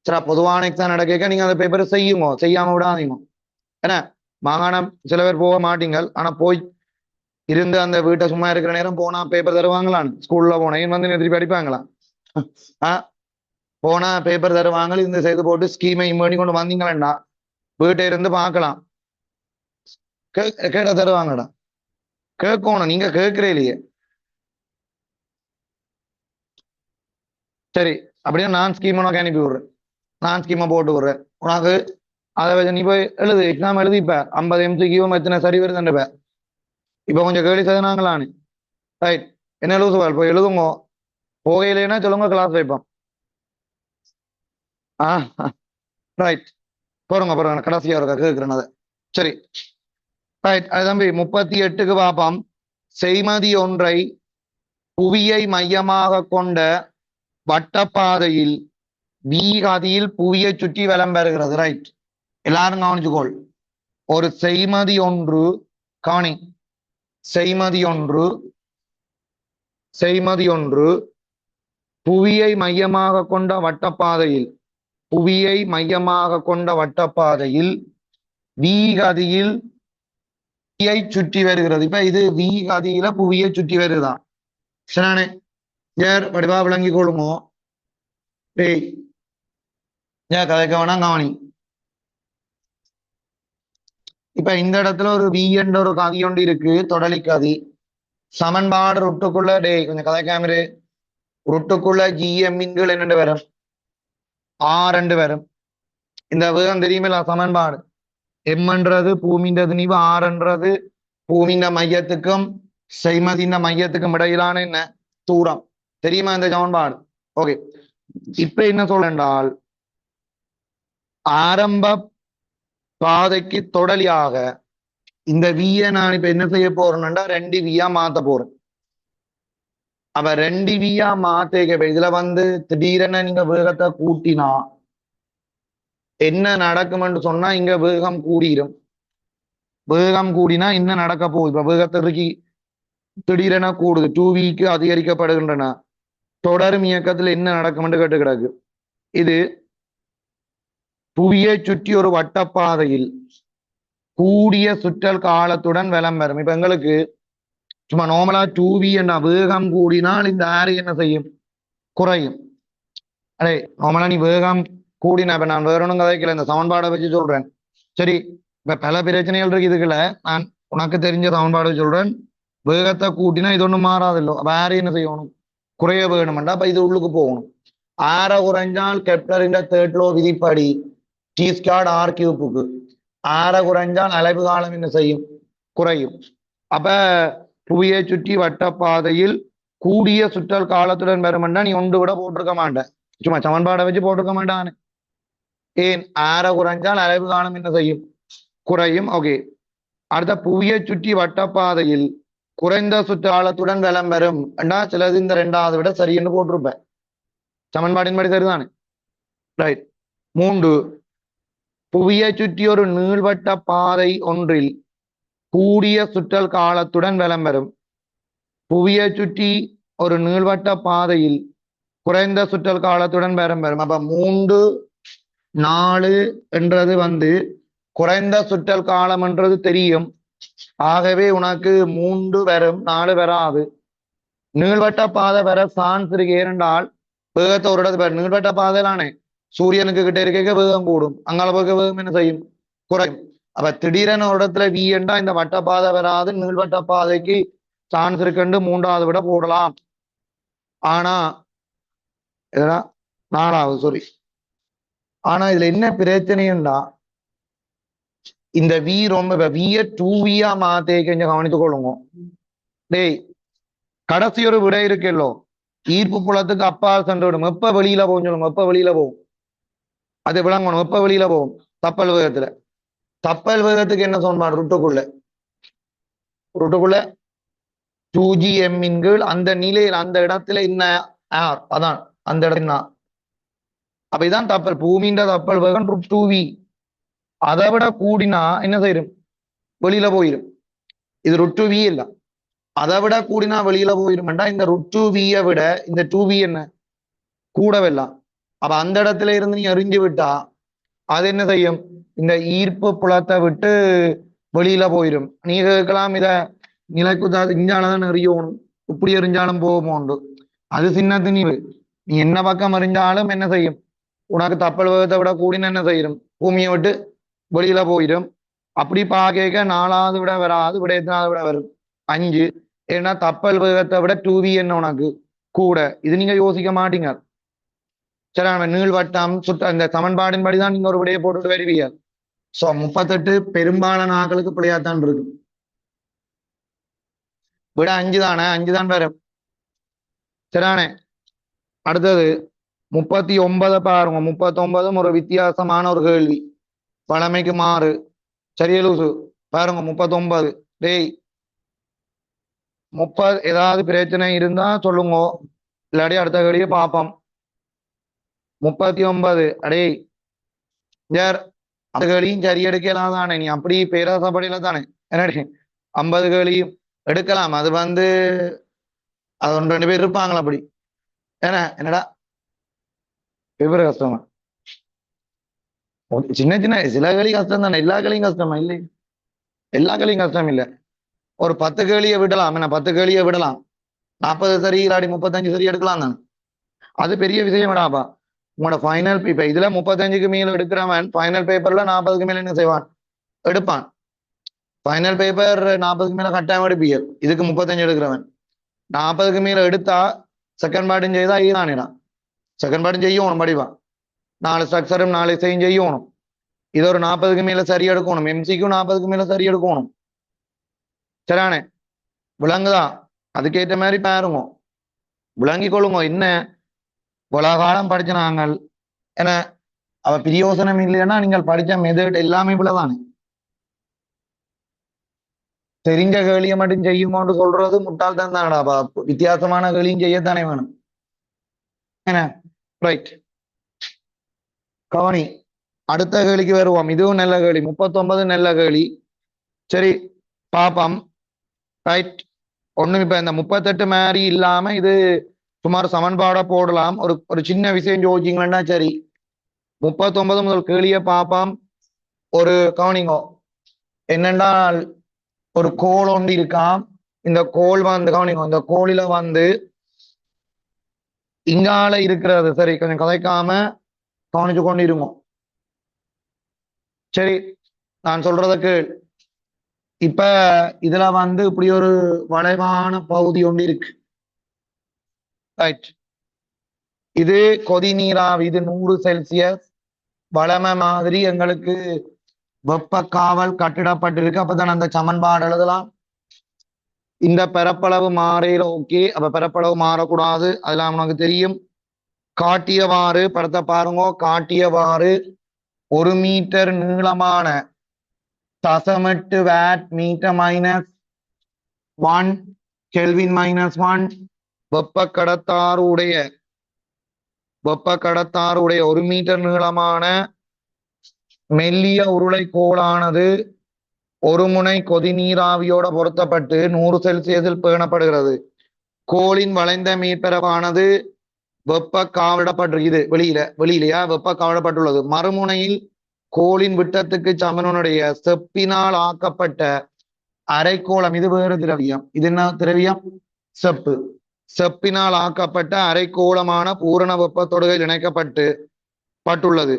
சரி, பொதுவான எக்ஸாம் நடக்க நீங்க அந்த பேப்பரை செய்யுங்க, செய்யாம விடாதீங்க. ஏன்னா மாகாணம் சில பேர் போக மாட்டீங்க. ஆனா போய் இருந்து அந்த வீட்டை சும்மா இருக்கிற நேரம் போனா பேப்பர் தருவாங்களான்னு ஸ்கூல்ல போனேன் வந்து திருப்பி அடிப்பாங்களா? ஆஹ் போனா பேப்பர் தருவாங்க. இந்த செய்து போட்டு ஸ்கீமை பண்ணி கொண்டு வந்தீங்களா வீட்டை இருந்து பார்க்கலாம். கேட்ட தருவாங்கடா. கேட்கணும். நீங்க கேட்கிறே இல்லையே. சரி, அப்படியே நான் ஸ்கீம் உனக்கு அனுப்பி விடுறேன். நான் ஸ்கீமை போட்டு விடுறேன் உனக்கு. அதை வச்சு நீ போய் எழுது. எக்ஸாம் எழுதி. இப்ப 50 MCQ எத்தனை சரி வருதுன்னு இப்ப கொஞ்சம் கேள்வி செய்தாங்களான்னு. ரைட். என்ன எழுதுவாள் போய் எழுதுங்க. போகையிலேன்னா சொல்லுங்க, கிளாஸ் வைப்போம். ரைட். போறோங்க போறோங்க, கடைசியா இருக்கா கேட்கிறேன் அதை. சரி. ரைட். அது தம்பி 38க்கு பார்ப்போம். செய்மதி ஒன்றை புவியை மையமாக கொண்ட வட்டப்பாதையில் வீகதியில் புவியை சுற்றி வலம் பெறுகிறது. ரைட். எல்லாரும் கவனிச்சுக்கோள். ஒரு செய்மதி ஒன்று கவனி. செய்மதி ஒன்று செய்மதி ஒன்று புவியை மையமாக கொண்ட வட்டப்பாதையில் புவியை மையமாக கொண்ட வட்டப்பாதையில் வீகதியில் புவியை சுற்றி வருகிறது. இப்ப இது வீகதியில புவியை சுற்றி வருதுதான். சரிதானே? யார் வடிவா விளங்கி கொள்ளுமோ. டேய் ஏன் கதைக்க வேணாம், கவனி. இப்ப இந்த இடத்துல ஒரு வி என்ற ஒரு கதி ஒன்று இருக்கு, தொடலி கதி. சமன்பாடு ரொட்டுக்குள்ள டேய் கொஞ்சம் கதைக்காமரு. ருட்டுக்குள்ள ஜிஎம் மீன்கள் என்னென்று வரும் ஆறு வரும் இந்த வேகம் தெரியுமில்ல சமன்பாடு எம்ன்றது பூமியின் திணிவு ஆறுன்றது பூமியின் மையத்துக்கும் செய்மதியின் மையத்துக்கும் இடையிலான என்ன தூரம் தெரியுமா இந்த சமன்பாடு ஓகே இப்ப என்ன சொல்றால் ஆரம்ப பாதைக்கு தொடலியாக இந்த விய நான் இப்ப என்ன செய்ய போறேன்னா 2 வியா மாத்த போறேன் அப்ப 2 வியா மாத்தேக்க இதுல திடீரென நீங்க வேகத்தை கூட்டினா என்ன நடக்கும்னு சொன்னா இங்க வேகம் கூடிரும் வேகம் கூடினா என்ன நடக்க போகுது இப்ப வேகத்திற்கு திடீரென கூடுது 2விக்கு அதிகரிக்கப்படுகின்றன தொடரும் இயக்கத்துல என்ன நடக்கும் என்று கேட்டு கிடக்கு இது புவியை சுற்றி ஒரு வட்டப்பாதையில் கூடிய சுற்றல் காலத்துடன் வலம் வரும் இப்ப எங்களுக்கு சும்மா நார்மலா 2வி என்ற வேகம் கூடினால் இந்த ஆறு என்ன செய்யும் குறையும் அடே நார்மலா நீ வேகம் கூடினா இப்ப நான் வேறொன்னும் கதைக்கல இந்த சமன்பாடை வச்சு சொல்றேன் சரி இப்ப பல பிரச்சனைகள் இருக்கு இதுக்குள்ள நான் உனக்கு தெரிஞ்ச சமன்பாடு சொல்றேன் வேகத்தை கூட்டினா இது ஒண்ணும் மாறாதில்லோ அப்ப ஆறு என்ன செய்யணும் குறைய வேணும்டா அப்ப இது உள்ளுக்கு போகணும் ஆரை குறைஞ்சால் கெப்லரின் தேர்ட் லோ விதிப்படி டி ஸ்கொயர்ட் ஆர் கியூப்புக்கு ஆரை குறைஞ்சால் அலைவு காலம் என்ன செய்யும் குறையும் அப்ப புவியை சுற்றி வட்டப்பாதையில் கூடிய சுற்றல் காலத்துடன் வருமெண்டா நீ ஒன்று விட போட்டிருக்க மாட்டேன் சும்மா சமன்பாடை வச்சு போட்டிருக்க மாட்டானு ஏன் ஆரை குறைஞ்சால் அலைவு காலம் என்ன செய்யும் குறையும் ஓகே அடுத்த புவியை சுற்றி வட்டப்பாதையில் குறைந்த சுற்றாலத்துடன் வலம் வரும் சிலது இந்த 2வது விட சரி என்று போட்டிருப்பேன் சமன்பாட்டின்படி சரிதானே ரைட் 3 புவியை சுற்றி ஒரு நீள்வட்ட பாதை ஒன்றில் கூடிய சுற்றல் காலத்துடன் வலம் வரும் புவியை சுற்றி ஒரு நீள்வட்ட பாதையில் குறைந்த சுற்றல் காலத்துடன் வலம் வரும் அப்ப 3 4 என்றது குறைந்த சுற்றல் காலம் என்றது தெரியும் ஆகவே உனக்கு 3 வரும் 4 வராது நீள்வட்ட பாதை வர சான்ஸ் இருக்கு ஏனென்றால் வேகத்தை ஒரு இடத்துல நீள்வட்ட பாதையிலானே சூரியனுக்கு கிட்ட இருக்க வேகம் கூடும் அங்கால போக வேகம் என்ன செய்யும் குறையும் அப்ப திடீரென ஒரு இடத்துல வி என்றா இந்த வட்டப்பாதை வராது நீள்வட்ட பாதைக்கு சான்ஸ் இருக்குன்னு 3வது விட போடலாம் ஆனா இதெல்லாம் 4வது சாரி ஆனா இதுல என்ன பிரச்சனைன்னா இந்த வி ரொம்ப விய 2வியா மாத்தே கொஞ்சம் கவனித்துக் கொள்ளுங்க டேய் கடைசி ஒரு விடை இருக்கல்லோ ஈர்ப்பு புலத்துக்கு அப்பால் சென்று விடும் எப்ப வெளியில போகும் சொல்லுங்க எப்ப வெளியில போகும் அது விளங்கணும் எப்ப வெளியில போகும் தப்பல் வேகத்துல தப்பல் வேகத்துக்கு என்ன சொன்னார் ருட்டுக்குள்ள 2gm அந்த நிலையில் அந்த இடத்துல என்ன ஆர் அதான் அந்த இடத்துல அப்ப இதான் தப்பல் பூமின்ற தப்பல் வேகம் 2v அதை விட கூடினா என்ன செய்யும் வெளியில போயிடும் இது √2v இல்ல அதை விட கூடினா வெளியில போயிருமெண்டா இந்த √2v விட இந்த 2v என்ன கூடவெல்லாம் அப்ப அந்த இடத்துல இருந்து நீ அறிஞ்சு விட்டா அது என்ன செய்யும் இந்த ஈர்ப்பு புலத்தை விட்டு வெளியில போயிடும் நீ கேட்கலாம் இத நிலைக்குதா இஞ்சாலதான் எறியணும் இப்படி எறிஞ்சாலும் போகுமோண்டு அது சின்ன திணிவு நீ என்ன பக்கம் எறிஞ்சாலும் என்ன செய்யும் உனக்கு தப்பல் வேகத்தை விட கூடின என்ன செய்யும் பூமியை விட்டு வெளியில போயிடும் அப்படி பார்க்க 4வது விட வராது விட எத்தனாவது விட வரும் 5 ஏன்னா தப்பல் வேகத்தை விட 2v என்ன உனக்கு கூட இது நீங்க யோசிக்க மாட்டீங்க சரி நம்ம நீள்வட்டம் சுத்த இந்த சமன்பாடின் படிதான் நீங்க ஒரு விடையை போட்டுட்டு வருவீங்க சோ 38 பெரும்பாலான ஆக்களுக்கு பிள்ளையாத்தான் இருக்கு விட 5 தானே 5 தான் வரும் சரிதானே அடுத்தது 39 பாருங்க 39 ஒரு வித்தியாசமான ஒரு கேள்வி பழமைக்கு மாறு சரியலூசு பாருங்க 39 டேய் 30 ஏதாவது பிரச்சனை இருந்தா சொல்லுங்க இல்லாடி அடுத்த கேள்வியை பார்ப்போம் 39 அடே யார் அந்த கேள்வியும் சரி எடுக்கலாம் தானே நீ அப்படி பேராசப்படையில தானே என்னடி 50 கேள்வியும் எடுக்கலாம் அது அது 1 2 பேர் இருப்பாங்களா அப்படி என்னடா பேப்பர் கஷ்டமா சின்ன சின்ன சில கேள்வி கஷ்டம் தானே எல்லா கேள்வியும் கஷ்டமா இல்லை எல்லா கேள்வியும் கஷ்டம் இல்லை ஒரு 10 கேள்வியை விடலாம் என்ன 10 கேள்வியை விடலாம் 40 சரி இல்லாடி 35 சரி எடுக்கலாம் தானே அது பெரிய விஷயம் விடாப்பா உங்களோட ஃபைனல் இப்ப இதுல 35க்கு மேல எடுக்கிறவன் ஃபைனல் பேப்பர்ல 40க்கு மேல என்ன செய்வான் எடுப்பான் ஃபைனல் பேப்பர் 40க்கு மேல கட்டாயம் எடுப்பீர் இதுக்கு 35 எடுக்கிறவன் 40க்கு மேல எடுத்தா செகண்ட் பார்ட்டும் செய்தா ஈதானிடா. செகண்ட் பார்ட்டும் செய்யணும் படிவா. 4 ஸ்ட்ரக்சரும் 4 இசையும் செய்யணும். இது ஒரு 40க்கு மேல சரி எடுக்கணும். எம்சிக்கும் 40க்கு மேல சரி எடுக்கணும். சரியானே விளங்குதா? அதுக்கேற்ற மாதிரி பாருங்க, விளங்கி கொள்ளுங்க. என்ன இவ்வளவு காலம் படிச்ச நாங்கள் என்ன அவ பிரியோசனம் இல்லைன்னா நீங்கள் படிச்ச மெதட் எல்லாமே இவ்வளவுதானே. தெரிஞ்ச கேளியை மட்டும் செய்யுமோன்னு சொல்றது முட்டாள்தான் தானடா. வித்தியாசமான கேளியும் செய்யத்தானே வேணும். என்ன ரைட் கவனி. அடுத்த கேளிக்கு வருவோம். இதுவும் நல்ல கேளி, 39 நல்ல கேளி. சரி பாப்பம். ரைட் ஒண்ணும் இப்ப இந்த 38 மாதிரி இல்லாம இது சுமார் சமன்பாட போடலாம். ஒரு ஒரு சின்ன விஷயம் யோசிச்சிங்கன்னா சரி. 39 முதல் கேளிய பாப்பம். ஒரு கவனிங்கோ என்னென்றால் ஒரு கோல் ஒன்று இருக்காம். இந்த கோல் வந்து கவனிங்கோ, இந்த கோளில வந்து இங்கால இருக்கிறது. சரி கொஞ்சம் கதைக்காம கவனிச்சு கொண்டு இருங்க. சரி நான் சொல்றதுக்கு இப்ப இதுல வந்து இப்படி ஒரு வளைவான பகுதி ஒன்று இருக்கு. ரைட் இது கொதி நீராவி. இது 100 செல்சியஸ் வளமை மாதிரி எங்களுக்கு வெப்ப காவல் கட்டிடப்பட்டிருக்கு. அப்பதான் அந்த சமன்பாடு எழுதலாம். இந்த பரப்பளவு மாறையில ஓகே. அப்ப பரப்பளவு மாறக்கூடாது, அதெல்லாம் உனக்கு தெரியும். காட்டியவாறு படத்தை பாருங்க. காட்டியவாறு 1 மீட்டர் நீளமான தசமெட்டு வாட் மீட்டர் -1 கெல்வின் -1 வெப்ப கடத்தாருடைய 1 மீட்டர் நீளமான மெல்லிய உருளை கோளானது ஒரு முனை கொதி நீராவியோட பொருத்தப்பட்டு 100 செல்சியஸில் பேணப்படுகிறது. கோளின் வளைந்த மேற்பரப்பானது வெப்ப காவிடப்பட்டிருக்கு. வெளியிலையா வெப்ப காவிடப்பட்டுள்ளது. மறுமுனையில் கோளின் விட்டத்துக்கு சமனுடைய செப்பினால் ஆக்கப்பட்ட அரைக்கோளம். இது வேறு திரவியம். இது என்ன திரவியம்? செப்பு. செப்பினால் ஆக்கப்பட்ட அரைக்கோளமான பூரண வெப்ப தொடுகையில் இணைக்கப்பட்டுள்ளது.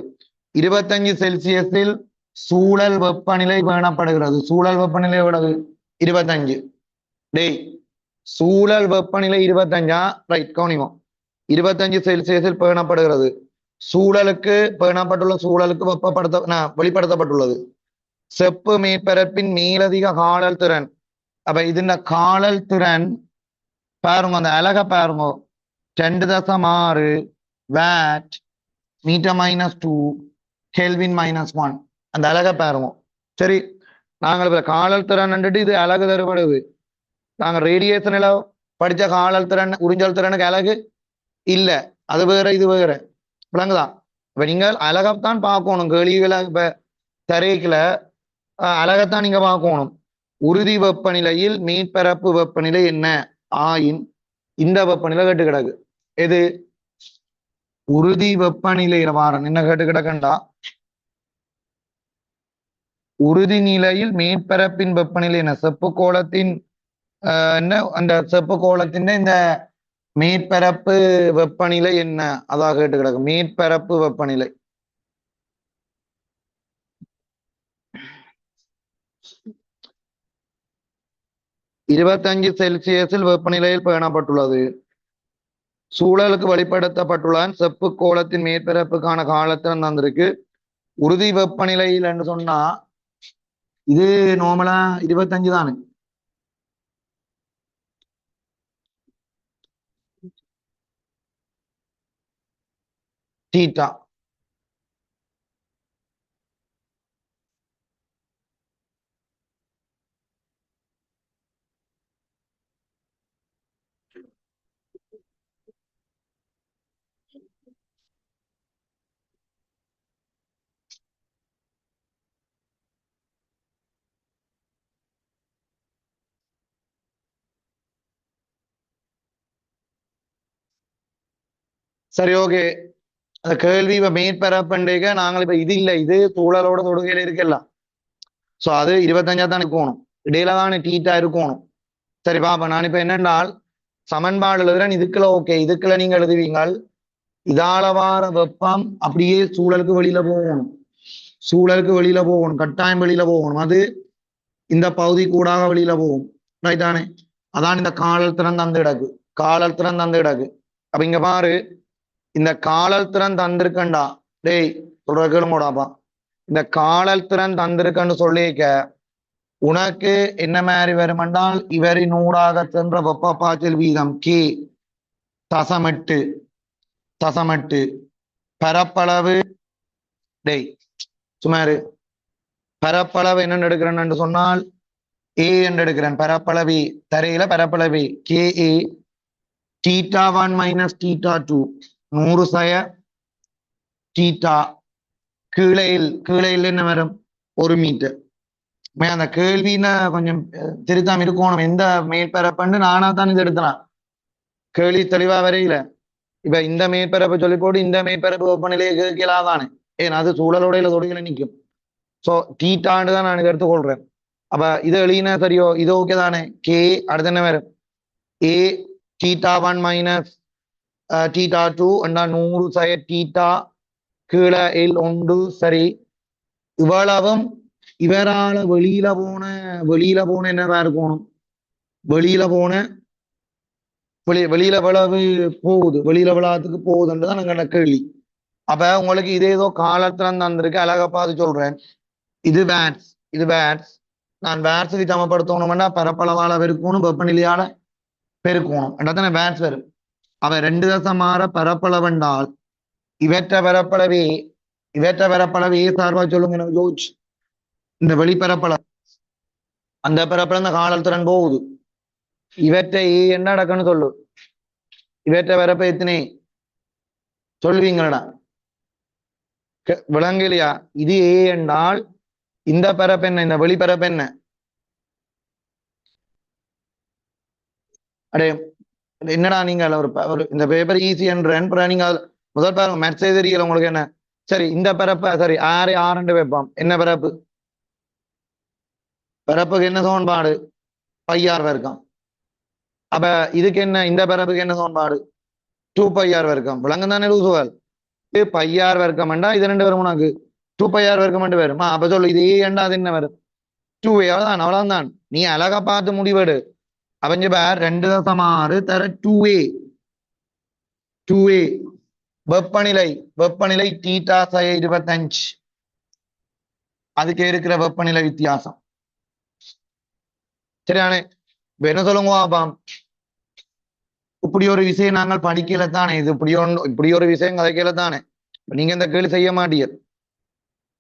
25 செல்சியஸில் சூழல் வெப்பநிலை பேணப்படுகிறது. சூழல் வெப்பநிலை எவ்வளவு? 25. டேய் சூழல் வெப்பநிலை 25. ரைட் கவனிவோம். 25 செல்சியஸில் பேணப்படுகிறது. சூழலுக்கு பேணப்பட்டுள்ள சூழலுக்கு வெளிப்படுத்தப்பட்டுள்ளது. செப்பு மேற்பரப்பின் மேலதிக காணல் திறன். அப்ப இதுல காணல் திறன் பாருங்க, அந்த அழக பாருங்க. 2.6 வாட் மீட்டர் -2 கெல்வின் -1. அந்த அழக பாருங்க. சரி நாங்கள் இப்ப காணல் திறன் இது அழகு தருபடுது. நாங்க ரேடியேஷன்ல படிச்ச காணல் திறன் உறிஞ்சல் திறனுக்கு அழகு இல்ல. அது வேற இது வேற. விளங்குதா? இப்ப நீங்கள் அழகத்தான் பார்க்கணும். கேள்விகளை இப்ப தரைக்கல அழகத்தான் நீங்க பார்க்கணும். உறுதி வெப்பநிலையில் மீட்பரப்பு வெப்பநிலை என்ன ஆயின் இந்த வெப்பநிலை கேட்டு கிடக்கு. எது உறுதி வெப்பநிலையில வாரன் என்ன கேட்டு கிடக்கண்டா? உறுதி நிலையில் மேற்பரப்பின் வெப்பநிலை என்ன? செப்பு கோளத்தின் என்ன அந்த செப்பு கோளத்தின் இந்த மேற்பரப்பு வெப்பநிலை என்ன? அதாக கேட்டு கிடக்கு. மேற்பரப்பு வெப்பநிலை 25 செல்சியஸில் வெப்பநிலையில் பேணப்பட்டுள்ளது. சூழலுக்கு வெளிப்படுத்தப்பட்டுள்ள செப்பு கோளத்தின் மேற்பரப்புக்கான காலத்திறன் தந்திருக்கு. உறுதி வெப்பநிலையில் என்று சொன்னா இது நார்மலா 25 தானே. தீட்டா சரி ஓகே. அந்த கேள்வி இப்ப மேற்பரப்புண்டேக்க நாங்கள் இப்ப இது இல்லை, இது சூழலோட தொடுகையில இருக்கல. சோ அது 25 தான் இருக்கணும். இடையில தான் தீட்டா இருக்கணும். சரி பாப்பா நான் இப்ப என்னென்றால் சமன்பாடு எழுதுறேன். இதுக்குள்ள ஓகே, இதுக்குள்ள நீங்க எழுதுவீங்கள். இதால வார வெப்பம் அப்படியே சூழலுக்கு வெளியில போகணும். சூழலுக்கு வெளியில போகணும், கட்டாயம் வெளியில போகணும். அது இந்த பகுதி கூடாக வெளியில போகும். ரைட் தானே? அதான் இந்த காலல் திறன் தந்து கிடக்கு. காலல் திறன் தந்து கிடக்கு. அப்ப இங்க பாரு, இந்த காலல் திறன் தந்திருக்கண்டா. டேய் சொல்ற கேளுங்கடாப்பா. இந்த காலல் திறன் தந்திருக்கன்னு சொல்லிக்க உனக்கு என்ன மாதிரி வருமென்றால் இவரின் ஊடாக சென்ற வெப்ப பாய்ச்சல் வீதம் கே தசமெட்டு தசமெட்டு பரப்பளவு. டேய் சுமாரு பரப்பளவு என்னன்னு எடுக்கிறேன்னு சொன்னால் ஏ என்று எடுக்கிறேன். பரப்பளவு தரையில பரப்பளவு K A theta 1 minus theta 2 100 சய தீட்டா கீழையில் கீழையில் என்ன வரும் 1 மீட்டர். அந்த கேள்வின கொஞ்சம் திருத்தாம இருக்கணும். எந்த மேற்பரப்புன்னு நானா தான் இது எடுத்தலாம். கேள்வி தெளிவா வரையில இப்ப இந்த மேற்பரப்பு சொல்லி போட்டு இந்த மேற்பரப்பு வெப்பநிலையை கேட்கலாதானே. ஏன் அது சூழலோடையில தொடுகளை நிற்கும். சோ தீட்டாண்டு தான் நான் இதை எடுத்துக்கொள்றேன். அப்ப இது எழுதினா சரியோ, இது ஓகே தானே. கே அடுத்து என்ன வரும் ஏ தீட்டா 1 மைனஸ் தீட்டா 2 அண்டா 100 சய தீட்டா கீழே எல் ஒன்று. சரி, இவ்வளவும் இவரால வெளியில போன என்னவா இருக்கணும், வெளியில போன வெளியில விளவு போகுது, வெளியில விழாத்துக்கு போகுதுன்றதான் நாங்க கேள்வி. அப்ப உங்களுக்கு இது ஏதோ காலத்துல தந்திருக்கு, அழகா பார்த்து சொல்றேன். இது வேட்ஸ், இது வேட்ஸ். நான் வேட்ஸுக்கு சமப்படுத்தணும்னா பரப்பளவால பெருக்கணும், வெப்பநிலையால பெருக்கணும் என்றதானே வேட்ஸ் வரும். அவ 2 பரப்பளவென்றால் இவற்ற பரப்பளவே சார்பா சொல்லுங்க எனக்கு ஜோதிச்சு. இந்த வெளிப்பரப்பளவு அந்த பரப்பளவு இந்த காலல் திறன் போகுது. இவற்றை என்ன நடக்குன்னு சொல்லு. இவற்ற பரப்ப எத்தனை சொல்லுவீங்களா? விளங்கலையா? இது ஏ என்றால் இந்த பரப்பு என்ன, இந்த வெளிப்பரப்பு என்ன? அடே என்னடா நீங்க ஒரு இந்த பேப்பர் ஈஸி என்ற நீங்க முதல் பாருங்க மெட்ஸே தெரியல உங்களுக்கு என்ன. சரி, இந்த பரப்பு சரி 6 வைப்பான். என்ன பரப்பு? பரப்புக்கு என்ன சமன்பாடு? πr வர்க்கம். அப்ப இதுக்கு என்ன, இந்த பரப்புக்கு என்ன சமன்பாடு? 2πr வர்க்கம். விளங்கம் தானே லூசுவால். இது πr வர்க்கம்ண்டா இது 2 வரும் உனக்கு 2πr வர்க்கம் வருமா? அப்ப சொல்லு இது ஏண்டா அது என்ன வரும் 2a. அவ்வளவுதான், அவ்வளவுதான். நீ அழகா பார்த்து முடிவெடு. அவஞ்ச பேர் 2.6 தர 2a 2a. வெப்பநிலை வெப்பநிலை தீட்டா சய 25. அதுக்கு இருக்கிற வெப்பநிலை வித்தியாசம். சரியானே? என்ன சொல்லுங்க பாப்பாம். இப்படி ஒரு விஷயம் நாங்கள் படிக்கல தானே. இது இப்படி ஒரு விஷயம் கதைக்கல தானே. நீங்க இந்த கேள்வி செய்ய மாட்டீங்க.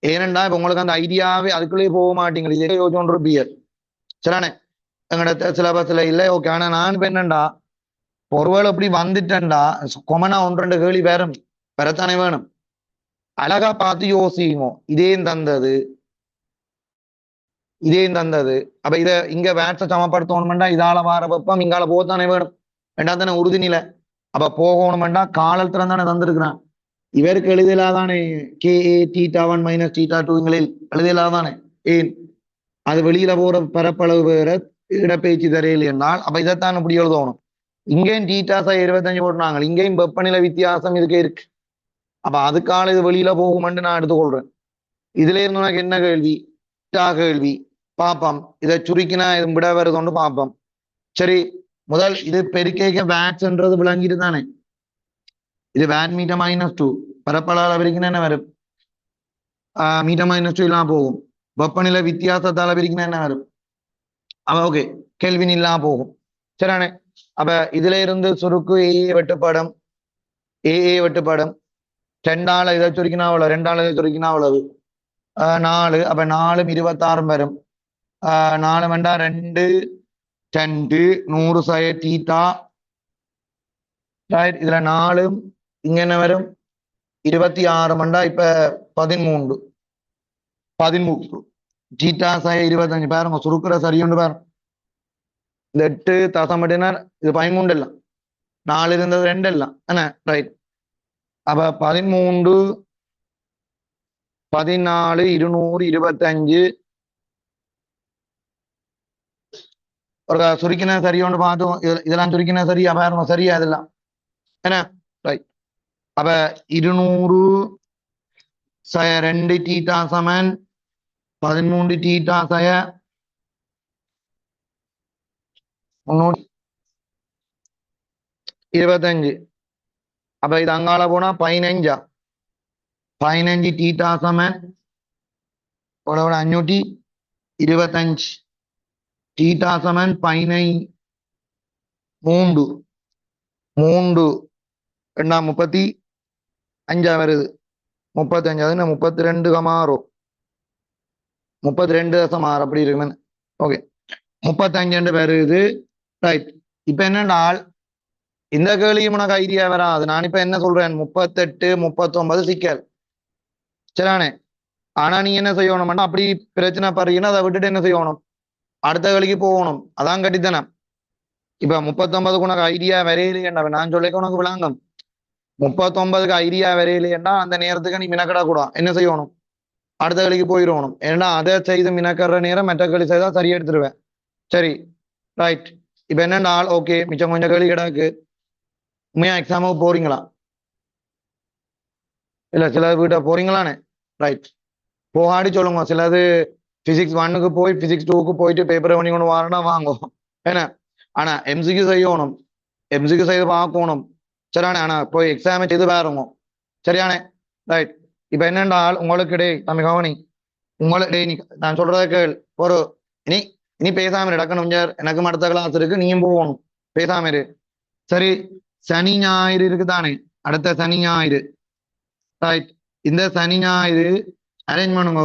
ஏனென்றா இப்ப உங்களுக்கு அந்த ஐடியாவே அதுக்குள்ளேயே போக மாட்டீங்க. இதே யோசிச்சோன்ற பியர். சரியானே? எங்கட சிலபஸ்ல இல்ல ஓகே. ஆனா நான் இப்ப என்னண்டா ஒருவேளை இப்படி வந்துட்டேன்டா கொமனா 1-2 கேள்வி வரத்தானே வேணும். அழகா பார்த்து யோசிங்க. இதேம் தந்தது. அப்ப இத இங்க வேட்ஸை சமப்படுத்தணும்டா இதால வார வெப்பம் இங்கால போகத்தானே வேணும். ரெண்டாம் தானே உறுதிநிலை. அப்ப போகணும்டா காலல் திறன் தானே தந்திருக்கிறான். இவருக்கு எழுதலாதானே K A theta 1 minus theta 2 எங்களில் எழுதலாதானே. ஏன் அது வெளியில போற பரப்பளவு வேற இடப்பெயர்ச்சி தரையில் என்றால் அப்ப இதைத்தான் இப்படி எழுதணும். இங்கேயும் தீட்டாசா 25 போட்டுனாங்க. இங்கேயும் வெப்பநிலை வித்தியாசம் இதுக்கு இருக்கு. அப்ப அதுக்கான இது வெளியில போகும்னு நான் எடுத்துக்கொள்றேன். இதுல இருந்து உனக்கு என்ன கேள்வி? கேள்வி பாப்போம். இதை சுருக்கினா இது விட வருதுன்னு பாப்போம். சரி, முதல் இது பெருக்கேக்க வேட்ஸ்ன்றது விளங்கிட்டு தானே. இது வேட் மீட்டர் -2 பரப்பளவு பிரிக்கினா என்ன வரும்? மீட்டர் -2 இல்லாம போகும். வெப்பநிலை வித்தியாசத்தால பிரிக்கினா என்ன வரும்? அப்ப ஓகே கெல்வின் இல்லாம போகும். சரியானே? அப்ப இதுல இருந்து சுருக்கு ஏ வெட்டுப்படும். ஏ வெட்டுப்படும். 2ஆல இதை சுருக்கினா அவ்வளவு, 2ஆல இதை சுருக்கினா அவ்வளவு 4. அப்ப 4 26 வரும். 4 வேண்டா 2 2 100 சய தீட்டா. இதுல 4 இங்க என்ன வரும் 26 மண்டா இப்ப 13 தீட்டா சய 25. பாருங்க சுருக்குற சரியுண்டு பாருங்க. இந்த 8 தசமட்டினா இது 13 எல்லாம் 4 இருந்தது 2 எல்லாம் என்ன ரைட். அப்ப 13 14 225 ஒரு சுருக்கினா சரியோன்னு பார்த்தோம். இதெல்லாம் சுருக்கினா சரியா பாருங்க, சரியா இதெல்லாம் என்ன ரைட். அப்ப 200 சய 2 தீட்டா சமன் 13 தீட்டா சய 325. அப்ப இது அங்கால போனா 15 15 தீட்டா சமன் 525 தீட்டா சமன் 3 3 என்ன 35 வருது 35 அது 32,6 32,6 அப்படி இருக்கு ஓகே 35 வருது ரைட் இப்ப என்னென்னால் இந்த கேள்வியும் உனக்கு ஐடியா வராது நான் இப்ப என்ன சொல்றேன் 38 39 சிக்கல் சரியானே ஆனா நீ என்ன செய்யணும்னா அப்படி பிரச்சனை பாருங்கன்னா அதை விட்டுட்டு என்ன செய்யணும் அடுத்த கேள்விக்கு போகணும் அதான் கட்டித்தனம் இப்ப 39க்கு உனக்கு ஐடியா வரையிலேன்னா நான் சொல்லிக்க உனக்கு விளங்கும் 39க்கு ஐடியா வரையிலேன்னா அந்த நேரத்துக்கு நீ மினக்கடா கூட என்ன செய்யணும் அடுத்த கேள்விக்கு போயிடணும் ஏன்னா அதை செய்து மினக்கற நேரம் மற்ற கேள்வி செய்தா சரி எடுத்துருவேன் சரி ரைட் இப்ப என்னன்னா ஓகே மிச்சம் கொஞ்சம் கேள்வி கிடக்கு உண்மையா எக்ஸாமுக்கு போறீங்களா இல்ல சில வீட்டை போறீங்களானே ரைட் போகாடி சொல்லுங்க சிலது பிசிக்ஸ் 1க்கு போய் பிசிக்ஸ் 2க்கு போயிட்டு பேப்பரை பண்ணி கொண்டு வரனா வாங்கும் ஏன்னா ஆனா எம்சிக்கு செய்யணும் எம்சிக்கு செய்து பார்க்கணும் சரியானே ஆனா போய் எக்ஸாமை செய்து பாருங்க சரியானே ரைட் இப்ப என்னென்றால் உங்களுக்கு டே தம்பி கவனி உங்களுக்கு டே நீ நான் சொல்றத கேள் ஒரு இனி இனி பேசாம நடக்கணும் எனக்கும் அடுத்த கிளாஸ் இருக்கு நீயும் போகணும் பேசாம இரு சரி சனி ஞாயிறு இருக்குதானே அடுத்த சனி ஞாயிறு ரைட் இந்த சனி ஞாயிறு அரேஞ்ச் பண்ணுங்க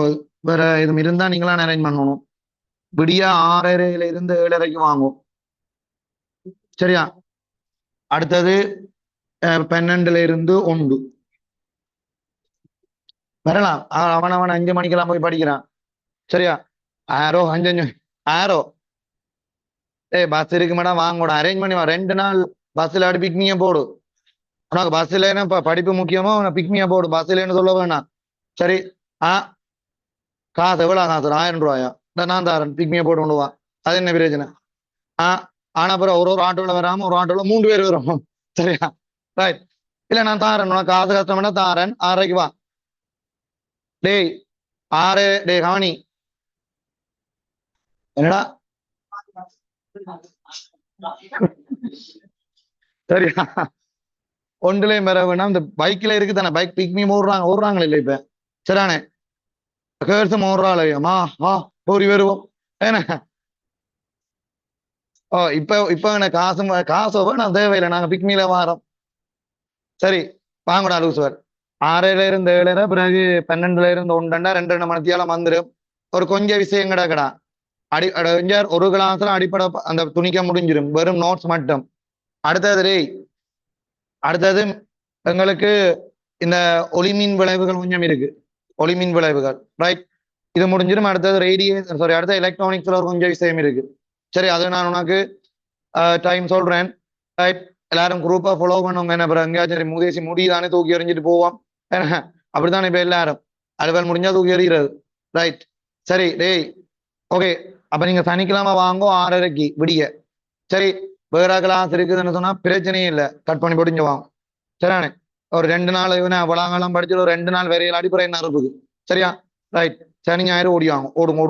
வேற எதுவும் இருந்தா நீங்களாம் அரேஞ்ச் பண்ணணும் விடியா 6:30 இருந்து 7:30 வாங்கும் சரியா அடுத்தது 12 இருந்து 1 வரலாம் அவன் 5 மணிக்கெல்லாம் போய் படிக்கிறான் சரியா ஆரோ 5 ஆரோ பஸ் இருக்கு மேடம் வாங்கோட அரேஞ்ச் பண்ணி 2 நாள் பஸ்ல அடி பிக்னிய போடு உனக்கு பஸ் இல்லைன்னா படிப்பு முக்கியமோ பிக்னியா போடு பஸ் இல்லைன்னு சொல்ல வேணாம் சரி காசு எவ்வளவு காசு 1000 ரூபாயா நான் தாரன் பிக்னியை போட்டு கொண்டு வா அது என்ன பிரச்சனை ஆனா அப்புறம் ஒரு ஆட்டோல வராம ஒரு ஆட்டோல 3 பேர் வரும் சரியா ரைட் இல்ல நான் தாரன் உனக்கு காசு கஷ்டம்னா தாரன் 6:30 வா டேய் 6 டேய் கவனி என்னடா சரியா ஒன்றுலயும் வர வேணாம் இந்த பைக்ல இருக்கு தானே பைக் பிக்மி ஓடுறாங்களே இல்ல இப்ப சரியானே கேர்ஸும் ஓடுறாளையம்மா போரி வருவோம் ஏன்னா இப்ப எனக்கு காசு வேணாம் தேவையில்லை நாங்க பிக்னில வாரோம் சரி வாங்கடா லூசுவர் 6:30 இருந்து 7:30 பிறகு 12 இருந்து 1 2 மணித்தியாலம் வந்துடும் ஒரு கொஞ்சம் விஷயம் கிடக்கடா ஒரு கிளாஸ்ல அடிப்படை அந்த துணிக்க முடிஞ்சிடும் வெறும் நோட்ஸ் மட்டும் அடுத்தது எங்களுக்கு இந்த ஒளிமின் விளைவுகள் கொஞ்சம் இருக்கு ஒளிமின் விளைவுகள் ரைட் இது முடிஞ்சிடும் அடுத்தது அடுத்த எலக்ட்ரானிக்ஸ்ல ஒரு கொஞ்சம் விஷயம் இருக்கு சரி அது நான் உனக்கு டைம் சொல்றேன் ரைட் எல்லாரும் குரூப்பா ஃபாலோ பண்ணுவாங்க என்ன அப்புறம் எங்கேயா சரி முகேசி முடிதானே தூக்கி எறிஞ்சிட்டு போவோம் அப்படித்தானே இப்ப எல்லாரும் அலுவல் முடிஞ்சா தூக்கி எறிகிறது ரைட் சரி டேய் ஓகே அப்ப நீங்க சனிக்கிழமை வாங்கோ 6:30 விடிய சரி வேற கிளாஸ் இருக்குதுன்னு சொன்னா பிரச்சனையே இல்லை கட் பண்ணி முடிஞ்சு வாங்க சரியானே ஒரு 2 நாள் வளாங்கெல்லாம் படிச்சுட்டு ஒரு 2 நாள் வரையில் அடிப்படை என்ன இருக்குது சரியா ரைட் சனி ஞாயிறு ஓடி வாங்க ஓடும்